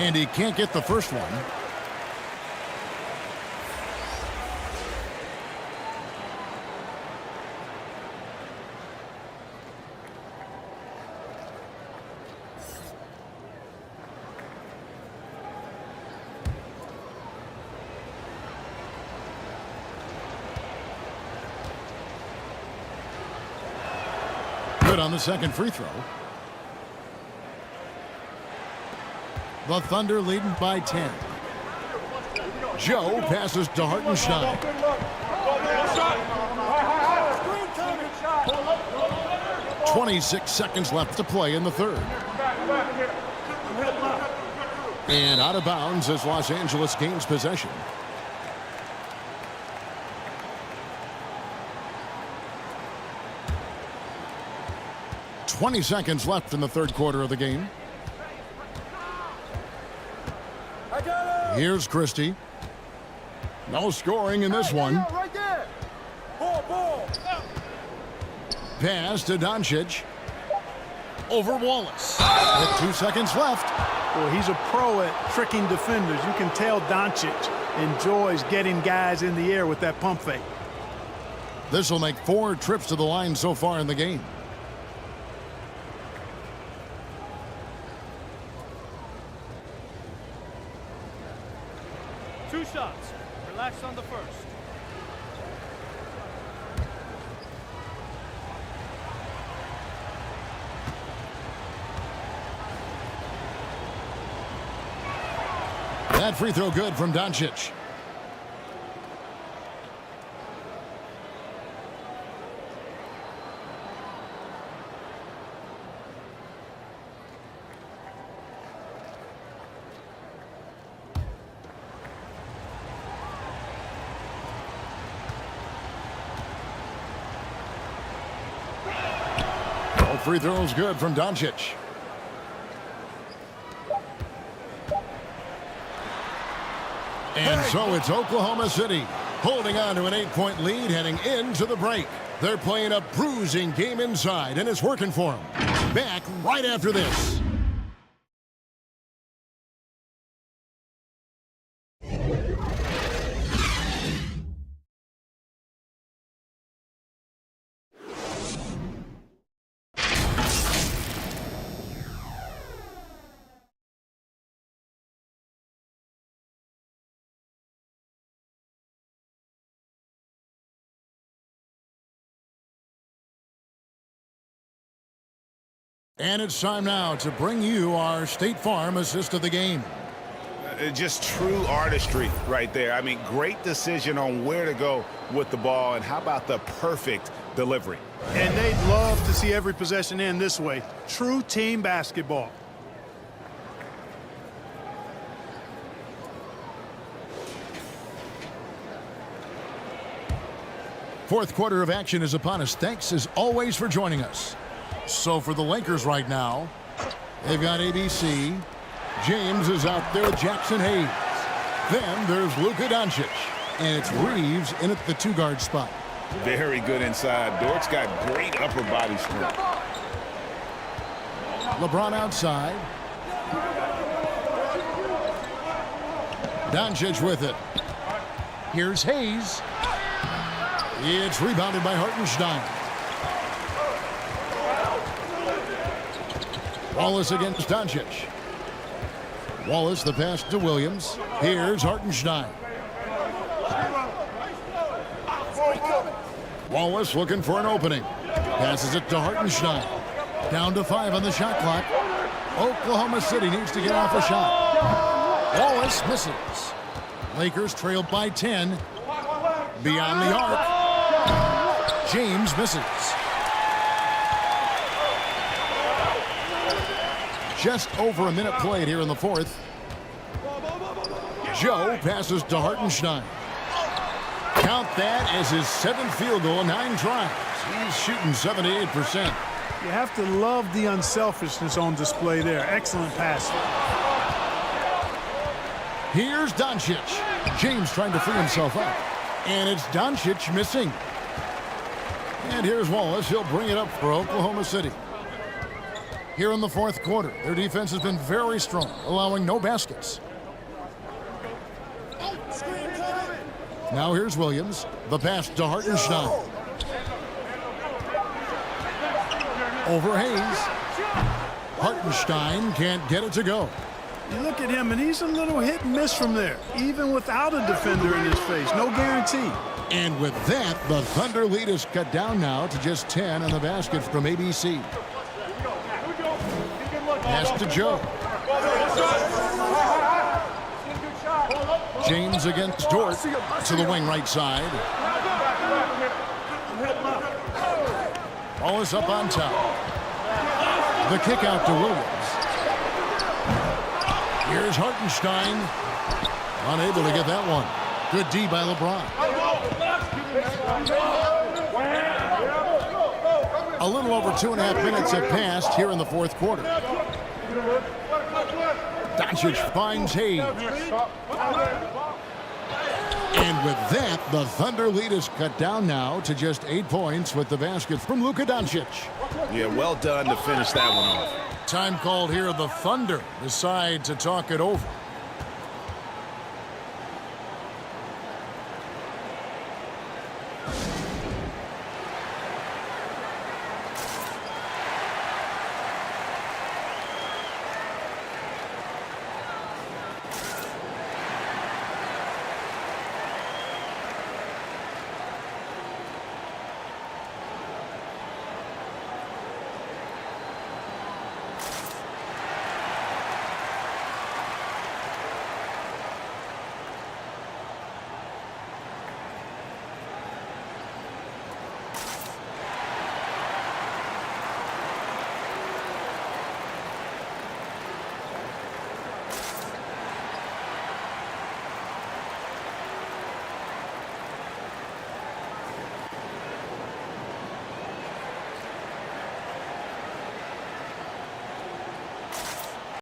[SPEAKER 11] And he can't get the first one. Good on the second free throw. The Thunder leading by 10. Joe passes to Hartenstein. 26 seconds left to play in the third. And out of bounds as Los Angeles gains possession. .20 seconds left in the third quarter of the game. Here's Christie. No scoring in this one. Pass to Doncic. Over Wallace. With 2 seconds left.
[SPEAKER 13] Well, he's a pro at tricking defenders. You can tell Doncic enjoys getting guys in the air with that pump fake.
[SPEAKER 11] This will make 4 trips to the line so far in the game.
[SPEAKER 3] Two shots. Relax on the first.
[SPEAKER 11] That free throw good from Doncic. All free throws good from Doncic. And so it's Oklahoma City holding on to an 8-point lead heading into the break. They're playing a bruising game inside, and it's working for them. Back right after this. And it's time now to bring you our State Farm assist of the game.
[SPEAKER 15] Just true artistry right there. I mean, great decision on where to go with the ball, and how about the perfect delivery?
[SPEAKER 13] And they'd love to see every possession end this way. True team basketball.
[SPEAKER 11] Fourth quarter of action is upon us. Thanks as always for joining us. So for the Lakers right now, they've got ABC. James is out there with Jackson Hayes. Then there's Luka Doncic. And it's Reeves in at the 2-guard spot.
[SPEAKER 15] Very good inside. Dort's got great upper body strength.
[SPEAKER 11] LeBron outside. Doncic with it. Here's Hayes. It's rebounded by Hartenstein. Wallace against Doncic. Wallace the pass to Williams. Here's Hartenstein. Wallace looking for an opening. Passes it to Hartenstein. Down to 5 on the shot clock. Oklahoma City needs to get off a shot. Wallace misses. Lakers trail by 10. Beyond the arc. James misses. Just over a minute played here in the fourth. Joe passes to Hartenstein. Count that as his 7th field goal in 9 tries. He's shooting 78%.
[SPEAKER 13] You have to love the unselfishness on display there. Excellent pass.
[SPEAKER 11] Here's Doncic. James trying to free himself up. And it's Doncic missing. And here's Wallace. He'll bring it up for Oklahoma City. Here in the fourth quarter, their defense has been very strong, allowing no baskets. Now here's Williams. The pass to Hartenstein. Over Hayes. Hartenstein can't get it to go.
[SPEAKER 13] You look at him, and he's a little hit and miss from there, even without a defender in his face. No guarantee.
[SPEAKER 11] And with that, the Thunder lead is cut down now to just 10 on the basket from ABC. Pass to Joe. James against Dort to the wing right side. Ball is up on top. The kick out to Williams. Here's Hartenstein. Unable to get that one. Good D by LeBron. A little over 2.5 minutes have passed here in the fourth quarter. Doncic finds Hayes. And with that, the Thunder lead is cut down now to just 8 points with the basket from Luka Doncic.
[SPEAKER 15] Yeah, well done to finish that one off.
[SPEAKER 11] Time called here. The Thunder decide to talk it over.